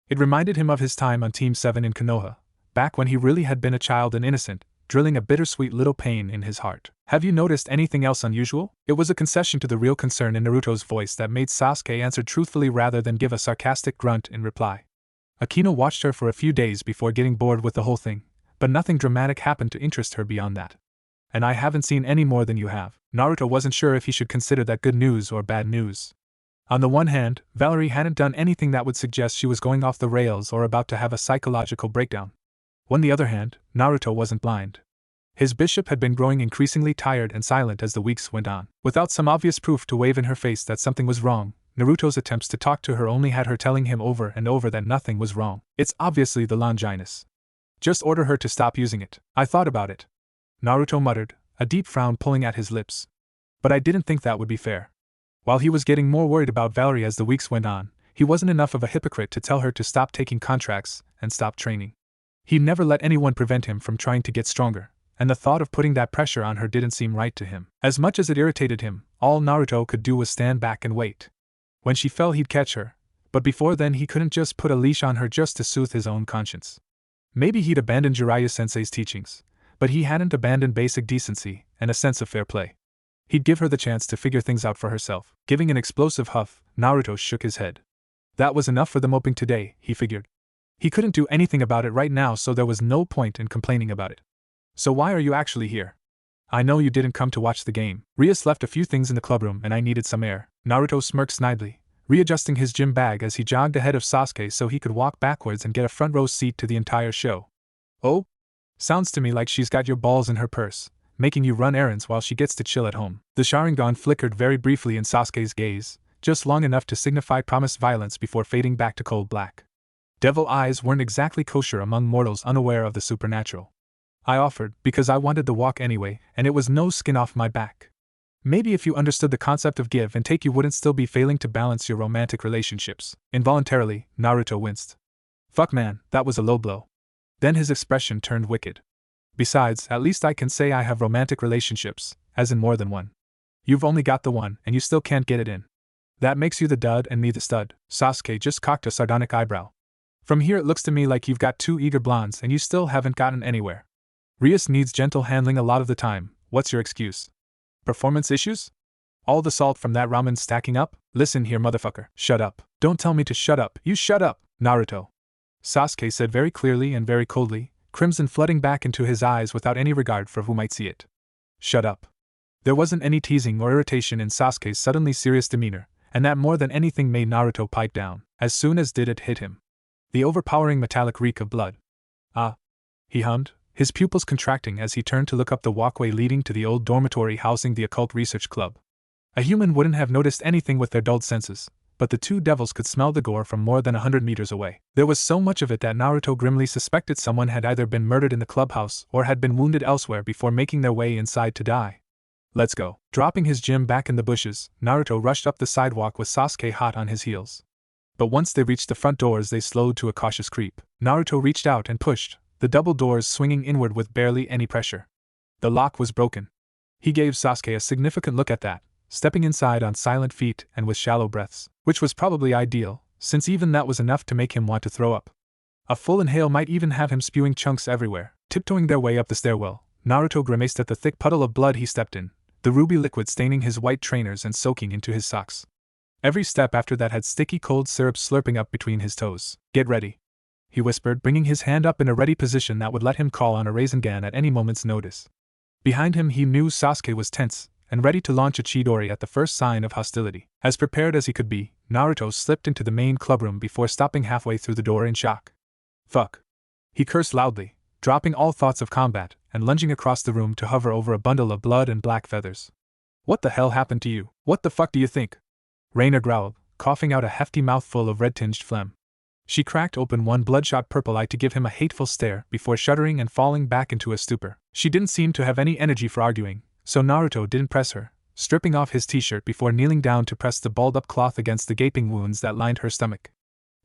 It reminded him of his time on Team 7 in Konoha, back when he really had been a child and innocent, drilling a bittersweet little pain in his heart. Have you noticed anything else unusual? It was a concession to the real concern in Naruto's voice that made Sasuke answer truthfully rather than give a sarcastic grunt in reply. Akino watched her for a few days before getting bored with the whole thing, but nothing dramatic happened to interest her beyond that. And I haven't seen any more than you have. Naruto wasn't sure if he should consider that good news or bad news. On the one hand, Valerie hadn't done anything that would suggest she was going off the rails or about to have a psychological breakdown. On the other hand, Naruto wasn't blind. His bishop had been growing increasingly tired and silent as the weeks went on. Without some obvious proof to wave in her face that something was wrong, Naruto's attempts to talk to her only had her telling him over and over that nothing was wrong. It's obviously the Longinus. Just order her to stop using it. I thought about it. Naruto muttered, a deep frown pulling at his lips. But I didn't think that would be fair. While he was getting more worried about Valerie as the weeks went on, he wasn't enough of a hypocrite to tell her to stop taking contracts and stop training. He'd never let anyone prevent him from trying to get stronger, and the thought of putting that pressure on her didn't seem right to him. As much as it irritated him, all Naruto could do was stand back and wait. When she fell, he'd catch her, but before then he couldn't just put a leash on her just to soothe his own conscience. Maybe he'd abandoned Jiraiya-sensei's teachings, but he hadn't abandoned basic decency and a sense of fair play. He'd give her the chance to figure things out for herself. Giving an explosive huff, Naruto shook his head. That was enough for the moping today, he figured. He couldn't do anything about it right now, so there was no point in complaining about it. So why are you actually here? I know you didn't come to watch the game. Rias left a few things in the clubroom and I needed some air. Naruto smirked snidely, readjusting his gym bag as he jogged ahead of Sasuke so he could walk backwards and get a front row seat to the entire show. Oh? Sounds to me like she's got your balls in her purse, making you run errands while she gets to chill at home. The Sharingan flickered very briefly in Sasuke's gaze, just long enough to signify promised violence before fading back to cold black. Devil eyes weren't exactly kosher among mortals unaware of the supernatural. I offered, because I wanted the walk anyway, and it was no skin off my back. Maybe if you understood the concept of give and take you wouldn't still be failing to balance your romantic relationships. Involuntarily, Naruto winced. Fuck man, that was a low blow. Then his expression turned wicked. Besides, at least I can say I have romantic relationships, as in more than one. You've only got the one, and you still can't get it in. That makes you the dud and me the stud. Sasuke just cocked a sardonic eyebrow. From here it looks to me like you've got two eager blondes and you still haven't gotten anywhere. Rias needs gentle handling a lot of the time. What's your excuse? Performance issues? All the salt from that ramen stacking up? Listen here, motherfucker. Shut up. Don't tell me to shut up. You shut up, Naruto. Sasuke said very clearly and very coldly, crimson flooding back into his eyes without any regard for who might see it. Shut up. There wasn't any teasing or irritation in Sasuke's suddenly serious demeanor, and that more than anything made Naruto pipe down, as soon as did it hit him. The overpowering metallic reek of blood. Ah. He hummed, his pupils contracting as he turned to look up the walkway leading to the old dormitory housing the Occult Research Club. A human wouldn't have noticed anything with their dulled senses, but the two devils could smell the gore from more than 100 meters away. There was so much of it that Naruto grimly suspected someone had either been murdered in the clubhouse or had been wounded elsewhere before making their way inside to die. Let's go. Dropping his gym back in the bushes, Naruto rushed up the sidewalk with Sasuke hot on his heels. But once they reached the front doors they slowed to a cautious creep. Naruto reached out and pushed, the double doors swinging inward with barely any pressure. The lock was broken. He gave Sasuke a significant look at that, stepping inside on silent feet and with shallow breaths, which was probably ideal, since even that was enough to make him want to throw up. A full inhale might even have him spewing chunks everywhere. Tiptoeing their way up the stairwell, Naruto grimaced at the thick puddle of blood he stepped in, the ruby liquid staining his white trainers and soaking into his socks. Every step after that had sticky cold syrup slurping up between his toes. "Get ready," he whispered, bringing his hand up in a ready position that would let him call on a Rasengan at any moment's notice. Behind him he knew Sasuke was tense, and ready to launch a Chidori at the first sign of hostility. As prepared as he could be, Naruto slipped into the main clubroom before stopping halfway through the door in shock. "Fuck." He cursed loudly, dropping all thoughts of combat, and lunging across the room to hover over a bundle of blood and black feathers. "What the hell happened to you? What the fuck do you think?" Raynare growled, coughing out a hefty mouthful of red-tinged phlegm. She cracked open one bloodshot purple eye to give him a hateful stare before shuddering and falling back into a stupor. She didn't seem to have any energy for arguing, so Naruto didn't press her, stripping off his t-shirt before kneeling down to press the balled-up cloth against the gaping wounds that lined her stomach.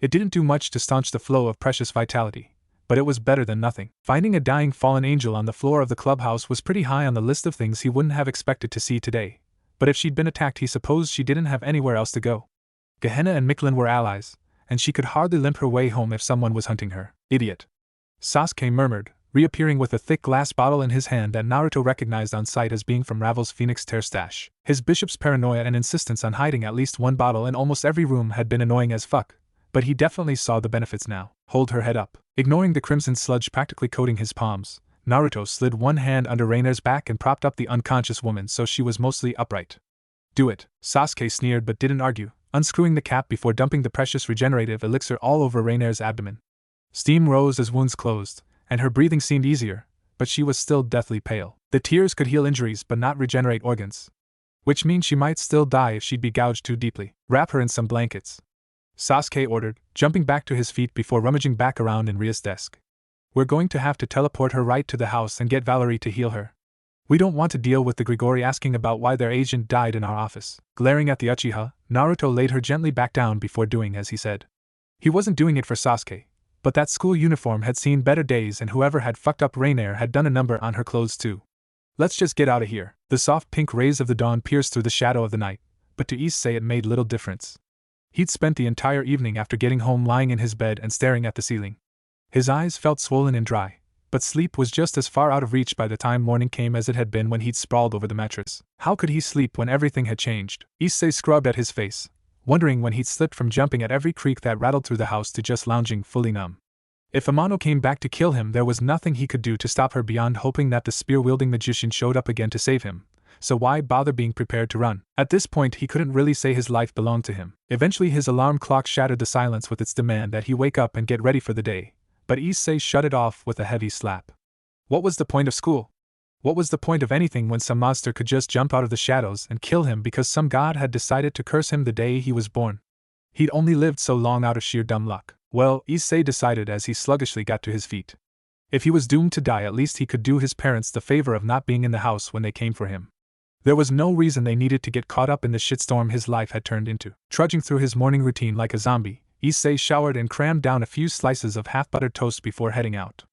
It didn't do much to staunch the flow of precious vitality, but it was better than nothing. Finding a dying fallen angel on the floor of the clubhouse was pretty high on the list of things he wouldn't have expected to see today, but if she'd been attacked he supposed she didn't have anywhere else to go. Gehenna and Michelin were allies, and she could hardly limp her way home if someone was hunting her. "Idiot," Sasuke murmured, reappearing with a thick glass bottle in his hand that Naruto recognized on sight as being from Ravel's Phoenix Tear stash. His bishop's paranoia and insistence on hiding at least one bottle in almost every room had been annoying as fuck, but he definitely saw the benefits now. "Hold her head up." Ignoring the crimson sludge practically coating his palms, Naruto slid one hand under Raynare's back and propped up the unconscious woman so she was mostly upright. "Do it," Sasuke sneered but didn't argue, unscrewing the cap before dumping the precious regenerative elixir all over Raynare's abdomen. Steam rose as wounds closed, and her breathing seemed easier, but she was still deathly pale. The tears could heal injuries but not regenerate organs, which means she might still die if she'd be gouged too deeply. "Wrap her in some blankets," Sasuke ordered, jumping back to his feet before rummaging back around in Rias' desk. "We're going to have to teleport her right to the house and get Valerie to heal her. We don't want to deal with the Grigori asking about why their agent died in our office." Glaring at the Uchiha, Naruto laid her gently back down before doing as he said. He wasn't doing it for Sasuke, but that school uniform had seen better days and whoever had fucked up Raynare had done a number on her clothes too. "Let's just get out of here." The soft pink rays of the dawn pierced through the shadow of the night, but to Issei it made little difference. He'd spent the entire evening after getting home lying in his bed and staring at the ceiling. His eyes felt swollen and dry, but sleep was just as far out of reach by the time morning came as it had been when he'd sprawled over the mattress. How could he sleep when everything had changed? Issei scrubbed at his face, wondering when he'd slipped from jumping at every creak that rattled through the house to just lounging fully numb. If Amano came back to kill him, there was nothing he could do to stop her beyond hoping that the spear-wielding magician showed up again to save him, so why bother being prepared to run? At this point he couldn't really say his life belonged to him. Eventually his alarm clock shattered the silence with its demand that he wake up and get ready for the day, but Issei shut it off with a heavy slap. What was the point of school? What was the point of anything when some monster could just jump out of the shadows and kill him because some god had decided to curse him the day he was born? He'd only lived so long out of sheer dumb luck. Well, Issei decided as he sluggishly got to his feet. If he was doomed to die, at least he could do his parents the favor of not being in the house when they came for him. There was no reason they needed to get caught up in the shitstorm his life had turned into. Trudging through his morning routine like a zombie, Issei showered and crammed down a few slices of half-buttered toast before heading out.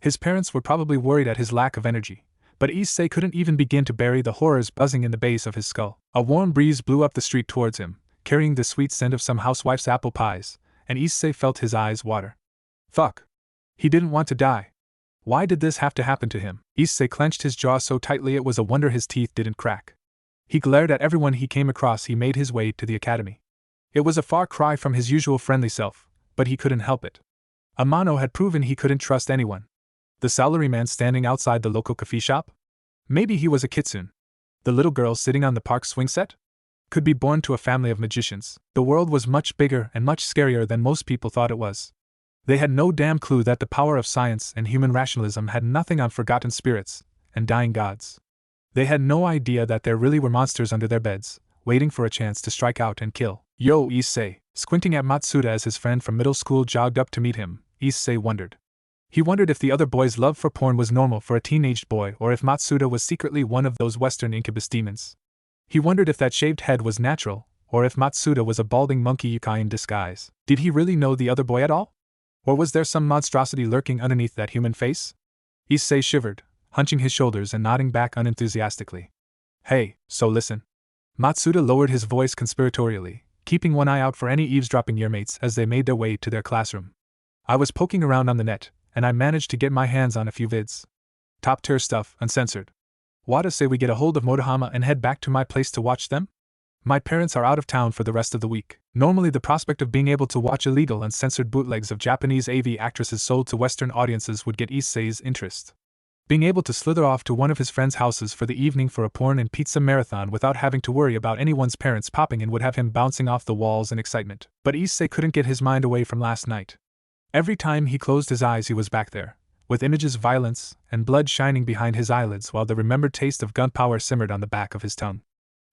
His parents were probably worried at his lack of energy, but Issei couldn't even begin to bury the horrors buzzing in the base of his skull. A warm breeze blew up the street towards him, carrying the sweet scent of some housewife's apple pies, and Issei felt his eyes water. Fuck. He didn't want to die. Why did this have to happen to him? Issei clenched his jaw so tightly it was a wonder his teeth didn't crack. He glared at everyone he came across. He made his way to the academy. It was a far cry from his usual friendly self, but he couldn't help it. Amano had proven he couldn't trust anyone. The salaryman standing outside the local coffee shop? Maybe he was a kitsune. The little girl sitting on the park swing set? Could be born to a family of magicians. The world was much bigger and much scarier than most people thought it was. They had no damn clue that the power of science and human rationalism had nothing on forgotten spirits and dying gods. They had no idea that there really were monsters under their beds, waiting for a chance to strike out and kill. Yo, Issei. Squinting at Matsuda as his friend from middle school jogged up to meet him, Issei wondered. He wondered if the other boy's love for porn was normal for a teenaged boy or if Matsuda was secretly one of those Western incubus demons. He wondered if that shaved head was natural, or if Matsuda was a balding monkey yukai in disguise. Did he really know the other boy at all? Or was there some monstrosity lurking underneath that human face? Issei shivered, hunching his shoulders and nodding back unenthusiastically. Hey, so listen. Matsuda lowered his voice conspiratorially, keeping one eye out for any eavesdropping yearmates as they made their way to their classroom. I was poking around on the net, and I managed to get my hands on a few vids. Top-tier stuff, uncensored. Wada say we get a hold of Motohama and head back to my place to watch them? My parents are out of town for the rest of the week. Normally the prospect of being able to watch illegal uncensored bootlegs of Japanese AV actresses sold to Western audiences would get Issei's interest. Being able to slither off to one of his friends' houses for the evening for a porn and pizza marathon without having to worry about anyone's parents popping in would have him bouncing off the walls in excitement. But Issei couldn't get his mind away from last night. Every time he closed his eyes he was back there, with images of violence and blood shining behind his eyelids while the remembered taste of gunpowder simmered on the back of his tongue.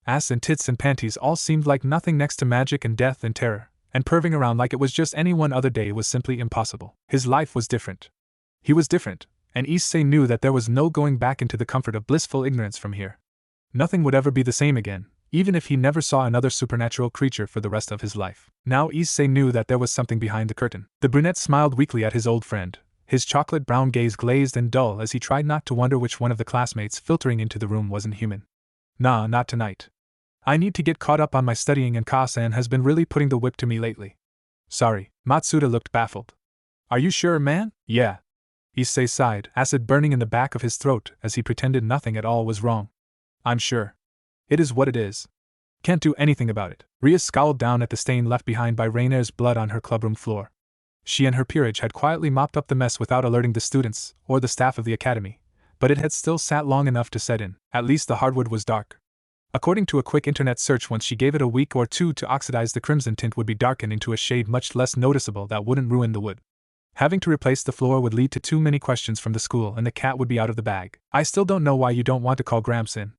Ass and tits and panties all seemed like nothing next to magic and death and terror, and perving around like it was just any one other day was simply impossible. His life was different. He was different, and Issei knew that there was no going back into the comfort of blissful ignorance from here. Nothing would ever be the same again, even if he never saw another supernatural creature for the rest of his life. Now Issei knew that there was something behind the curtain. The brunette smiled weakly at his old friend, his chocolate-brown gaze glazed and dull as he tried not to wonder which one of the classmates filtering into the room wasn't human. Nah, not tonight. I need to get caught up on my studying and Ka-san has been really putting the whip to me lately. Sorry, Matsuda looked baffled. Are you sure, man? Yeah. Issei sighed, acid burning in the back of his throat as he pretended nothing at all was wrong. I'm sure. It is what it is. Can't do anything about it. Rias scowled down at the stain left behind by Raynare's blood on her clubroom floor. She and her peerage had quietly mopped up the mess without alerting the students or the staff of the academy, but it had still sat long enough to set in. At least the hardwood was dark. According to a quick internet search, once she gave it a week or two to oxidize, the crimson tint would be darkened into a shade much less noticeable that wouldn't ruin the wood. Having to replace the floor would lead to too many questions from the school and the cat would be out of the bag. I still don't know why you don't want to call Gramps in.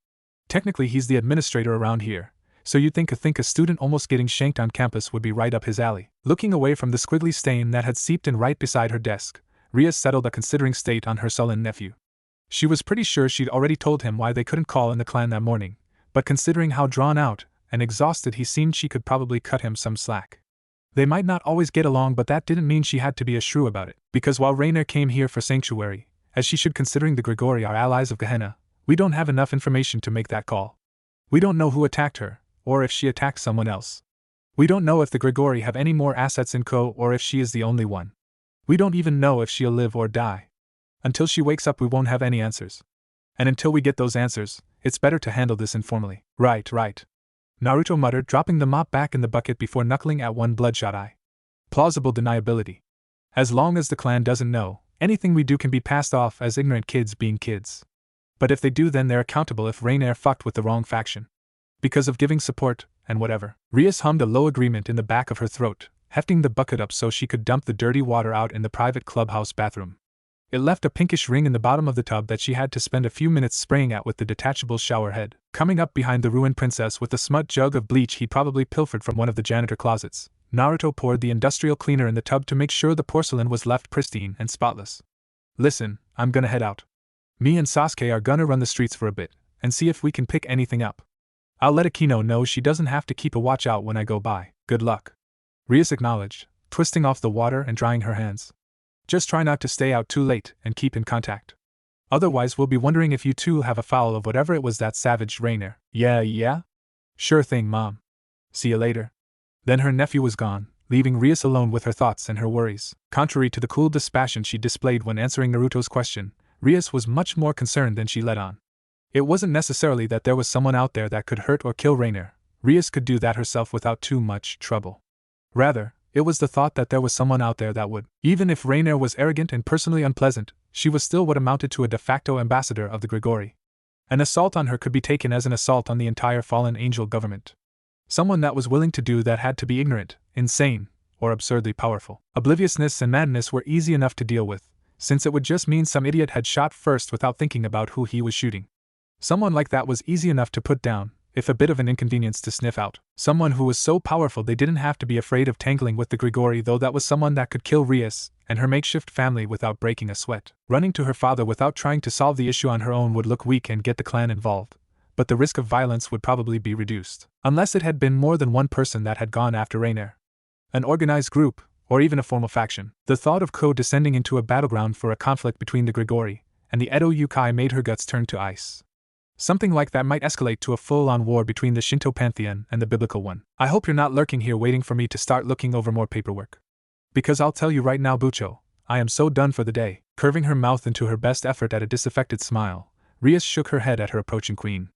Technically he's the administrator around here, so you'd think a student almost getting shanked on campus would be right up his alley. Looking away from the squiggly stain that had seeped in right beside her desk, Rias settled a considering state on her sullen nephew. She was pretty sure she'd already told him why they couldn't call in the clan that morning, but considering how drawn out and exhausted he seemed, she could probably cut him some slack. They might not always get along, but that didn't mean she had to be a shrew about it. Because while Raynare came here for sanctuary, as she should considering the Grigori are allies of Gehenna, we don't have enough information to make that call. We don't know who attacked her, or if she attacked someone else. We don't know if the Grigori have any more assets in Ko or if she is the only one. We don't even know if she'll live or die. Until she wakes up we won't have any answers. And until we get those answers, it's better to handle this informally. Right. Naruto muttered, dropping the mop back in the bucket before knuckling at one bloodshot eye. Plausible deniability. As long as the clan doesn't know, anything we do can be passed off as ignorant kids being kids. But if they do, then they're accountable if Raynare fucked with the wrong faction. Because of giving support, and whatever. Rias hummed a low agreement in the back of her throat, hefting the bucket up so she could dump the dirty water out in the private clubhouse bathroom. It left a pinkish ring in the bottom of the tub that she had to spend a few minutes spraying at with the detachable shower head. Coming up behind the ruined princess with a smut jug of bleach he'd probably pilfered from one of the janitor closets, Naruto poured the industrial cleaner in the tub to make sure the porcelain was left pristine and spotless. Listen, I'm gonna head out. Me and Sasuke are gonna run the streets for a bit, and see if we can pick anything up. I'll let Akino know she doesn't have to keep a watch out when I go by. Good luck. Rias acknowledged, twisting off the water and drying her hands. Just try not to stay out too late and keep in contact. Otherwise we'll be wondering if you two have a foul of whatever it was that savaged Raynare. Yeah? Sure thing, Mom. See you later. Then her nephew was gone, leaving Rias alone with her thoughts and her worries. Contrary to the cool dispassion she displayed when answering Naruto's question, Rias was much more concerned than she let on. It wasn't necessarily that there was someone out there that could hurt or kill Raynare. Rias could do that herself without too much trouble. Rather, it was the thought that there was someone out there that would. Even if Raynare was arrogant and personally unpleasant, she was still what amounted to a de facto ambassador of the Grigori. An assault on her could be taken as an assault on the entire fallen angel government. Someone that was willing to do that had to be ignorant, insane, or absurdly powerful. Obliviousness and madness were easy enough to deal with, since it would just mean some idiot had shot first without thinking about who he was shooting. Someone like that was easy enough to put down, if a bit of an inconvenience to sniff out. Someone who was so powerful they didn't have to be afraid of tangling with the Grigori, though that was someone that could kill Rias and her makeshift family without breaking a sweat. Running to her father without trying to solve the issue on her own would look weak and get the clan involved, but the risk of violence would probably be reduced. Unless it had been more than one person that had gone after Raynare. An organized group, or even a formal faction. The thought of Ko descending into a battleground for a conflict between the Grigori and the Edo Yukai made her guts turn to ice. Something like that might escalate to a full-on war between the Shinto pantheon and the biblical one. I hope you're not lurking here waiting for me to start looking over more paperwork. Because I'll tell you right now, Bucho, I am so done for the day. Curving her mouth into her best effort at a disaffected smile, Rias shook her head at her approaching queen.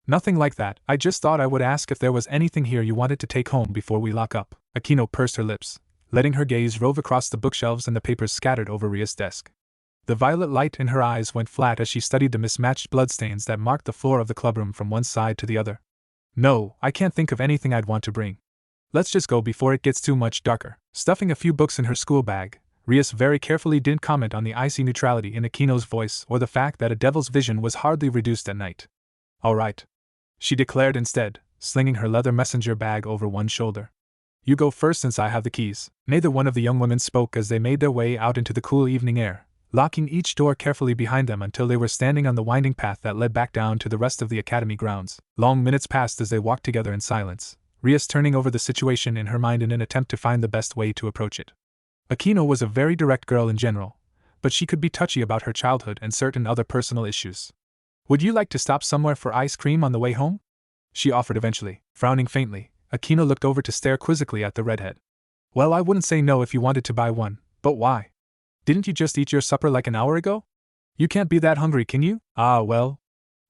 Nothing like that, I just thought I would ask if there was anything here you wanted to take home before we lock up. Aquino pursed her lips, letting her gaze rove across the bookshelves and the papers scattered over Rias' desk. The violet light in her eyes went flat as she studied the mismatched bloodstains that marked the floor of the clubroom from one side to the other. No, I can't think of anything I'd want to bring. Let's just go before it gets too much darker. Stuffing a few books in her school bag, Rias very carefully didn't comment on the icy neutrality in Aquino's voice or the fact that a devil's vision was hardly reduced at night. All right, she declared instead, slinging her leather messenger bag over one shoulder. You go first since I have the keys. Neither one of the young women spoke as they made their way out into the cool evening air, locking each door carefully behind them until they were standing on the winding path that led back down to the rest of the academy grounds. Long minutes passed as they walked together in silence, Rias turning over the situation in her mind in an attempt to find the best way to approach it. Aquino was a very direct girl in general, but she could be touchy about her childhood and certain other personal issues. Would you like to stop somewhere for ice cream on the way home? She offered eventually. Frowning faintly, Aquino looked over to stare quizzically at the redhead. Well, I wouldn't say no if you wanted to buy one, but why? Didn't you just eat your supper like an hour ago? You can't be that hungry, can you? Ah, well.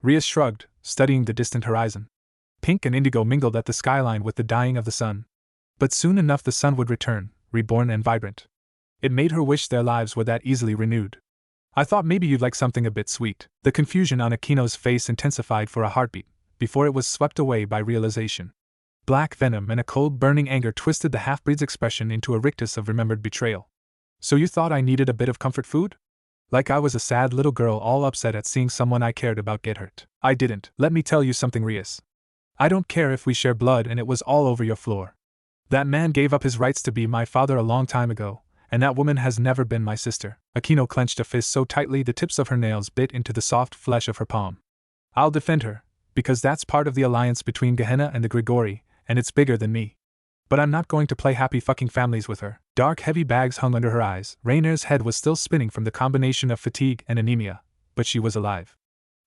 Rias shrugged, studying the distant horizon. Pink and indigo mingled at the skyline with the dying of the sun. But soon enough the sun would return, reborn and vibrant. It made her wish their lives were that easily renewed. I thought maybe you'd like something a bit sweet. The confusion on Aquino's face intensified for a heartbeat, before it was swept away by realization. Black venom and a cold burning anger twisted the half-breed's expression into a rictus of remembered betrayal. So you thought I needed a bit of comfort food? Like I was a sad little girl all upset at seeing someone I cared about get hurt. I didn't. Let me tell you something, Rias. I don't care if we share blood and it was all over your floor. That man gave up his rights to be my father a long time ago, and that woman has never been my sister. Aquino clenched a fist so tightly the tips of her nails bit into the soft flesh of her palm. I'll defend her, because that's part of the alliance between Gehenna and the Grigori, and it's bigger than me. But I'm not going to play happy fucking families with her. Dark heavy bags hung under her eyes. Raynare's head was still spinning from the combination of fatigue and anemia, but she was alive.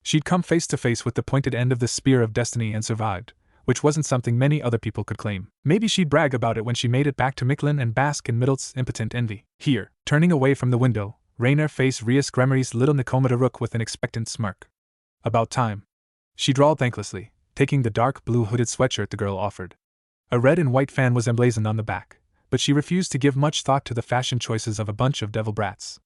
She'd come face to face with the pointed end of the spear of destiny and survived, which wasn't something many other people could claim. Maybe she'd brag about it when she made it back to Mictlan and bask in Middle's impotent envy. Here, turning away from the window, Raynare faced Rias Gremory's little Nikomata rook with an expectant smirk. About time. She drawled thanklessly, taking the dark blue hooded sweatshirt the girl offered. A red and white fan was emblazoned on the back, but she refused to give much thought to the fashion choices of a bunch of devil brats.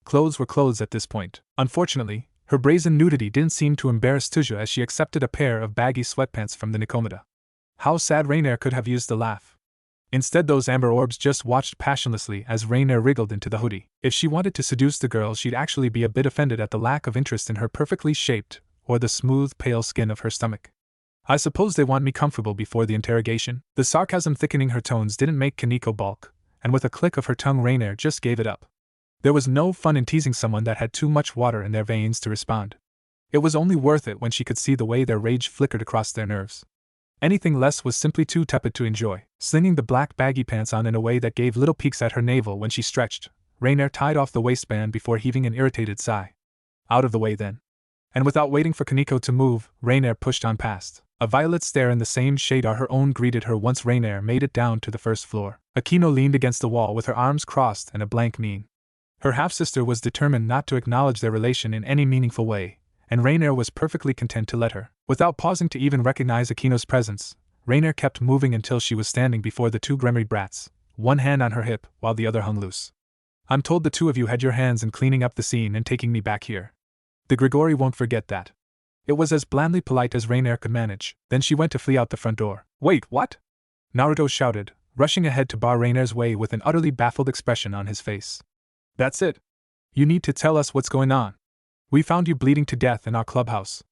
Clothes were clothes at this point. Unfortunately, her brazen nudity didn't seem to embarrass Tuja as she accepted a pair of baggy sweatpants from the Nikomata. How sad Raynare could have used the laugh. Instead, those amber orbs just watched passionlessly as Raynare wriggled into the hoodie. If she wanted to seduce the girl, she'd actually be a bit offended at the lack of interest in her perfectly shaped, or the smooth, pale skin of her stomach. I suppose they want me comfortable before the interrogation? The sarcasm thickening her tones didn't make Kaneko balk, and with a click of her tongue Raynare just gave it up. There was no fun in teasing someone that had too much water in their veins to respond. It was only worth it when she could see the way their rage flickered across their nerves. Anything less was simply too tepid to enjoy. Slinging the black baggy pants on in a way that gave little peeks at her navel when she stretched, Raynare tied off the waistband before heaving an irritated sigh. Out of the way then. And without waiting for Kaneko to move, Raynare pushed on past. A violet stare in the same shade as her own greeted her once Raynare made it down to the first floor. Aquino leaned against the wall with her arms crossed and a blank mien. Her half-sister was determined not to acknowledge their relation in any meaningful way, and Raynare was perfectly content to let her. Without pausing to even recognize Aquino's presence, Raynare kept moving until she was standing before the two Gremory brats, one hand on her hip while the other hung loose. I'm told the two of you had your hands in cleaning up the scene and taking me back here. The Grigori won't forget that. It was as blandly polite as Raynare could manage. Then she went to flee out the front door. Wait, what? Naruto shouted, rushing ahead to bar Raynare's way with an utterly baffled expression on his face. That's it. You need to tell us what's going on. We found you bleeding to death in our clubhouse.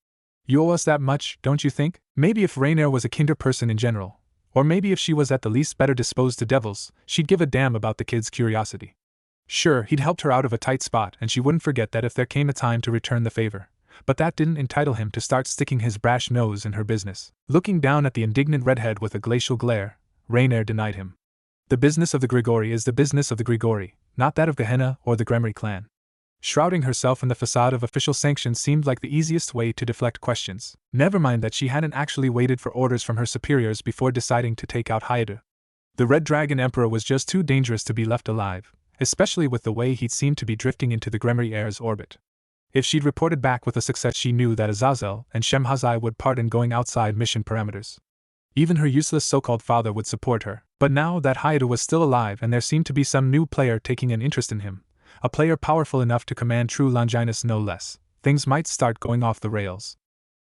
You owe us that much, don't you think? Maybe if Raynare was a kinder person in general, or maybe if she was at the least better disposed to devils, she'd give a damn about the kid's curiosity. Sure, he'd helped her out of a tight spot and she wouldn't forget that if there came a time to return the favor. But that didn't entitle him to start sticking his brash nose in her business. Looking down at the indignant redhead with a glacial glare, Raynare denied him. The business of the Grigori is the business of the Grigori, not that of Gehenna or the Gremory clan. Shrouding herself in the facade of official sanction seemed like the easiest way to deflect questions. Never mind that she hadn't actually waited for orders from her superiors before deciding to take out Hayato. The Red Dragon Emperor was just too dangerous to be left alive, especially with the way he'd seemed to be drifting into the Gremrier's orbit. If she'd reported back with a success, she knew that Azazel and Shemhazai would pardon going outside mission parameters. Even her useless so-called father would support her. But now that Hayato was still alive and there seemed to be some new player taking an interest in him, a player powerful enough to command true Longinus no less, things might start going off the rails.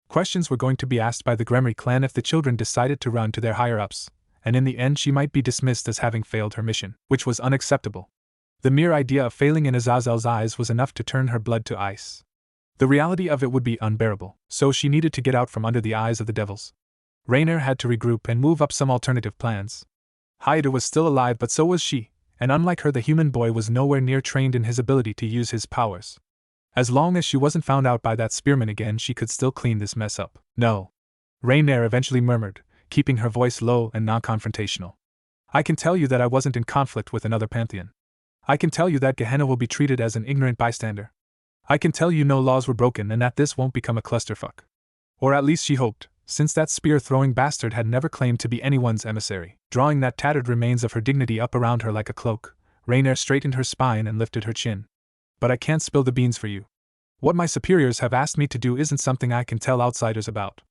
Questions were going to be asked by the Gremry clan if the children decided to run to their higher-ups, and in the end she might be dismissed as having failed her mission, which was unacceptable. The mere idea of failing in Azazel's eyes was enough to turn her blood to ice. The reality of it would be unbearable, so she needed to get out from under the eyes of the devils. Raynare had to regroup and move up some alternative plans. Hayato was still alive, but so was she, and unlike her, the human boy was nowhere near trained in his ability to use his powers. As long as she wasn't found out by that spearman again, she could still clean this mess up. No. Raynare eventually murmured, keeping her voice low and non-confrontational. I can tell you that I wasn't in conflict with another pantheon. I can tell you that Gehenna will be treated as an ignorant bystander. I can tell you no laws were broken and that this won't become a clusterfuck. Or at least she hoped, since that spear-throwing bastard had never claimed to be anyone's emissary. Drawing that tattered remains of her dignity up around her like a cloak, Raynare straightened her spine and lifted her chin. But I can't spill the beans for you. What my superiors have asked me to do isn't something I can tell outsiders about.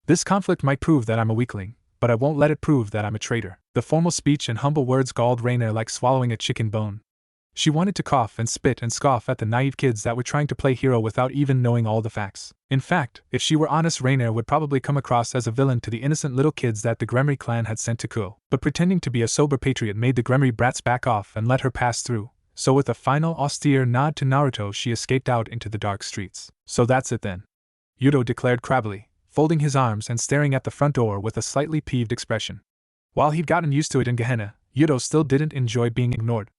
This conflict might prove that I'm a weakling, but I won't let it prove that I'm a traitor. The formal speech and humble words galled Raynare like swallowing a chicken bone. She wanted to cough and spit and scoff at the naive kids that were trying to play hero without even knowing all the facts. In fact, if she were honest, Raynare would probably come across as a villain to the innocent little kids that the Gremry clan had sent to Kunou. But pretending to be a sober patriot made the Gremry brats back off and let her pass through, so with a final austere nod to Naruto she escaped out into the dark streets. So that's it then, Yuto declared crabbily, folding his arms and staring at the front door with a slightly peeved expression. While he'd gotten used to it in Gehenna, Yuto still didn't enjoy being ignored.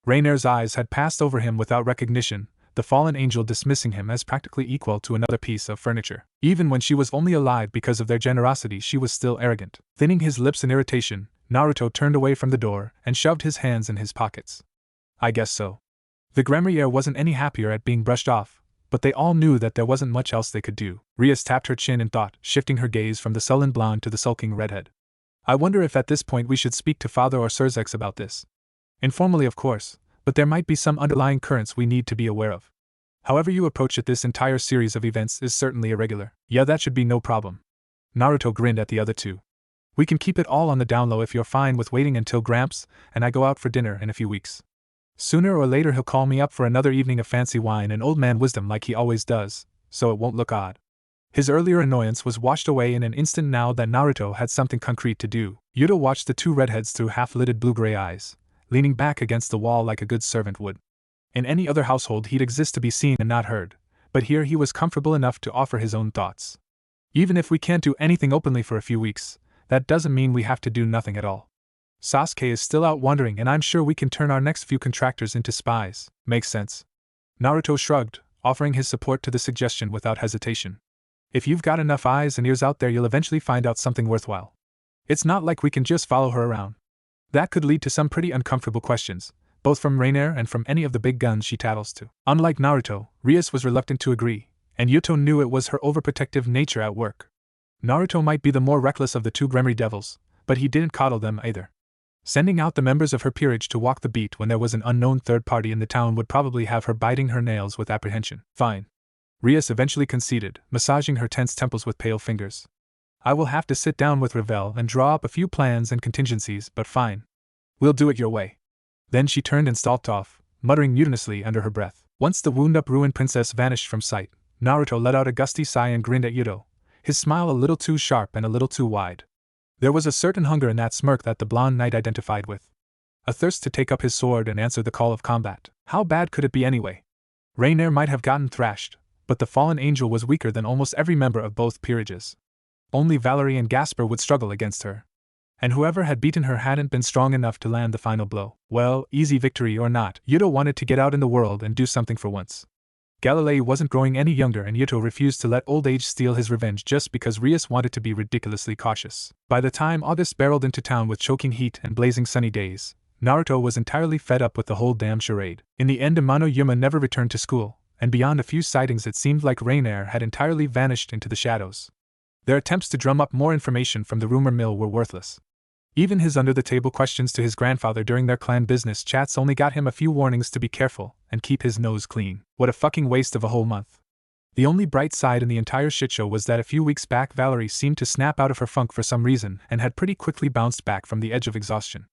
Raynare's eyes had passed over him without recognition, the fallen angel dismissing him as practically equal to another piece of furniture. Even when she was only alive because of their generosity, she was still arrogant. Thinning his lips in irritation, Naruto turned away from the door and shoved his hands in his pockets. I guess so. The Gremrier wasn't any happier at being brushed off, but they all knew that there wasn't much else they could do. Rias tapped her chin in thought, shifting her gaze from the sullen blonde to the sulking redhead. I wonder if at this point we should speak to Father or Surzex about this. Informally, of course, but there might be some underlying currents we need to be aware of. However you approach it, this entire series of events is certainly irregular. Yeah, that should be no problem. Naruto grinned at the other two. We can keep it all on the down low if you're fine with waiting until Gramps and I go out for dinner in a few weeks. Sooner or later he'll call me up for another evening of fancy wine and old man wisdom like he always does, so it won't look odd. His earlier annoyance was washed away in an instant now that Naruto had something concrete to do. Yuto watched the two redheads through half-lidded blue-gray eyes, leaning back against the wall like a good servant would. In any other household he'd exist to be seen and not heard, but here he was comfortable enough to offer his own thoughts. Even if we can't do anything openly for a few weeks, that doesn't mean we have to do nothing at all. Sasuke is still out wandering and I'm sure we can turn our next few contractors into spies. Makes sense. Naruto shrugged, offering his support to the suggestion without hesitation. If you've got enough eyes and ears out there, you'll eventually find out something worthwhile. It's not like we can just follow her around. That could lead to some pretty uncomfortable questions, both from Raynare and from any of the big guns she tattles to. Unlike Naruto, Rias was reluctant to agree, and Yuto knew it was her overprotective nature at work. Naruto might be the more reckless of the two Gremry devils, but he didn't coddle them either. Sending out the members of her peerage to walk the beat when there was an unknown third party in the town would probably have her biting her nails with apprehension. Fine. Rias eventually conceded, massaging her tense temples with pale fingers. I will have to sit down with Ravel and draw up a few plans and contingencies, but fine. We'll do it your way. Then she turned and stalked off, muttering mutinously under her breath. Once the wound-up ruined princess vanished from sight, Naruto let out a gusty sigh and grinned at Yuto, his smile a little too sharp and a little too wide. There was a certain hunger in that smirk that the blonde knight identified with. A thirst to take up his sword and answer the call of combat. How bad could it be anyway? Raynare might have gotten thrashed, but the fallen angel was weaker than almost every member of both peerages. Only Valerie and Gasper would struggle against her. And whoever had beaten her hadn't been strong enough to land the final blow. Well, easy victory or not, Yuto wanted to get out in the world and do something for once. Galilei wasn't growing any younger and Yuto refused to let old age steal his revenge just because Rias wanted to be ridiculously cautious. By the time August barreled into town with choking heat and blazing sunny days, Naruto was entirely fed up with the whole damn charade. In the end, Amano Yuma never returned to school, and beyond a few sightings it seemed like Raynare had entirely vanished into the shadows. Their attempts to drum up more information from the rumor mill were worthless. Even his under-the-table questions to his grandfather during their clan business chats only got him a few warnings to be careful and keep his nose clean. What a fucking waste of a whole month. The only bright side in the entire shitshow was that a few weeks back Valerie seemed to snap out of her funk for some reason and had pretty quickly bounced back from the edge of exhaustion.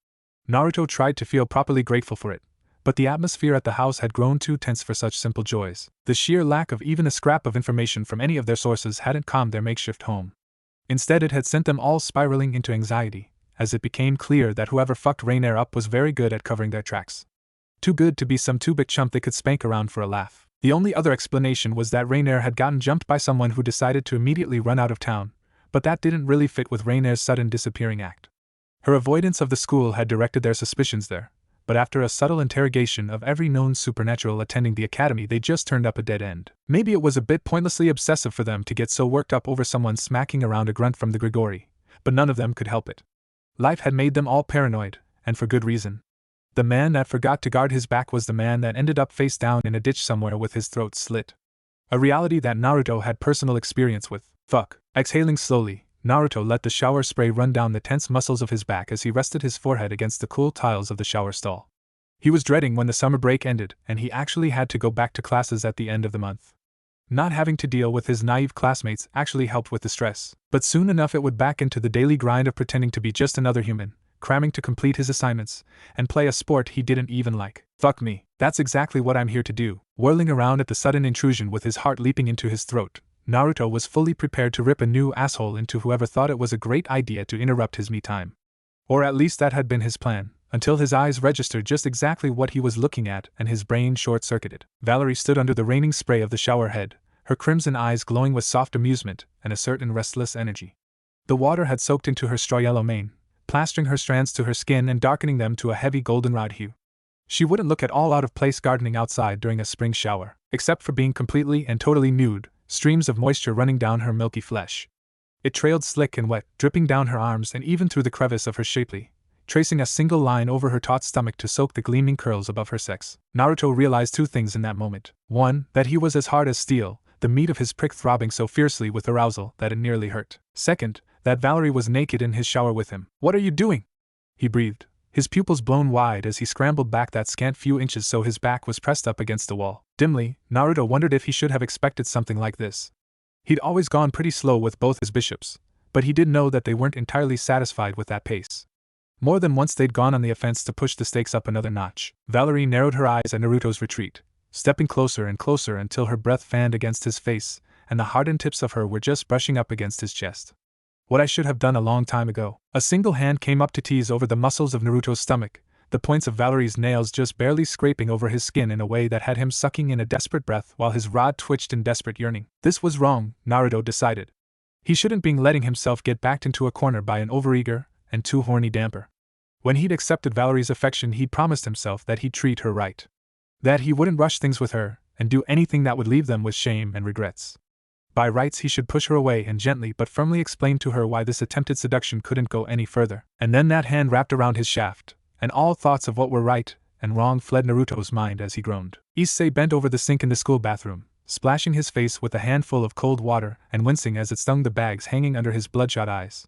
Naruto tried to feel properly grateful for it, but the atmosphere at the house had grown too tense for such simple joys. The sheer lack of even a scrap of information from any of their sources hadn't calmed their makeshift home. Instead, it had sent them all spiraling into anxiety, as it became clear that whoever fucked Raynare up was very good at covering their tracks. Too good to be some two-bit chump they could spank around for a laugh. The only other explanation was that Raynare had gotten jumped by someone who decided to immediately run out of town, but that didn't really fit with Raynare's sudden disappearing act. Her avoidance of the school had directed their suspicions there, but after a subtle interrogation of every known supernatural attending the academy they just turned up a dead end. Maybe it was a bit pointlessly obsessive for them to get so worked up over someone smacking around a grunt from the Grigori, but none of them could help it. Life had made them all paranoid, and for good reason. The man that forgot to guard his back was the man that ended up face down in a ditch somewhere with his throat slit. A reality that Naruto had personal experience with. Fuck. Exhaling slowly, Naruto let the shower spray run down the tense muscles of his back as he rested his forehead against the cool tiles of the shower stall. He was dreading when the summer break ended and he actually had to go back to classes at the end of the month. Not having to deal with his naive classmates actually helped with the stress, but soon enough it would back into the daily grind of pretending to be just another human, cramming to complete his assignments, and play a sport he didn't even like. Fuck me, that's exactly what I'm here to do. Whirling around at the sudden intrusion with his heart leaping into his throat, Naruto was fully prepared to rip a new asshole into whoever thought it was a great idea to interrupt his me time. Or at least that had been his plan, until his eyes registered just exactly what he was looking at and his brain short-circuited. Valerie stood under the raining spray of the shower head, her crimson eyes glowing with soft amusement and a certain restless energy. The water had soaked into her straw-yellow mane, plastering her strands to her skin and darkening them to a heavy goldenrod hue. She wouldn't look at all out of place gardening outside during a spring shower, except for being completely and totally nude, streams of moisture running down her milky flesh. It trailed slick and wet, dripping down her arms and even through the crevice of her shapely, tracing a single line over her taut stomach to soak the gleaming curls above her sex. Naruto realized two things in that moment. One, that he was as hard as steel, the meat of his prick throbbing so fiercely with arousal that it nearly hurt. Second, that Valerie was naked in his shower with him. "What are you doing?" he breathed, his pupils blown wide as he scrambled back that scant few inches so his back was pressed up against the wall. Dimly, Naruto wondered if he should have expected something like this. He'd always gone pretty slow with both his bishops, but he did know that they weren't entirely satisfied with that pace. More than once they'd gone on the offense to push the stakes up another notch. Valerie narrowed her eyes at Naruto's retreat, stepping closer and closer until her breath fanned against his face, and the hardened tips of her were just brushing up against his chest. What I should have done a long time ago. A single hand came up to tease over the muscles of Naruto's stomach, the points of Valerie's nails just barely scraping over his skin in a way that had him sucking in a desperate breath while his rod twitched in desperate yearning. This was wrong, Naruto decided. He shouldn't be letting himself get backed into a corner by an overeager and too horny damper. When he'd accepted Valerie's affection, he'd promised himself that he'd treat her right. That he wouldn't rush things with her and do anything that would leave them with shame and regrets. By rights he should push her away and gently but firmly explain to her why this attempted seduction couldn't go any further. And then that hand wrapped around his shaft, and all thoughts of what were right and wrong fled Naruto's mind as he groaned. Issei bent over the sink in the school bathroom, splashing his face with a handful of cold water and wincing as it stung the bags hanging under his bloodshot eyes.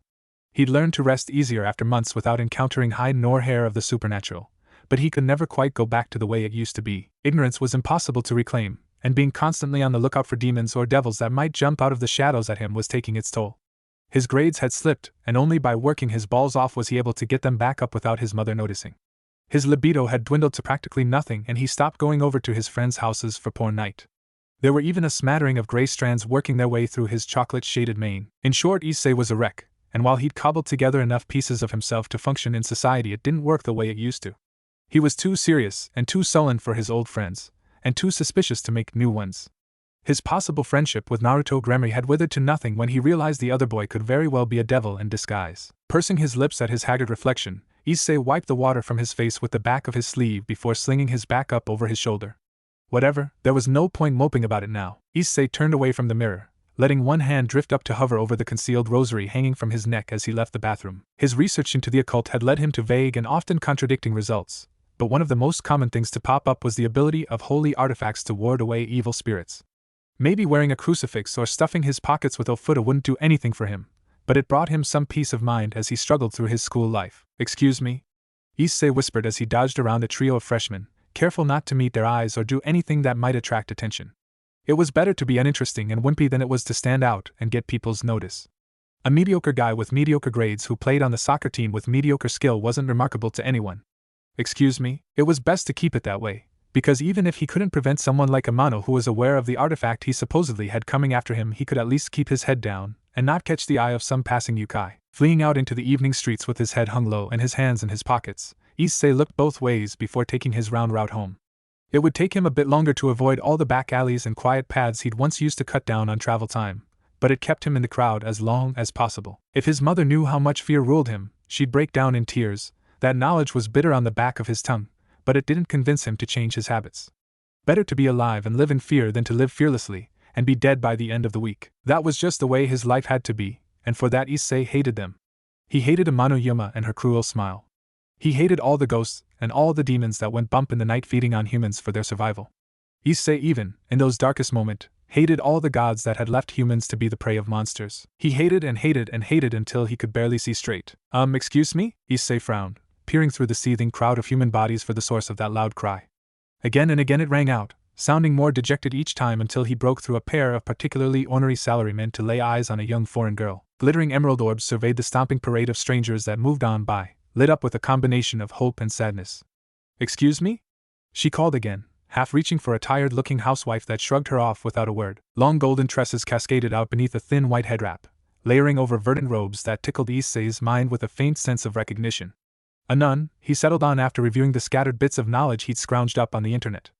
He'd learned to rest easier after months without encountering hide nor hair of the supernatural, but he could never quite go back to the way it used to be. Ignorance was impossible to reclaim, and being constantly on the lookout for demons or devils that might jump out of the shadows at him was taking its toll. His grades had slipped, and only by working his balls off was he able to get them back up without his mother noticing. His libido had dwindled to practically nothing, and he stopped going over to his friends' houses for porn night. There were even a smattering of gray strands working their way through his chocolate-shaded mane. In short, Issei was a wreck, and while he'd cobbled together enough pieces of himself to function in society, it didn't work the way it used to. He was too serious and too sullen for his old friends, and too suspicious to make new ones. His possible friendship with Naruto Gremory had withered to nothing when he realized the other boy could very well be a devil in disguise. Pursing his lips at his haggard reflection, Issei wiped the water from his face with the back of his sleeve before slinging his back up over his shoulder. Whatever, there was no point moping about it now. Issei turned away from the mirror, letting one hand drift up to hover over the concealed rosary hanging from his neck as he left the bathroom. His research into the occult had led him to vague and often contradicting results, but one of the most common things to pop up was the ability of holy artifacts to ward away evil spirits. Maybe wearing a crucifix or stuffing his pockets with ofuta wouldn't do anything for him, but it brought him some peace of mind as he struggled through his school life. "Excuse me?" Issei whispered as he dodged around a trio of freshmen, careful not to meet their eyes or do anything that might attract attention. It was better to be uninteresting and wimpy than it was to stand out and get people's notice. A mediocre guy with mediocre grades who played on the soccer team with mediocre skill wasn't remarkable to anyone. "Excuse me?" It was best to keep it that way, because even if he couldn't prevent someone like Amano who was aware of the artifact he supposedly had coming after him, he could at least keep his head down and not catch the eye of some passing yokai. Fleeing out into the evening streets with his head hung low and his hands in his pockets, Issei looked both ways before taking his round route home. It would take him a bit longer to avoid all the back alleys and quiet paths he'd once used to cut down on travel time, but it kept him in the crowd as long as possible. If his mother knew how much fear ruled him, she'd break down in tears. That knowledge was bitter on the back of his tongue, but it didn't convince him to change his habits. Better to be alive and live in fear than to live fearlessly and be dead by the end of the week. That was just the way his life had to be, and for that Issei hated them. He hated Amano Yuma and her cruel smile. He hated all the ghosts and all the demons that went bump in the night feeding on humans for their survival. Issei even, in those darkest moments, hated all the gods that had left humans to be the prey of monsters. He hated and hated and hated until he could barely see straight. Excuse me?" Issei frowned, peering through the seething crowd of human bodies for the source of that loud cry. Again and again it rang out, sounding more dejected each time until he broke through a pair of particularly ornery salarymen to lay eyes on a young foreign girl. Glittering emerald orbs surveyed the stomping parade of strangers that moved on by, lit up with a combination of hope and sadness. "Excuse me?" she called again, half reaching for a tired-looking housewife that shrugged her off without a word. Long golden tresses cascaded out beneath a thin white headwrap, layering over verdant robes that tickled Issei's mind with a faint sense of recognition. A nun, he settled on after reviewing the scattered bits of knowledge he'd scrounged up on the internet.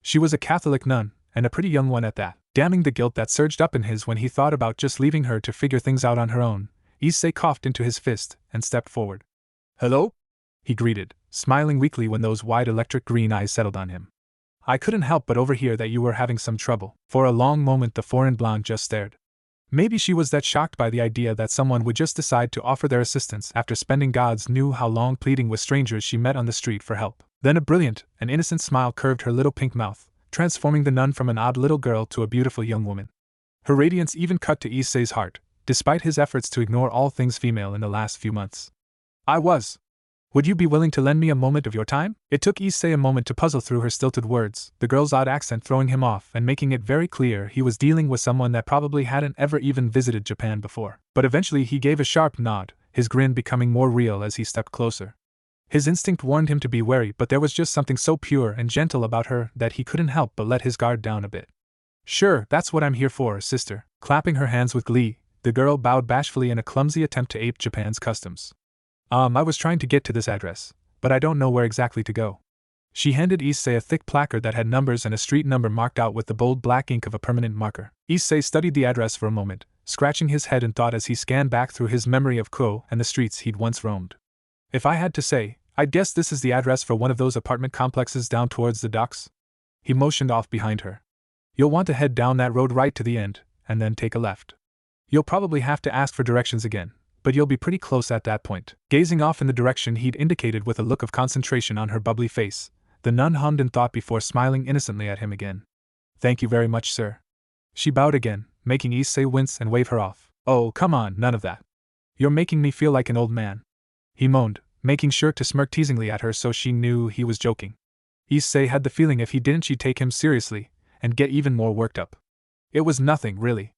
She was a Catholic nun, and a pretty young one at that. Damning the guilt that surged up in his when he thought about just leaving her to figure things out on her own, Issei coughed into his fist and stepped forward. "Hello?" he greeted, smiling weakly when those wide electric green eyes settled on him. "I couldn't help but overhear that you were having some trouble." For a long moment the foreign blonde just stared. Maybe she was that shocked by the idea that someone would just decide to offer their assistance after spending gods knew how long pleading with strangers she met on the street for help. Then a brilliant and innocent smile curved her little pink mouth, transforming the nun from an odd little girl to a beautiful young woman. Her radiance even cut to Issei's heart, despite his efforts to ignore all things female in the last few months. Would you be willing to lend me a moment of your time?" It took Issei a moment to puzzle through her stilted words, the girl's odd accent throwing him off and making it very clear he was dealing with someone that probably hadn't ever even visited Japan before. But eventually he gave a sharp nod, his grin becoming more real as he stepped closer. His instinct warned him to be wary, but there was just something so pure and gentle about her that he couldn't help but let his guard down a bit. "Sure, that's what I'm here for, sister." Clapping her hands with glee, the girl bowed bashfully in a clumsy attempt to ape Japan's customs. I was trying to get to this address, but I don't know where exactly to go." She handed Issei a thick placard that had numbers and a street number marked out with the bold black ink of a permanent marker. Issei studied the address for a moment, scratching his head in thought as he scanned back through his memory of Kunou and the streets he'd once roamed. "If I had to say, I'd guess this is the address for one of those apartment complexes down towards the docks." He motioned off behind her. "You'll want to head down that road right to the end, and then take a left. You'll probably have to ask for directions again, but you'll be pretty close at that point." Gazing off in the direction he'd indicated with a look of concentration on her bubbly face, the nun hummed in thought before smiling innocently at him again. "Thank you very much, sir." She bowed again, making Issei wince and wave her off. "Oh, come on, none of that. You're making me feel like an old man," he moaned, making sure to smirk teasingly at her so she knew he was joking. Issei had the feeling if he didn't she'd take him seriously and get even more worked up. "It was nothing, really.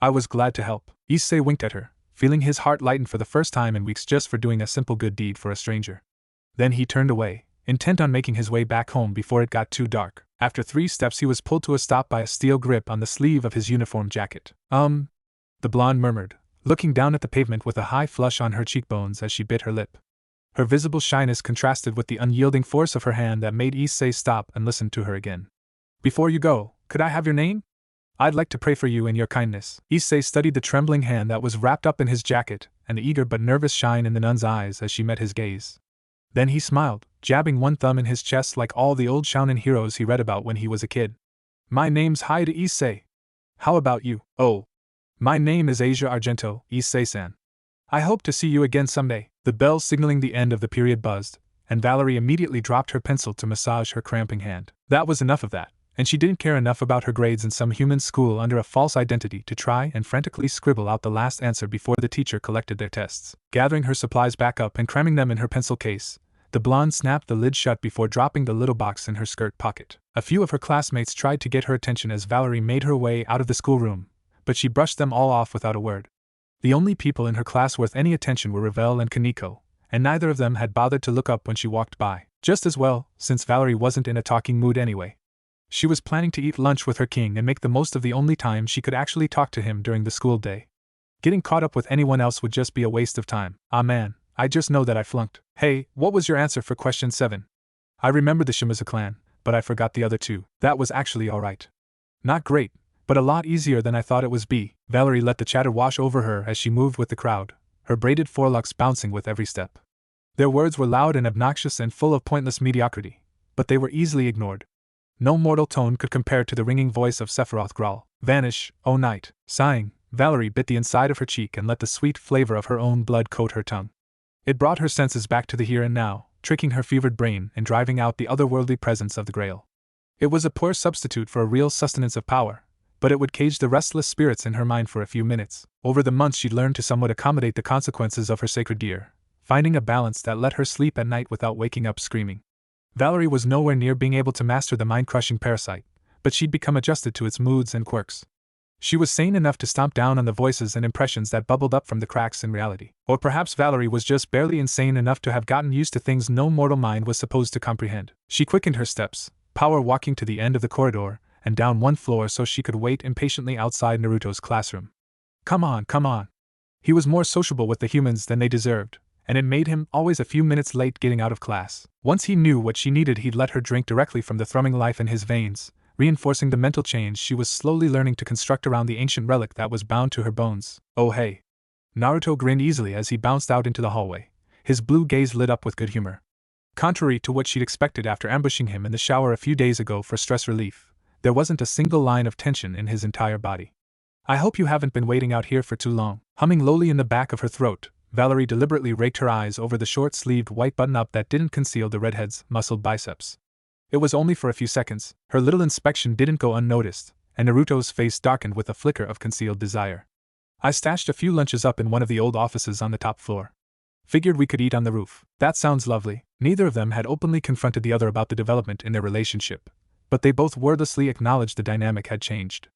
I was glad to help." Issei winked at her, feeling his heart lighten for the first time in weeks just for doing a simple good deed for a stranger. Then he turned away, intent on making his way back home before it got too dark. After 3 steps he was pulled to a stop by a steel grip on the sleeve of his uniform jacket. The blonde murmured, looking down at the pavement with a high flush on her cheekbones as she bit her lip. Her visible shyness contrasted with the unyielding force of her hand that made Issei stop and listen to her again. "Before you go, could I have your name? I'd like to pray for you and your kindness." Issei studied the trembling hand that was wrapped up in his jacket and the eager but nervous shine in the nun's eyes as she met his gaze. Then he smiled, jabbing one thumb in his chest like all the old shounen heroes he read about when he was a kid. "My name's Haida Issei. How about you?" "Oh, My name is Asia Argento, Issei-san. I hope to see you again someday. The bell signaling the end of the period buzzed, and Valerie immediately dropped her pencil to massage her cramping hand. That was enough of that, and she didn't care enough about her grades in some human school under a false identity to try and frantically scribble out the last answer before the teacher collected their tests. Gathering her supplies back up and cramming them in her pencil case, the blonde snapped the lid shut before dropping the little box in her skirt pocket. A few of her classmates tried to get her attention as Valerie made her way out of the schoolroom, but she brushed them all off without a word. The only people in her class worth any attention were Ravel and Kaneko, and neither of them had bothered to look up when she walked by. Just as well, since Valerie wasn't in a talking mood anyway. She was planning to eat lunch with her king and make the most of the only time she could actually talk to him during the school day. Getting caught up with anyone else would just be a waste of time. Ah man, I just know that I flunked. Hey, what was your answer for question 7? I remembered the Shimizu clan, but I forgot the other two. That was actually alright. Not great, but a lot easier than I thought it was. Valerie let the chatter wash over her as she moved with the crowd, her braided forelocks bouncing with every step. Their words were loud and obnoxious and full of pointless mediocrity, but they were easily ignored. No mortal tone could compare to the ringing voice of Sephiroth Grawl. Vanish, O night. Sighing, Valerie bit the inside of her cheek and let the sweet flavor of her own blood coat her tongue. It brought her senses back to the here and now, tricking her fevered brain and driving out the otherworldly presence of the Grail. It was a poor substitute for a real sustenance of power, but it would cage the restless spirits in her mind for a few minutes. Over the months she'd learned to somewhat accommodate the consequences of her sacred gear, finding a balance that let her sleep at night without waking up screaming. Valerie was nowhere near being able to master the mind-crushing parasite, but she'd become adjusted to its moods and quirks. She was sane enough to stomp down on the voices and impressions that bubbled up from the cracks in reality. Or perhaps Valerie was just barely insane enough to have gotten used to things no mortal mind was supposed to comprehend. She quickened her steps, power walking to the end of the corridor, and down one floor so she could wait impatiently outside Naruto's classroom. Come on, come on. He was more sociable with the humans than they deserved, and it made him always a few minutes late getting out of class. Once he knew what she needed, he'd let her drink directly from the thrumming life in his veins, reinforcing the mental change she was slowly learning to construct around the ancient relic that was bound to her bones. Oh hey. Naruto grinned easily as he bounced out into the hallway, his blue gaze lit up with good humor. Contrary to what she'd expected after ambushing him in the shower a few days ago for stress relief, there wasn't a single line of tension in his entire body. I hope you haven't been waiting out here for too long. Humming lowly in the back of her throat, Valerie deliberately raked her eyes over the short-sleeved white button-up that didn't conceal the redhead's muscled biceps. It was only for a few seconds. Her little inspection didn't go unnoticed, and Naruto's face darkened with a flicker of concealed desire. I stashed a few lunches up in one of the old offices on the top floor. Figured we could eat on the roof. That sounds lovely. Neither of them had openly confronted the other about the development in their relationship, but they both wordlessly acknowledged the dynamic had changed.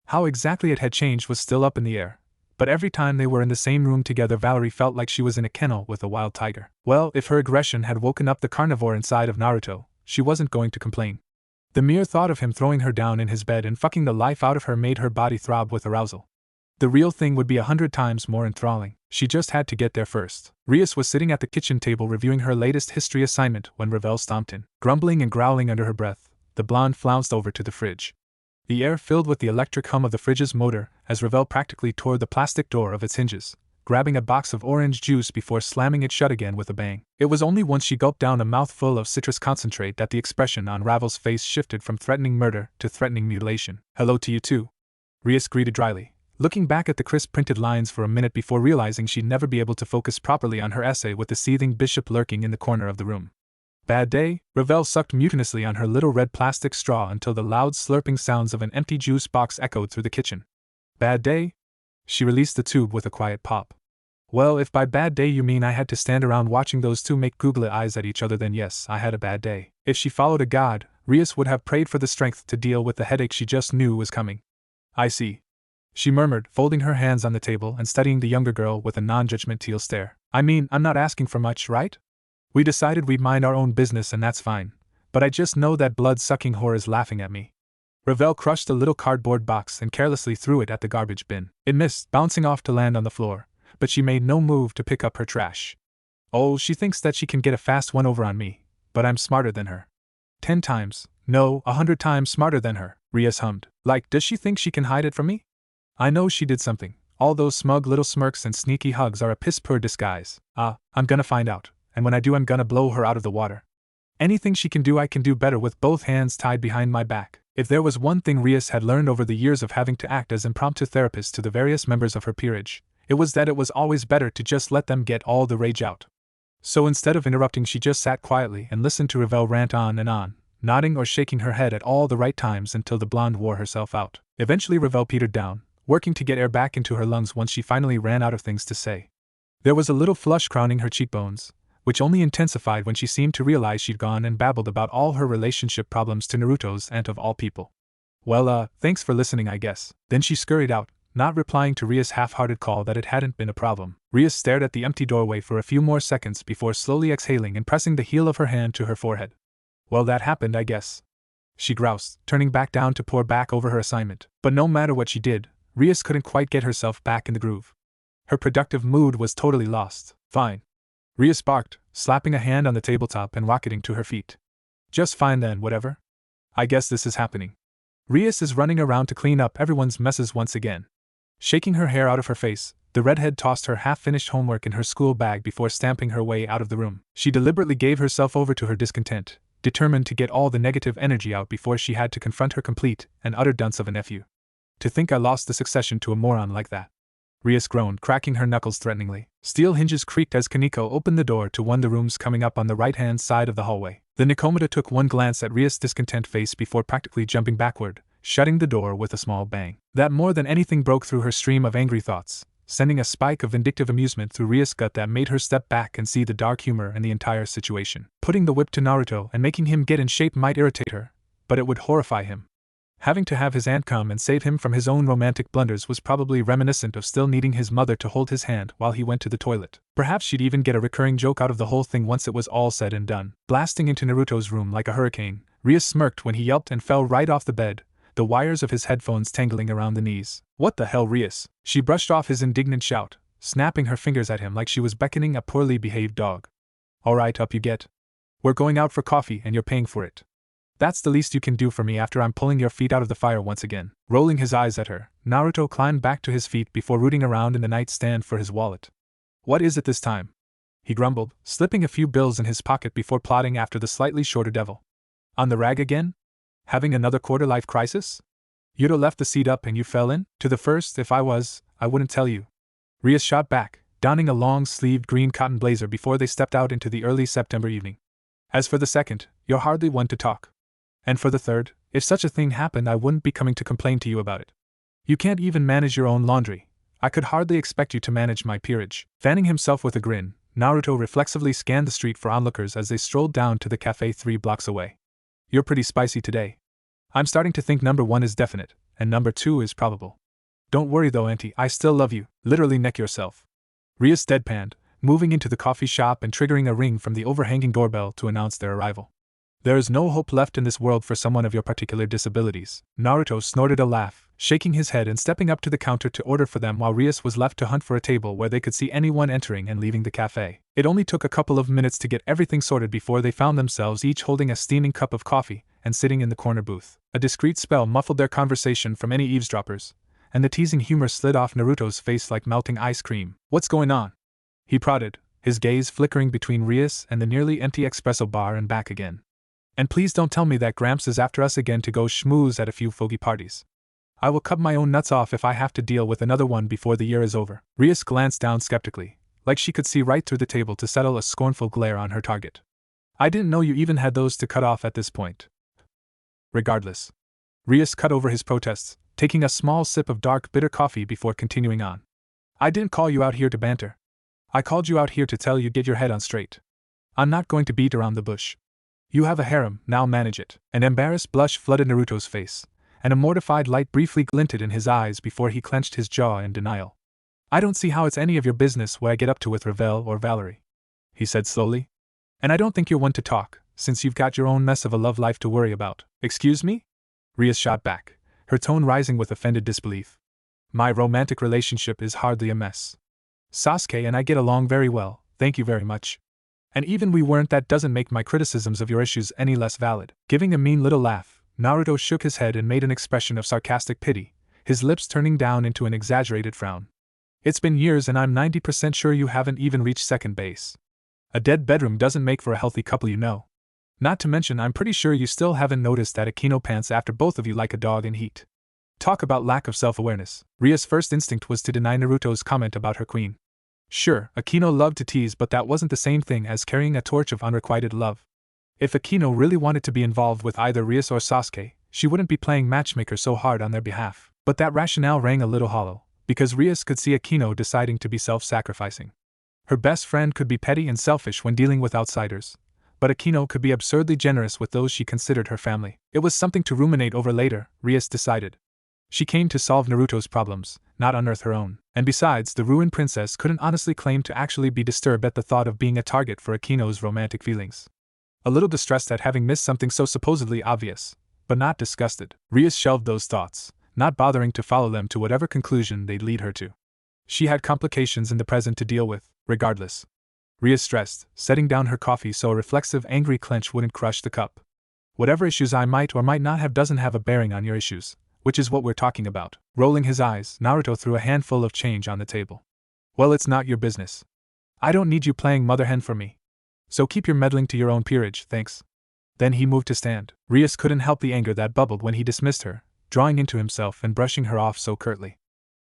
How exactly it had changed was still up in the air, but every time they were in the same room together, Valerie felt like she was in a kennel with a wild tiger. Well, if her aggression had woken up the carnivore inside of Naruto, she wasn't going to complain. The mere thought of him throwing her down in his bed and fucking the life out of her made her body throb with arousal. The real thing would be 100 times more enthralling. She just had to get there first. Rias was sitting at the kitchen table reviewing her latest history assignment when Ravel stomped in. Grumbling and growling under her breath, the blonde flounced over to the fridge. The air filled with the electric hum of the fridge's motor as Ravel practically tore the plastic door of its hinges, grabbing a box of orange juice before slamming it shut again with a bang. It was only once she gulped down a mouthful of citrus concentrate that the expression on Ravel's face shifted from threatening murder to threatening mutilation. Hello to you too, Rias greeted dryly, looking back at the crisp printed lines for a minute before realizing she'd never be able to focus properly on her essay with the seething bishop lurking in the corner of the room. Bad day? Ravel sucked mutinously on her little red plastic straw until the loud slurping sounds of an empty juice box echoed through the kitchen. Bad day? She released the tube with a quiet pop. Well, if by bad day you mean I had to stand around watching those two make googly eyes at each other, then yes, I had a bad day. If she followed a god, Rias would have prayed for the strength to deal with the headache she just knew was coming. I see, she murmured, folding her hands on the table and studying the younger girl with a non-judgmental stare. I mean, I'm not asking for much, right? We decided we'd mind our own business and that's fine, but I just know that blood-sucking whore is laughing at me. Ravel crushed a little cardboard box and carelessly threw it at the garbage bin. It missed, bouncing off to land on the floor, but she made no move to pick up her trash. Oh, she thinks that she can get a fast one-over on me, but I'm smarter than her. 10 times, no, 100 times smarter than her, Rias hummed. Like, does she think she can hide it from me? I know she did something. All those smug little smirks and sneaky hugs are a piss-poor disguise. I'm gonna find out. And when I do, I'm gonna blow her out of the water. Anything she can do, I can do better with both hands tied behind my back. If there was one thing Rias had learned over the years of having to act as impromptu therapist to the various members of her peerage, it was that it was always better to just let them get all the rage out. So instead of interrupting, she just sat quietly and listened to Ravel rant on and on, nodding or shaking her head at all the right times until the blonde wore herself out. Eventually Ravel petered down, working to get air back into her lungs once she finally ran out of things to say. There was a little flush crowning her cheekbones, which only intensified when she seemed to realize she'd gone and babbled about all her relationship problems to Naruto's aunt of all people. Well, thanks for listening, I guess. Then she scurried out, not replying to Rias' half-hearted call that it hadn't been a problem. Rias stared at the empty doorway for a few more seconds before slowly exhaling and pressing the heel of her hand to her forehead. Well, that happened, I guess, she groused, turning back down to pour back over her assignment. But no matter what she did, Rias couldn't quite get herself back in the groove. Her productive mood was totally lost. Fine, Rias barked, slapping a hand on the tabletop and rocketing to her feet. Just fine then, whatever. I guess this is happening. Rias is running around to clean up everyone's messes once again. Shaking her hair out of her face, the redhead tossed her half-finished homework in her school bag before stamping her way out of the room. She deliberately gave herself over to her discontent, determined to get all the negative energy out before she had to confront her complete and utter dunce of a nephew. To think I lost the succession to a moron like that. Rias groaned, cracking her knuckles threateningly. Steel hinges creaked as Kaneko opened the door to one of the rooms coming up on the right-hand side of the hallway. The Nikomata took one glance at Rias' discontent face before practically jumping backward, shutting the door with a small bang. That more than anything broke through her stream of angry thoughts, sending a spike of vindictive amusement through Rias' gut that made her step back and see the dark humor in the entire situation. Putting the whip to Naruto and making him get in shape might irritate her, but it would horrify him. Having to have his aunt come and save him from his own romantic blunders was probably reminiscent of still needing his mother to hold his hand while he went to the toilet. Perhaps she'd even get a recurring joke out of the whole thing once it was all said and done. Blasting into Naruto's room like a hurricane, Rias smirked when he yelped and fell right off the bed, the wires of his headphones tangling around the knees. What the hell, Rias? She brushed off his indignant shout, snapping her fingers at him like she was beckoning a poorly behaved dog. Alright, up you get. We're going out for coffee and you're paying for it. That's the least you can do for me after I'm pulling your feet out of the fire once again. Rolling his eyes at her, Naruto climbed back to his feet before rooting around in the nightstand for his wallet. What is it this time? He grumbled, slipping a few bills in his pocket before plodding after the slightly shorter devil. On the rag again? Having another quarter-life crisis? You'd have left the seat up and you fell in? To the first, if I was, I wouldn't tell you. Rias shot back, donning a long-sleeved green cotton blazer before they stepped out into the early September evening. As for the second, you're hardly one to talk. And for the third, if such a thing happened, I wouldn't be coming to complain to you about it. You can't even manage your own laundry. I could hardly expect you to manage my peerage. Fanning himself with a grin, Naruto reflexively scanned the street for onlookers as they strolled down to the cafe 3 blocks away. You're pretty spicy today. I'm starting to think number 1 is definite, and number 2 is probable. Don't worry though, auntie, I still love you. Literally neck yourself. Rias deadpanned, moving into the coffee shop and triggering a ring from the overhanging doorbell to announce their arrival. There is no hope left in this world for someone of your particular disabilities. Naruto snorted a laugh, shaking his head and stepping up to the counter to order for them while Rias was left to hunt for a table where they could see anyone entering and leaving the cafe. It only took a couple of minutes to get everything sorted before they found themselves each holding a steaming cup of coffee and sitting in the corner booth. A discreet spell muffled their conversation from any eavesdroppers, and the teasing humor slid off Naruto's face like melting ice cream. What's going on? He prodded, his gaze flickering between Rias and the nearly empty espresso bar and back again. And please don't tell me that Gramps is after us again to go schmooze at a few fogey parties. I will cut my own nuts off if I have to deal with another one before the year is over. Rias glanced down skeptically, like she could see right through the table to settle a scornful glare on her target. I didn't know you even had those to cut off at this point. Regardless. Rias cut over his protests, taking a small sip of dark bitter coffee before continuing on. I didn't call you out here to banter. I called you out here to tell you get your head on straight. I'm not going to beat around the bush. You have a harem, now manage it. An embarrassed blush flooded Naruto's face, and a mortified light briefly glinted in his eyes before he clenched his jaw in denial. I don't see how it's any of your business what I get up to with Ravel or Valerie, he said slowly. And I don't think you're one to talk, since you've got your own mess of a love life to worry about. Excuse me? Rias shot back, her tone rising with offended disbelief. My romantic relationship is hardly a mess. Sasuke and I get along very well, thank you very much. And even we weren't, that doesn't make my criticisms of your issues any less valid. Giving a mean little laugh, Naruto shook his head and made an expression of sarcastic pity, his lips turning down into an exaggerated frown. It's been years and I'm 90% sure you haven't even reached second base. A dead bedroom doesn't make for a healthy couple, you know. Not to mention, I'm pretty sure you still haven't noticed that Aquino pants after both of you like a dog in heat. Talk about lack of self-awareness. Ria's first instinct was to deny Naruto's comment about her queen. Sure, Aquino loved to tease, but that wasn't the same thing as carrying a torch of unrequited love. If Aquino really wanted to be involved with either Rias or Sasuke, she wouldn't be playing matchmaker so hard on their behalf. But that rationale rang a little hollow, because Rias could see Aquino deciding to be self-sacrificing. Her best friend could be petty and selfish when dealing with outsiders, but Aquino could be absurdly generous with those she considered her family. It was something to ruminate over later, Rias decided. She came to solve Naruto's problems, not unearth her own. And besides, the ruined princess couldn't honestly claim to actually be disturbed at the thought of being a target for Aquino's romantic feelings. A little distressed at having missed something so supposedly obvious, but not disgusted, Rias shelved those thoughts, not bothering to follow them to whatever conclusion they'd lead her to. She had complications in the present to deal with, regardless. Rias stressed, setting down her coffee so a reflexive angry clench wouldn't crush the cup. Whatever issues I might or might not have doesn't have a bearing on your issues, which is what we're talking about. Rolling his eyes, Naruto threw a handful of change on the table. Well, it's not your business. I don't need you playing mother hen for me. So keep your meddling to your own peerage, thanks. Then he moved to stand. Rias couldn't help the anger that bubbled when he dismissed her, drawing into himself and brushing her off so curtly.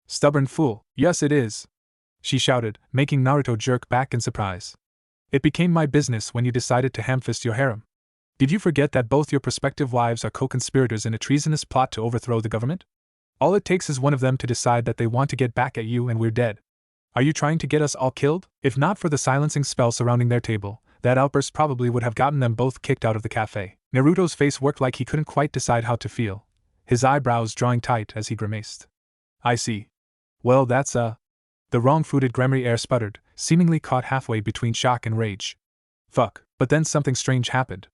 Stubborn fool, yes it is, she shouted, making Naruto jerk back in surprise. It became my business when you decided to hamfist your harem. Did you forget that both your prospective wives are co-conspirators in a treasonous plot to overthrow the government? All it takes is one of them to decide that they want to get back at you and we're dead. Are you trying to get us all killed? If not for the silencing spell surrounding their table, that outburst probably would have gotten them both kicked out of the cafe. Naruto's face worked like he couldn't quite decide how to feel, his eyebrows drawing tight as he grimaced. I see. Well, that's The wrong-footed Raynare sputtered, seemingly caught halfway between shock and rage. Fuck, but then something strange happened.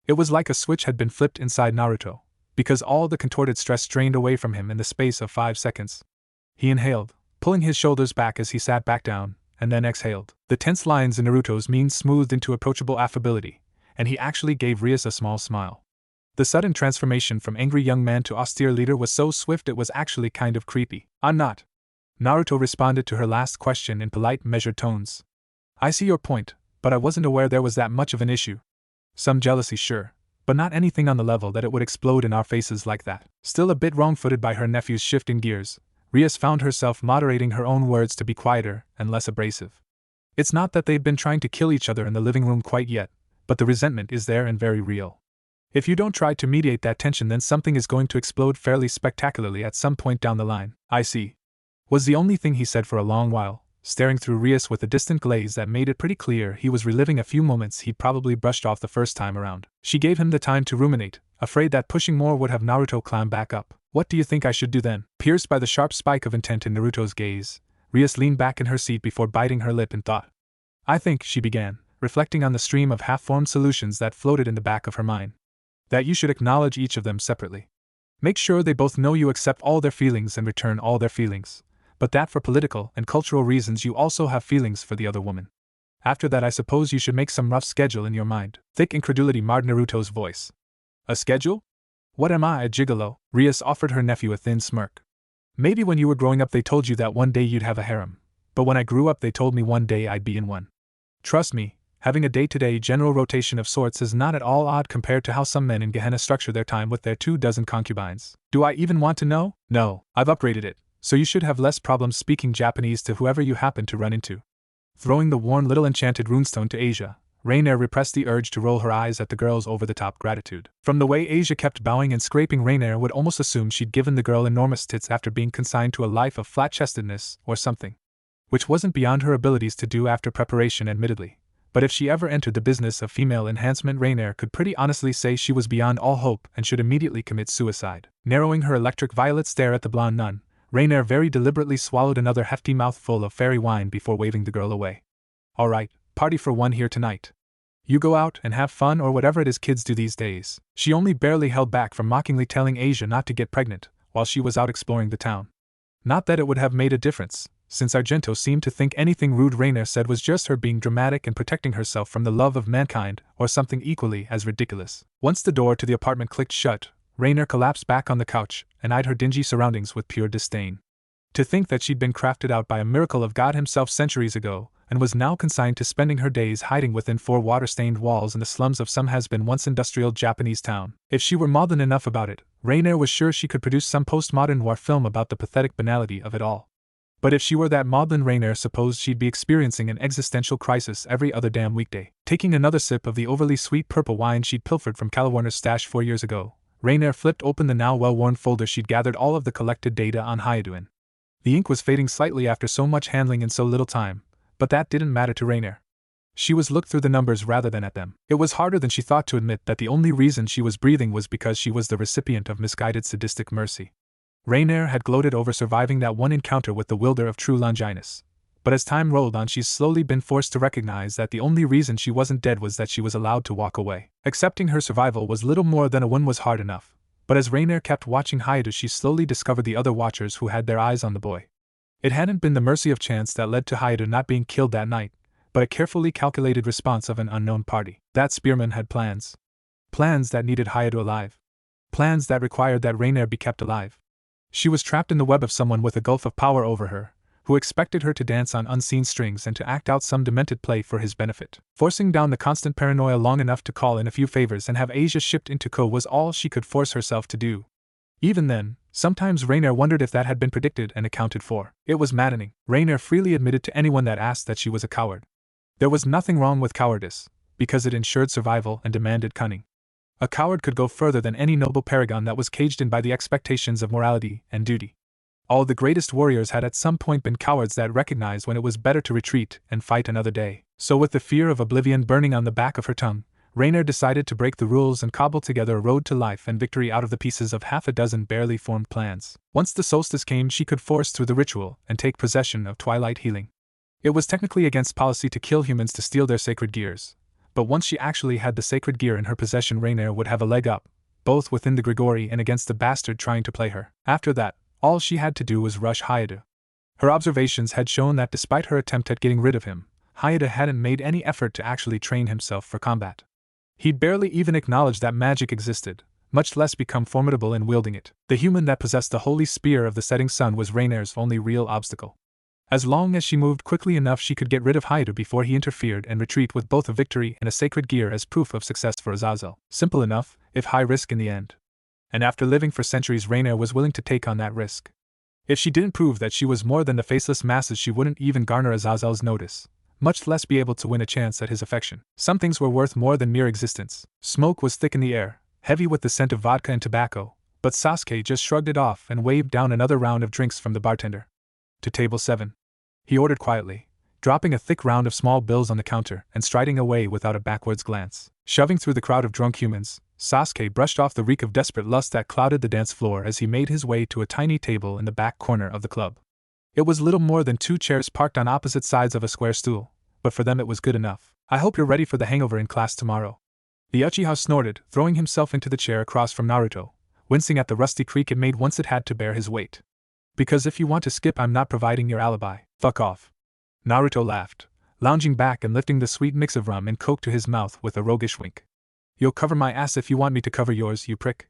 It was like a switch had been flipped inside Naruto, because all the contorted stress drained away from him in the space of 5 seconds. He inhaled, pulling his shoulders back as he sat back down, and then exhaled. The tense lines in Naruto's mien smoothed into approachable affability, and he actually gave Rias a small smile. The sudden transformation from angry young man to austere leader was so swift it was actually kind of creepy. I'm not. Naruto responded to her last question in polite, measured tones. I see your point, but I wasn't aware there was that much of an issue. Some jealousy, sure, but not anything on the level that it would explode in our faces like that. Still a bit wrong-footed by her nephew's shift in gears, Rias found herself moderating her own words to be quieter and less abrasive. It's not that they've been trying to kill each other in the living room quite yet, but the resentment is there and very real. If you don't try to mediate that tension, then something is going to explode fairly spectacularly at some point down the line. I see. Was the only thing he said for a long while, staring through Rias with a distant glaze that made it pretty clear he was reliving a few moments he'd probably brushed off the first time around. She gave him the time to ruminate, afraid that pushing more would have Naruto climb back up. What do you think I should do then? Pierced by the sharp spike of intent in Naruto's gaze, Rias leaned back in her seat before biting her lip in thought. I think, she began, reflecting on the stream of half-formed solutions that floated in the back of her mind, that you should acknowledge each of them separately. Make sure they both know you accept all their feelings and return all their feelings, but that for political and cultural reasons you also have feelings for the other woman. After that, I suppose you should make some rough schedule in your mind. Thick incredulity marred Naruto's voice. A schedule? What am I, a gigolo? Rias offered her nephew a thin smirk. Maybe when you were growing up they told you that one day you'd have a harem, but when I grew up they told me one day I'd be in one. Trust me, having a day-to-day general rotation of sorts is not at all odd compared to how some men in Gehenna structure their time with their 24 concubines. Do I even want to know? No, I've upgraded it, so you should have less problems speaking Japanese to whoever you happen to run into. Throwing the worn little enchanted runestone to Asia, Raynare repressed the urge to roll her eyes at the girl's over-the-top gratitude. From the way Asia kept bowing and scraping, Raynare would almost assume she'd given the girl enormous tits after being consigned to a life of flat-chestedness or something. Which wasn't beyond her abilities to do after preparation, admittedly. But if she ever entered the business of female enhancement, Raynare could pretty honestly say she was beyond all hope and should immediately commit suicide. Narrowing her electric violet stare at the blonde nun, Raynare very deliberately swallowed another hefty mouthful of fairy wine before waving the girl away. All right, party for one here tonight. You go out and have fun, or whatever it is kids do these days. She only barely held back from mockingly telling Asia not to get pregnant while she was out exploring the town. Not that it would have made a difference, since Argento seemed to think anything rude Raynare said was just her being dramatic and protecting herself from the love of mankind, or something equally as ridiculous. Once the door to the apartment clicked shut, Raynare collapsed back on the couch and eyed her dingy surroundings with pure disdain. To think that she'd been crafted out by a miracle of God himself centuries ago, and was now consigned to spending her days hiding within 4 water-stained walls in the slums of some has-been-once industrial Japanese town. If she were maudlin enough about it, Raynare was sure she could produce some postmodern noir film about the pathetic banality of it all. But if she were that maudlin, Raynare supposed she'd be experiencing an existential crisis every other damn weekday. Taking another sip of the overly sweet purple wine she'd pilfered from Caliwarner's stash 4 years ago, Raynare flipped open the now well-worn folder she'd gathered all of the collected data on Hyde in. The ink was fading slightly after so much handling in so little time, but that didn't matter to Raynare. She was looked through the numbers rather than at them. It was harder than she thought to admit that the only reason she was breathing was because she was the recipient of misguided sadistic mercy. Raynare had gloated over surviving that one encounter with the wielder of true Longinus, but as time rolled on she's slowly been forced to recognize that the only reason she wasn't dead was that she was allowed to walk away. Accepting her survival was little more than a win was hard enough, but as Raynare kept watching Hyde, she slowly discovered the other watchers who had their eyes on the boy. It hadn't been the mercy of chance that led to Hyde not being killed that night, but a carefully calculated response of an unknown party. That spearman had plans. Plans that needed Hyde alive. Plans that required that Raynare be kept alive. She was trapped in the web of someone with a gulf of power over her, who expected her to dance on unseen strings and to act out some demented play for his benefit. Forcing down the constant paranoia long enough to call in a few favors and have Asia shipped into Ko was all she could force herself to do. Even then, sometimes Raynare wondered if that had been predicted and accounted for. It was maddening. Raynare freely admitted to anyone that asked that she was a coward. There was nothing wrong with cowardice, because it ensured survival and demanded cunning. A coward could go further than any noble paragon that was caged in by the expectations of morality and duty. All the greatest warriors had at some point been cowards that recognized when it was better to retreat and fight another day. So with the fear of oblivion burning on the back of her tongue, Raynare decided to break the rules and cobble together a road to life and victory out of the pieces of half a dozen barely formed plans. Once the solstice came, she could force through the ritual and take possession of Twilight Healing. It was technically against policy to kill humans to steal their sacred gears, but once she actually had the sacred gear in her possession, Raynare would have a leg up, both within the Grigori and against the bastard trying to play her. After that, all she had to do was rush Hyde. Her observations had shown that despite her attempt at getting rid of him, Hyde hadn't made any effort to actually train himself for combat. He'd barely even acknowledged that magic existed, much less become formidable in wielding it. The human that possessed the holy spear of the setting sun was Raynare's only real obstacle. As long as she moved quickly enough, she could get rid of Hyde before he interfered and retreat with both a victory and a sacred gear as proof of success for Azazel. Simple enough, if high risk in the end. And after living for centuries, Raynare was willing to take on that risk. If she didn't prove that she was more than the faceless masses, she wouldn't even garner Azazel's notice, much less be able to win a chance at his affection. Some things were worth more than mere existence. Smoke was thick in the air, heavy with the scent of vodka and tobacco, but Sasuke just shrugged it off and waved down another round of drinks from the bartender. To table 7. He ordered quietly, dropping a thick round of small bills on the counter and striding away without a backwards glance. Shoving through the crowd of drunk humans, Sasuke brushed off the reek of desperate lust that clouded the dance floor as he made his way to a tiny table in the back corner of the club. It was little more than 2 chairs parked on opposite sides of a square stool, but for them it was good enough. "I hope you're ready for the hangover in class tomorrow." The Uchiha snorted, throwing himself into the chair across from Naruto, wincing at the rusty creak it made once it had to bear his weight. "Because if you want to skip, I'm not providing your alibi." "Fuck off." Naruto laughed, lounging back and lifting the sweet mix of rum and coke to his mouth with a roguish wink. "You'll cover my ass if you want me to cover yours, you prick.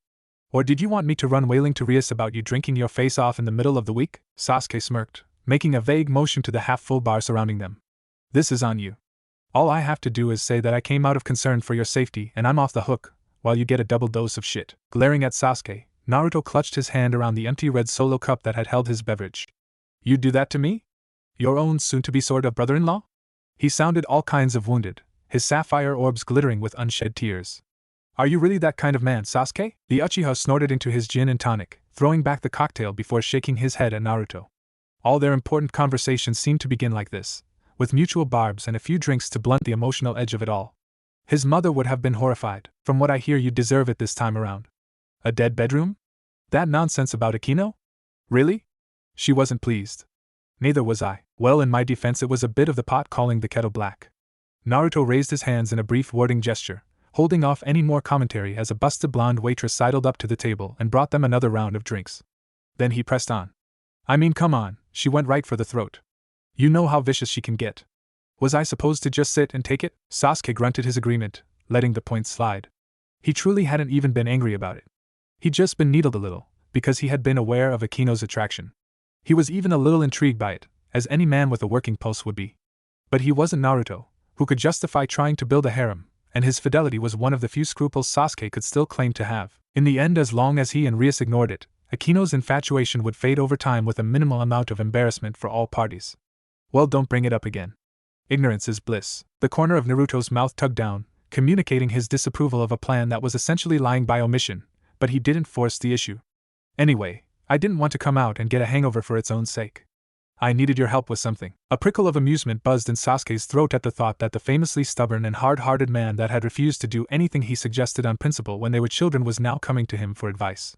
Or did you want me to run wailing to Rias about you drinking your face off in the middle of the week?" Sasuke smirked, making a vague motion to the half-full bar surrounding them. "This is on you. All I have to do is say that I came out of concern for your safety and I'm off the hook, while you get a double dose of shit." Glaring at Sasuke, Naruto clutched his hand around the empty red solo cup that had held his beverage. "You'd do that to me? Your own soon-to-be sort of brother-in-law?" He sounded all kinds of wounded, his sapphire orbs glittering with unshed tears. "Are you really that kind of man, Sasuke?" The Uchiha snorted into his gin and tonic, throwing back the cocktail before shaking his head at Naruto. All their important conversations seemed to begin like this, with mutual barbs and a few drinks to blunt the emotional edge of it all. His mother would have been horrified. "From what I hear, you deserve it this time around. A dead bedroom? That nonsense about Akino? Really?" She wasn't pleased. Neither was I. Well, in my defense, it was a bit of the pot calling the kettle black. Naruto raised his hands in a brief warding gesture, holding off any more commentary as a busted blonde waitress sidled up to the table and brought them another round of drinks. Then he pressed on. "I mean, come on," she went right for the throat. "You know how vicious she can get. Was I supposed to just sit and take it?" Sasuke grunted his agreement, letting the point slide. He truly hadn't even been angry about it. He'd just been needled a little, because he had been aware of Akino's attraction. He was even a little intrigued by it, as any man with a working pulse would be. But he wasn't Naruto, who could justify trying to build a harem, and his fidelity was one of the few scruples Sasuke could still claim to have. In the end, as long as he and Rias ignored it, Akino's infatuation would fade over time with a minimal amount of embarrassment for all parties. Well, don't bring it up again. Ignorance is bliss. The corner of Naruto's mouth tugged down, communicating his disapproval of a plan that was essentially lying by omission, but he didn't force the issue. Anyway, I didn't want to come out and get a hangover for its own sake. I needed your help with something. A prickle of amusement buzzed in Sasuke's throat at the thought that the famously stubborn and hard-hearted man that had refused to do anything he suggested on principle when they were children was now coming to him for advice.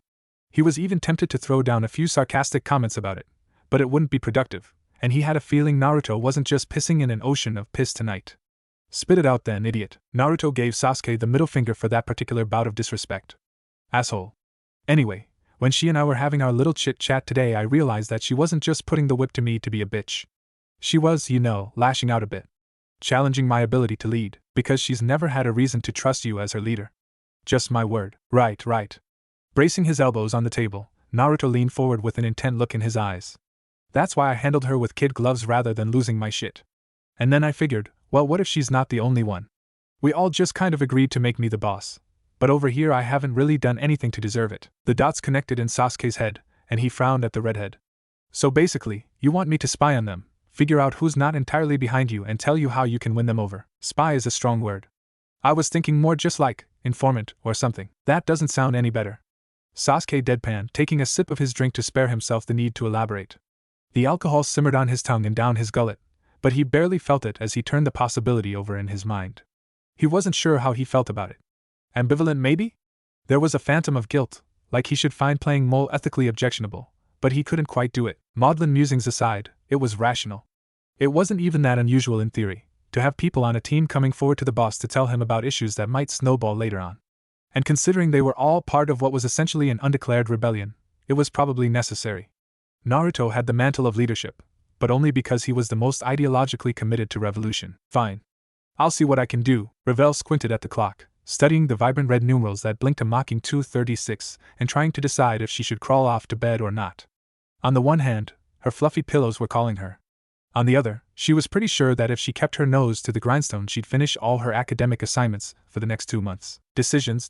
He was even tempted to throw down a few sarcastic comments about it, but it wouldn't be productive, and he had a feeling Naruto wasn't just pissing in an ocean of piss tonight. Spit it out then, idiot. Naruto gave Sasuke the middle finger for that particular bout of disrespect. Asshole. Anyway, when she and I were having our little chit-chat today, I realized that she wasn't just putting the whip to me to be a bitch. She was, lashing out a bit. Challenging my ability to lead, because she's never had a reason to trust you as her leader. Just my word. Right. Bracing his elbows on the table, Naruto leaned forward with an intent look in his eyes. That's why I handled her with kid gloves rather than losing my shit. And then I figured, well, what if she's not the only one? We all just kind of agreed to make me the boss. But over here I haven't really done anything to deserve it. The dots connected in Sasuke's head, and he frowned at the redhead. So basically, you want me to spy on them, figure out who's not entirely behind you and tell you how you can win them over. Spy is a strong word. I was thinking more just like, informant or something. That doesn't sound any better. Sasuke deadpanned, taking a sip of his drink to spare himself the need to elaborate. The alcohol simmered on his tongue and down his gullet, but he barely felt it as he turned the possibility over in his mind. He wasn't sure how he felt about it. Ambivalent maybe? There was a phantom of guilt, like he should find playing mole ethically objectionable, but he couldn't quite do it. Maudlin musings aside, it was rational. It wasn't even that unusual in theory, to have people on a team coming forward to the boss to tell him about issues that might snowball later on. And considering they were all part of what was essentially an undeclared rebellion, it was probably necessary. Naruto had the mantle of leadership, but only because he was the most ideologically committed to revolution. Fine. I'll see what I can do. Ravel squinted at the clock, studying the vibrant red numerals that blinked a mocking 2:36 and trying to decide if she should crawl off to bed or not. On the one hand, her fluffy pillows were calling her. On the other, she was pretty sure that if she kept her nose to the grindstone she'd finish all her academic assignments for the next 2 months. Decisions.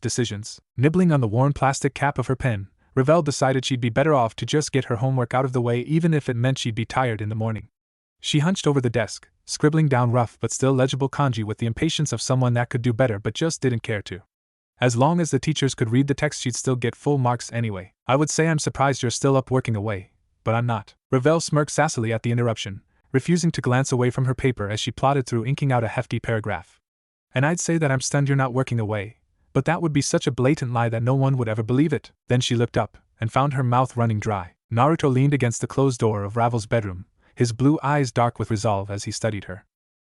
Nibbling on the worn plastic cap of her pen, Ravel decided she'd be better off to just get her homework out of the way even if it meant she'd be tired in the morning. She hunched over the desk, scribbling down rough but still legible kanji with the impatience of someone that could do better but just didn't care to. As long as the teachers could read the text she'd still get full marks anyway. I would say I'm surprised you're still up working away, but I'm not. Ravel smirked sassily at the interruption, refusing to glance away from her paper as she plodded through inking out a hefty paragraph. And I'd say that I'm stunned you're not working away, but that would be such a blatant lie that no one would ever believe it. Then she looked up, and found her mouth running dry. Naruto leaned against the closed door of Ravel's bedroom, his blue eyes dark with resolve as he studied her.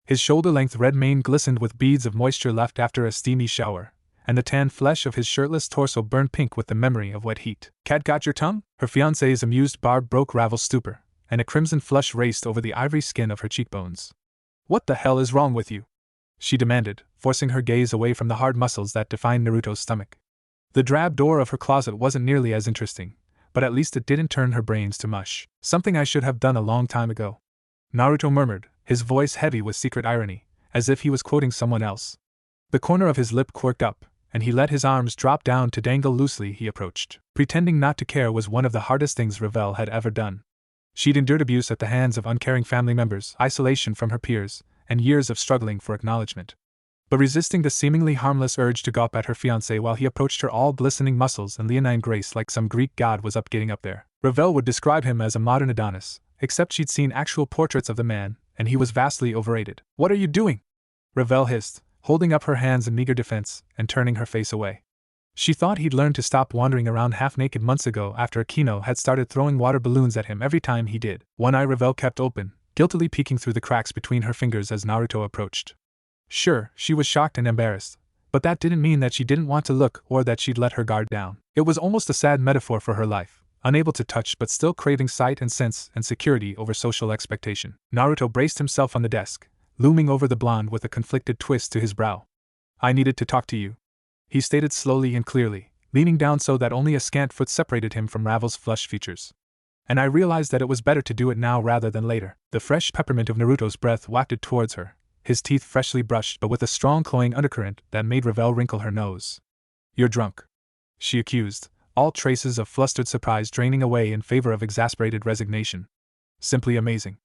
His shoulder-length red mane glistened with beads of moisture left after a steamy shower, and the tan flesh of his shirtless torso burned pink with the memory of wet heat. Cat got your tongue? Her fiancé's amused barb broke Ravel's stupor, and a crimson flush raced over the ivory skin of her cheekbones. What the hell is wrong with you? She demanded, forcing her gaze away from the hard muscles that defined Naruto's stomach. The drab door of her closet wasn't nearly as interesting, but at least it didn't turn her brains to mush. Something I should have done a long time ago. Naruto murmured, his voice heavy with secret irony, as if he was quoting someone else. The corner of his lip quirked up, and he let his arms drop down to dangle loosely. He approached. Pretending not to care was one of the hardest things Ravel had ever done. She'd endured abuse at the hands of uncaring family members, isolation from her peers, and years of struggling for acknowledgement. But resisting the seemingly harmless urge to gawp at her fiancé while he approached her all glistening muscles and leonine grace like some Greek god was up getting up there. Ravel would describe him as a modern Adonis, except she'd seen actual portraits of the man, and he was vastly overrated. What are you doing? Ravel hissed, holding up her hands in meager defense and turning her face away. She thought he'd learned to stop wandering around half-naked months ago after Kunou had started throwing water balloons at him every time he did. One eye Ravel kept open, guiltily peeking through the cracks between her fingers as Naruto approached. Sure, she was shocked and embarrassed, but that didn't mean that she didn't want to look or that she'd let her guard down. It was almost a sad metaphor for her life, unable to touch but still craving sight and sense and security over social expectation. Naruto braced himself on the desk, looming over the blonde with a conflicted twist to his brow. I needed to talk to you, he stated slowly and clearly, leaning down so that only a scant foot separated him from Ravel's flushed features. And I realized that it was better to do it now rather than later. The fresh peppermint of Naruto's breath wafted towards her, his teeth freshly brushed but with a strong cloying undercurrent that made Ravel wrinkle her nose. "You're drunk," she accused, all traces of flustered surprise draining away in favor of exasperated resignation. "Simply amazing.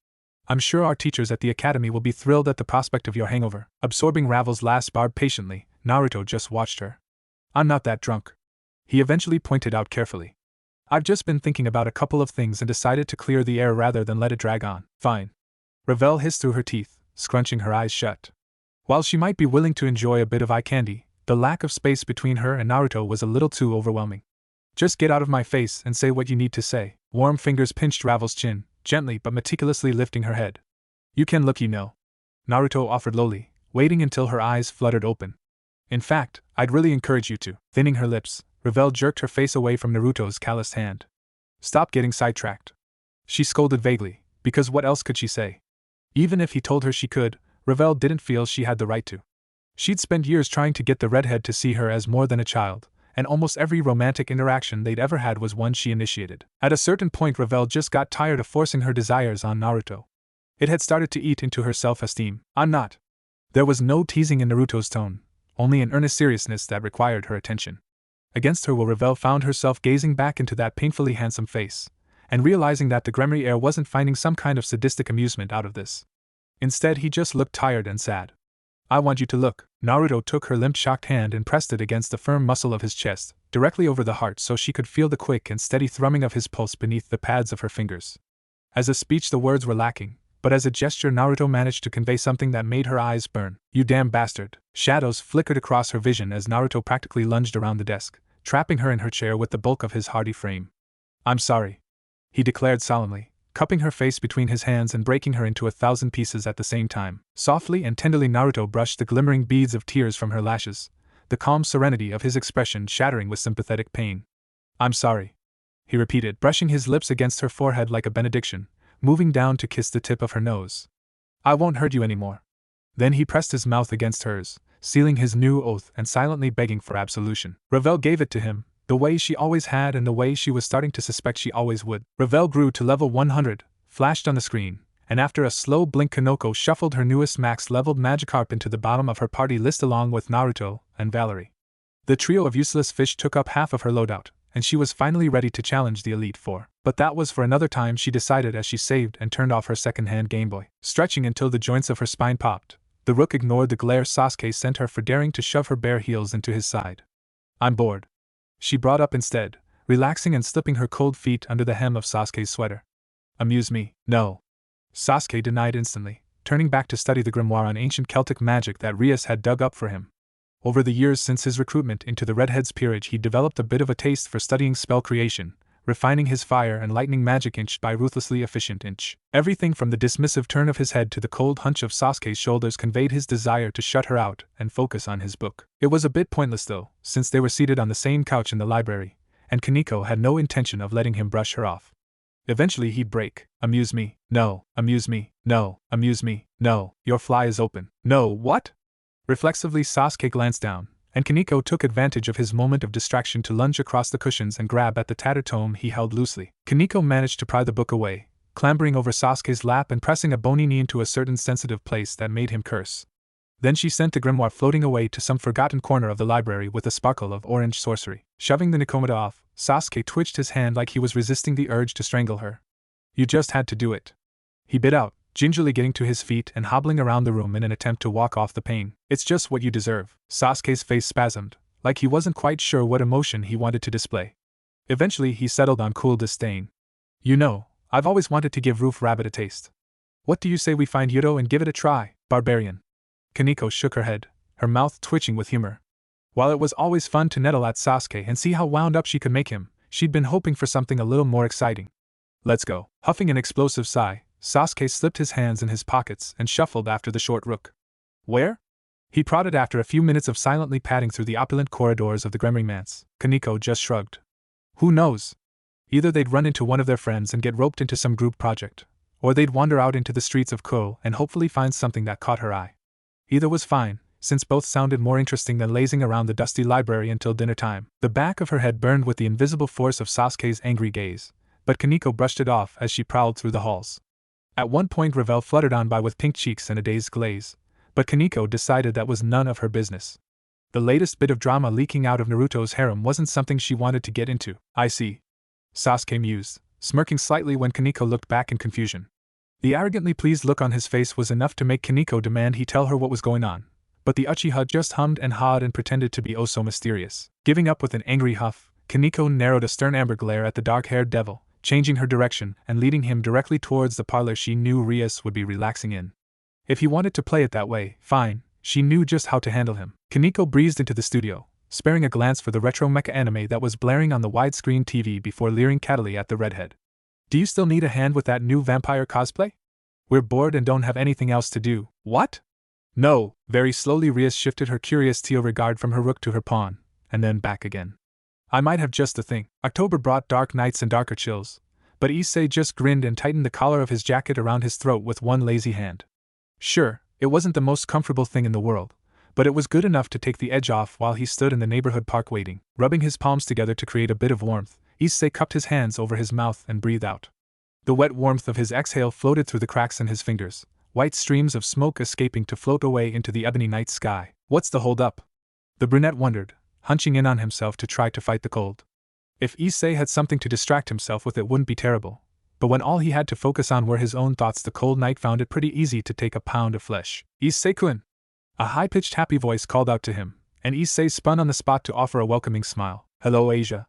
I'm sure our teachers at the academy will be thrilled at the prospect of your hangover." Absorbing Ravel's last barb patiently, Naruto just watched her. "I'm not that drunk," he eventually pointed out carefully. "I've just been thinking about a couple of things and decided to clear the air rather than let it drag on." "Fine," Ravel hissed through her teeth, scrunching her eyes shut. While she might be willing to enjoy a bit of eye candy, the lack of space between her and Naruto was a little too overwhelming. "Just get out of my face and say what you need to say." Warm fingers pinched Ravel's chin, gently but meticulously lifting her head. "You can look, you know," Naruto offered lowly, waiting until her eyes fluttered open. "In fact, I'd really encourage you to." Thinning her lips, Ravel jerked her face away from Naruto's calloused hand. "Stop getting sidetracked," she scolded vaguely, because what else could she say? Even if he told her she could, Ravel didn't feel she had the right to. She'd spent years trying to get the redhead to see her as more than a child, and almost every romantic interaction they'd ever had was one she initiated. At a certain point, Ravel just got tired of forcing her desires on Naruto. It had started to eat into her self-esteem. "I'm not." There was no teasing in Naruto's tone, only an earnest seriousness that required her attention. Against her will, Ravel found herself gazing back into that painfully handsome face, and realizing that the gremry heir wasn't finding some kind of sadistic amusement out of this. Instead, he just looked tired and sad. "I want you to look." Naruto took her limp, shocked hand and pressed it against the firm muscle of his chest, directly over the heart so she could feel the quick and steady thrumming of his pulse beneath the pads of her fingers. As a speech, the words were lacking, but as a gesture, Naruto managed to convey something that made her eyes burn. "You damn bastard." Shadows flickered across her vision as Naruto practically lunged around the desk, trapping her in her chair with the bulk of his hardy frame. "I'm sorry," he declared solemnly, cupping her face between his hands and breaking her into 1,000 pieces at the same time. Softly and tenderly, Naruto brushed the glimmering beads of tears from her lashes, the calm serenity of his expression shattering with sympathetic pain. "I'm sorry," he repeated, brushing his lips against her forehead like a benediction, moving down to kiss the tip of her nose. "I won't hurt you anymore." Then he pressed his mouth against hers, sealing his new oath and silently begging for absolution. Ravel gave it to him, the way she always had and the way she was starting to suspect she always would. Ravel grew to level 100, flashed on the screen, and after a slow blink, Kunou shuffled her newest max-leveled Magikarp into the bottom of her party list along with Naruto and Valerie. The trio of useless fish took up half of her loadout, and she was finally ready to challenge the Elite Four. But that was for another time, she decided as she saved and turned off her second-hand Game Boy. Stretching until the joints of her spine popped, the Rook ignored the glare Sasuke sent her for daring to shove her bare heels into his side. "I'm bored," she brought up instead, relaxing and slipping her cold feet under the hem of Sasuke's sweater. "Amuse me." "No," Sasuke denied instantly, turning back to study the grimoire on ancient Celtic magic that Rias had dug up for him. Over the years since his recruitment into the Redhead's peerage, he developed a bit of a taste for studying spell creation, refining his fire and lightning magic inch by ruthlessly efficient inch. Everything from the dismissive turn of his head to the cold hunch of Sasuke's shoulders conveyed his desire to shut her out and focus on his book. It was a bit pointless though, since they were seated on the same couch in the library, and Kunou had no intention of letting him brush her off. Eventually he'd break. "Amuse me." "No." "Amuse me." "No." "Amuse me." "No." "Your fly is open." "No, what?" Reflexively Sasuke glanced down, and Kunou took advantage of his moment of distraction to lunge across the cushions and grab at the tattered tome he held loosely. Kunou managed to pry the book away, clambering over Sasuke's lap and pressing a bony knee into a certain sensitive place that made him curse. Then she sent the grimoire floating away to some forgotten corner of the library with a sparkle of orange sorcery. Shoving the Nikomata off, Sasuke twitched his hand like he was resisting the urge to strangle her. "You just had to do it," he bit out, gingerly getting to his feet and hobbling around the room in an attempt to walk off the pain. "It's just what you deserve." Sasuke's face spasmed, like he wasn't quite sure what emotion he wanted to display. Eventually he settled on cool disdain. "You know, I've always wanted to give Roof Rabbit a taste. What do you say we find Yuto and give it a try, barbarian?" Kunou shook her head, her mouth twitching with humor. While it was always fun to nettle at Sasuke and see how wound up she could make him, she'd been hoping for something a little more exciting. "Let's go." Huffing an explosive sigh, Sasuke slipped his hands in his pockets and shuffled after the short Rook. "Where?" he prodded after a few minutes of silently padding through the opulent corridors of the Gremry Manse. Kunou just shrugged. Who knows? Either they'd run into one of their friends and get roped into some group project, or they'd wander out into the streets of Kunou and hopefully find something that caught her eye. Either was fine, since both sounded more interesting than lazing around the dusty library until dinner time. The back of her head burned with the invisible force of Sasuke's angry gaze, but Kaneko brushed it off as she prowled through the halls. At one point Ravel fluttered on by with pink cheeks and a dazed glaze, but Kaneko decided that was none of her business. The latest bit of drama leaking out of Naruto's harem wasn't something she wanted to get into. I see. Sasuke mused, smirking slightly when Kaneko looked back in confusion. The arrogantly pleased look on his face was enough to make Kaneko demand he tell her what was going on, but the Uchiha just hummed and hawed and pretended to be oh so mysterious. Giving up with an angry huff, Kaneko narrowed a stern amber glare at the dark-haired devil, changing her direction and leading him directly towards the parlor she knew Rias would be relaxing in. If he wanted to play it that way, fine, she knew just how to handle him. Kaneko breezed into the studio, sparing a glance for the retro mecha anime that was blaring on the widescreen TV before leering cattily at the redhead. Do you still need a hand with that new vampire cosplay? We're bored and don't have anything else to do. What? No. Very slowly Rias shifted her curious teal regard from her rook to her pawn, and then back again. I might have just the thing. October brought dark nights and darker chills, but Issei just grinned and tightened the collar of his jacket around his throat with one lazy hand. Sure, it wasn't the most comfortable thing in the world, but it was good enough to take the edge off while he stood in the neighborhood park waiting. Rubbing his palms together to create a bit of warmth, Issei cupped his hands over his mouth and breathed out. The wet warmth of his exhale floated through the cracks in his fingers, white streams of smoke escaping to float away into the ebony night sky. What's the hold up? The brunette wondered, hunching in on himself to try to fight the cold. If Issei had something to distract himself with, it wouldn't be terrible, but when all he had to focus on were his own thoughts, the cold night found it pretty easy to take a pound of flesh. Issei-kun! A high-pitched happy voice called out to him, and Issei spun on the spot to offer a welcoming smile. Hello, Asia.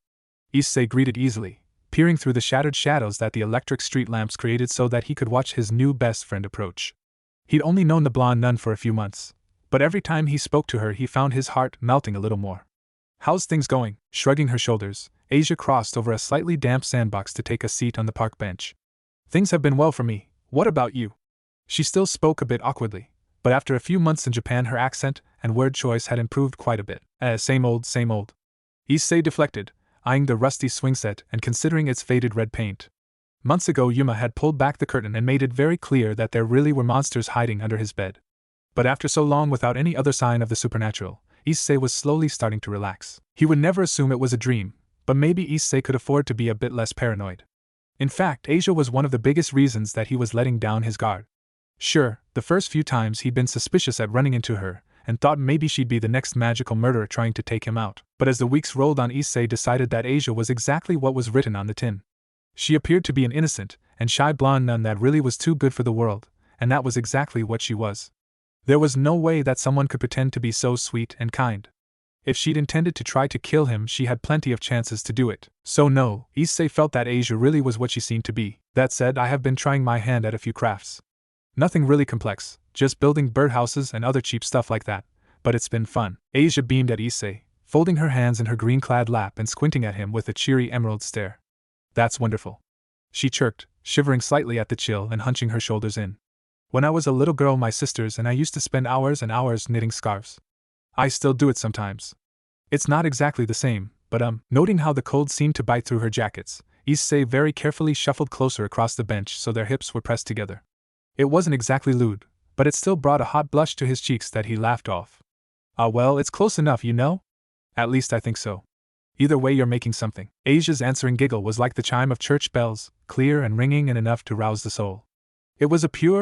Issei greeted easily, peering through the shattered shadows that the electric street lamps created so that he could watch his new best friend approach. He'd only known the blonde nun for a few months, but every time he spoke to her he found his heart melting a little more. How's things going? Shrugging her shoulders, Asia crossed over a slightly damp sandbox to take a seat on the park bench. Things have been well for me. What about you? She still spoke a bit awkwardly, but after a few months in Japan her accent and word choice had improved quite a bit. Same old, same old. Issei deflected, eyeing the rusty swing set and considering its faded red paint. Months ago Yuma had pulled back the curtain and made it very clear that there really were monsters hiding under his bed. But after so long without any other sign of the supernatural, Issei was slowly starting to relax. He would never assume it was a dream, but maybe Issei could afford to be a bit less paranoid. In fact, Asia was one of the biggest reasons that he was letting down his guard. Sure, the first few times he'd been suspicious at running into her, and thought maybe she'd be the next magical murderer trying to take him out. But as the weeks rolled on, Issei decided that Asia was exactly what was written on the tin. She appeared to be an innocent and shy blonde nun that really was too good for the world, and that was exactly what she was. There was no way that someone could pretend to be so sweet and kind. If she'd intended to try to kill him, she had plenty of chances to do it. So no, Issei felt that Asia really was what she seemed to be. That said, I have been trying my hand at a few crafts. Nothing really complex, just building birdhouses and other cheap stuff like that, but it's been fun. Asia beamed at Issei, folding her hands in her green-clad lap and squinting at him with a cheery emerald stare. That's wonderful. She chirped, shivering slightly at the chill and hunching her shoulders in. When I was a little girl, my sisters and I used to spend hours and hours knitting scarves. I still do it sometimes. It's not exactly the same, but Noting how the cold seemed to bite through her jackets, Issei very carefully shuffled closer across the bench so their hips were pressed together. It wasn't exactly lewd, but it still brought a hot blush to his cheeks that he laughed off. Ah well, it's close enough, you know? At least I think so. Either way, you're making something. Asia's answering giggle was like the chime of church bells, clear and ringing and enough to rouse the soul. It was a pure,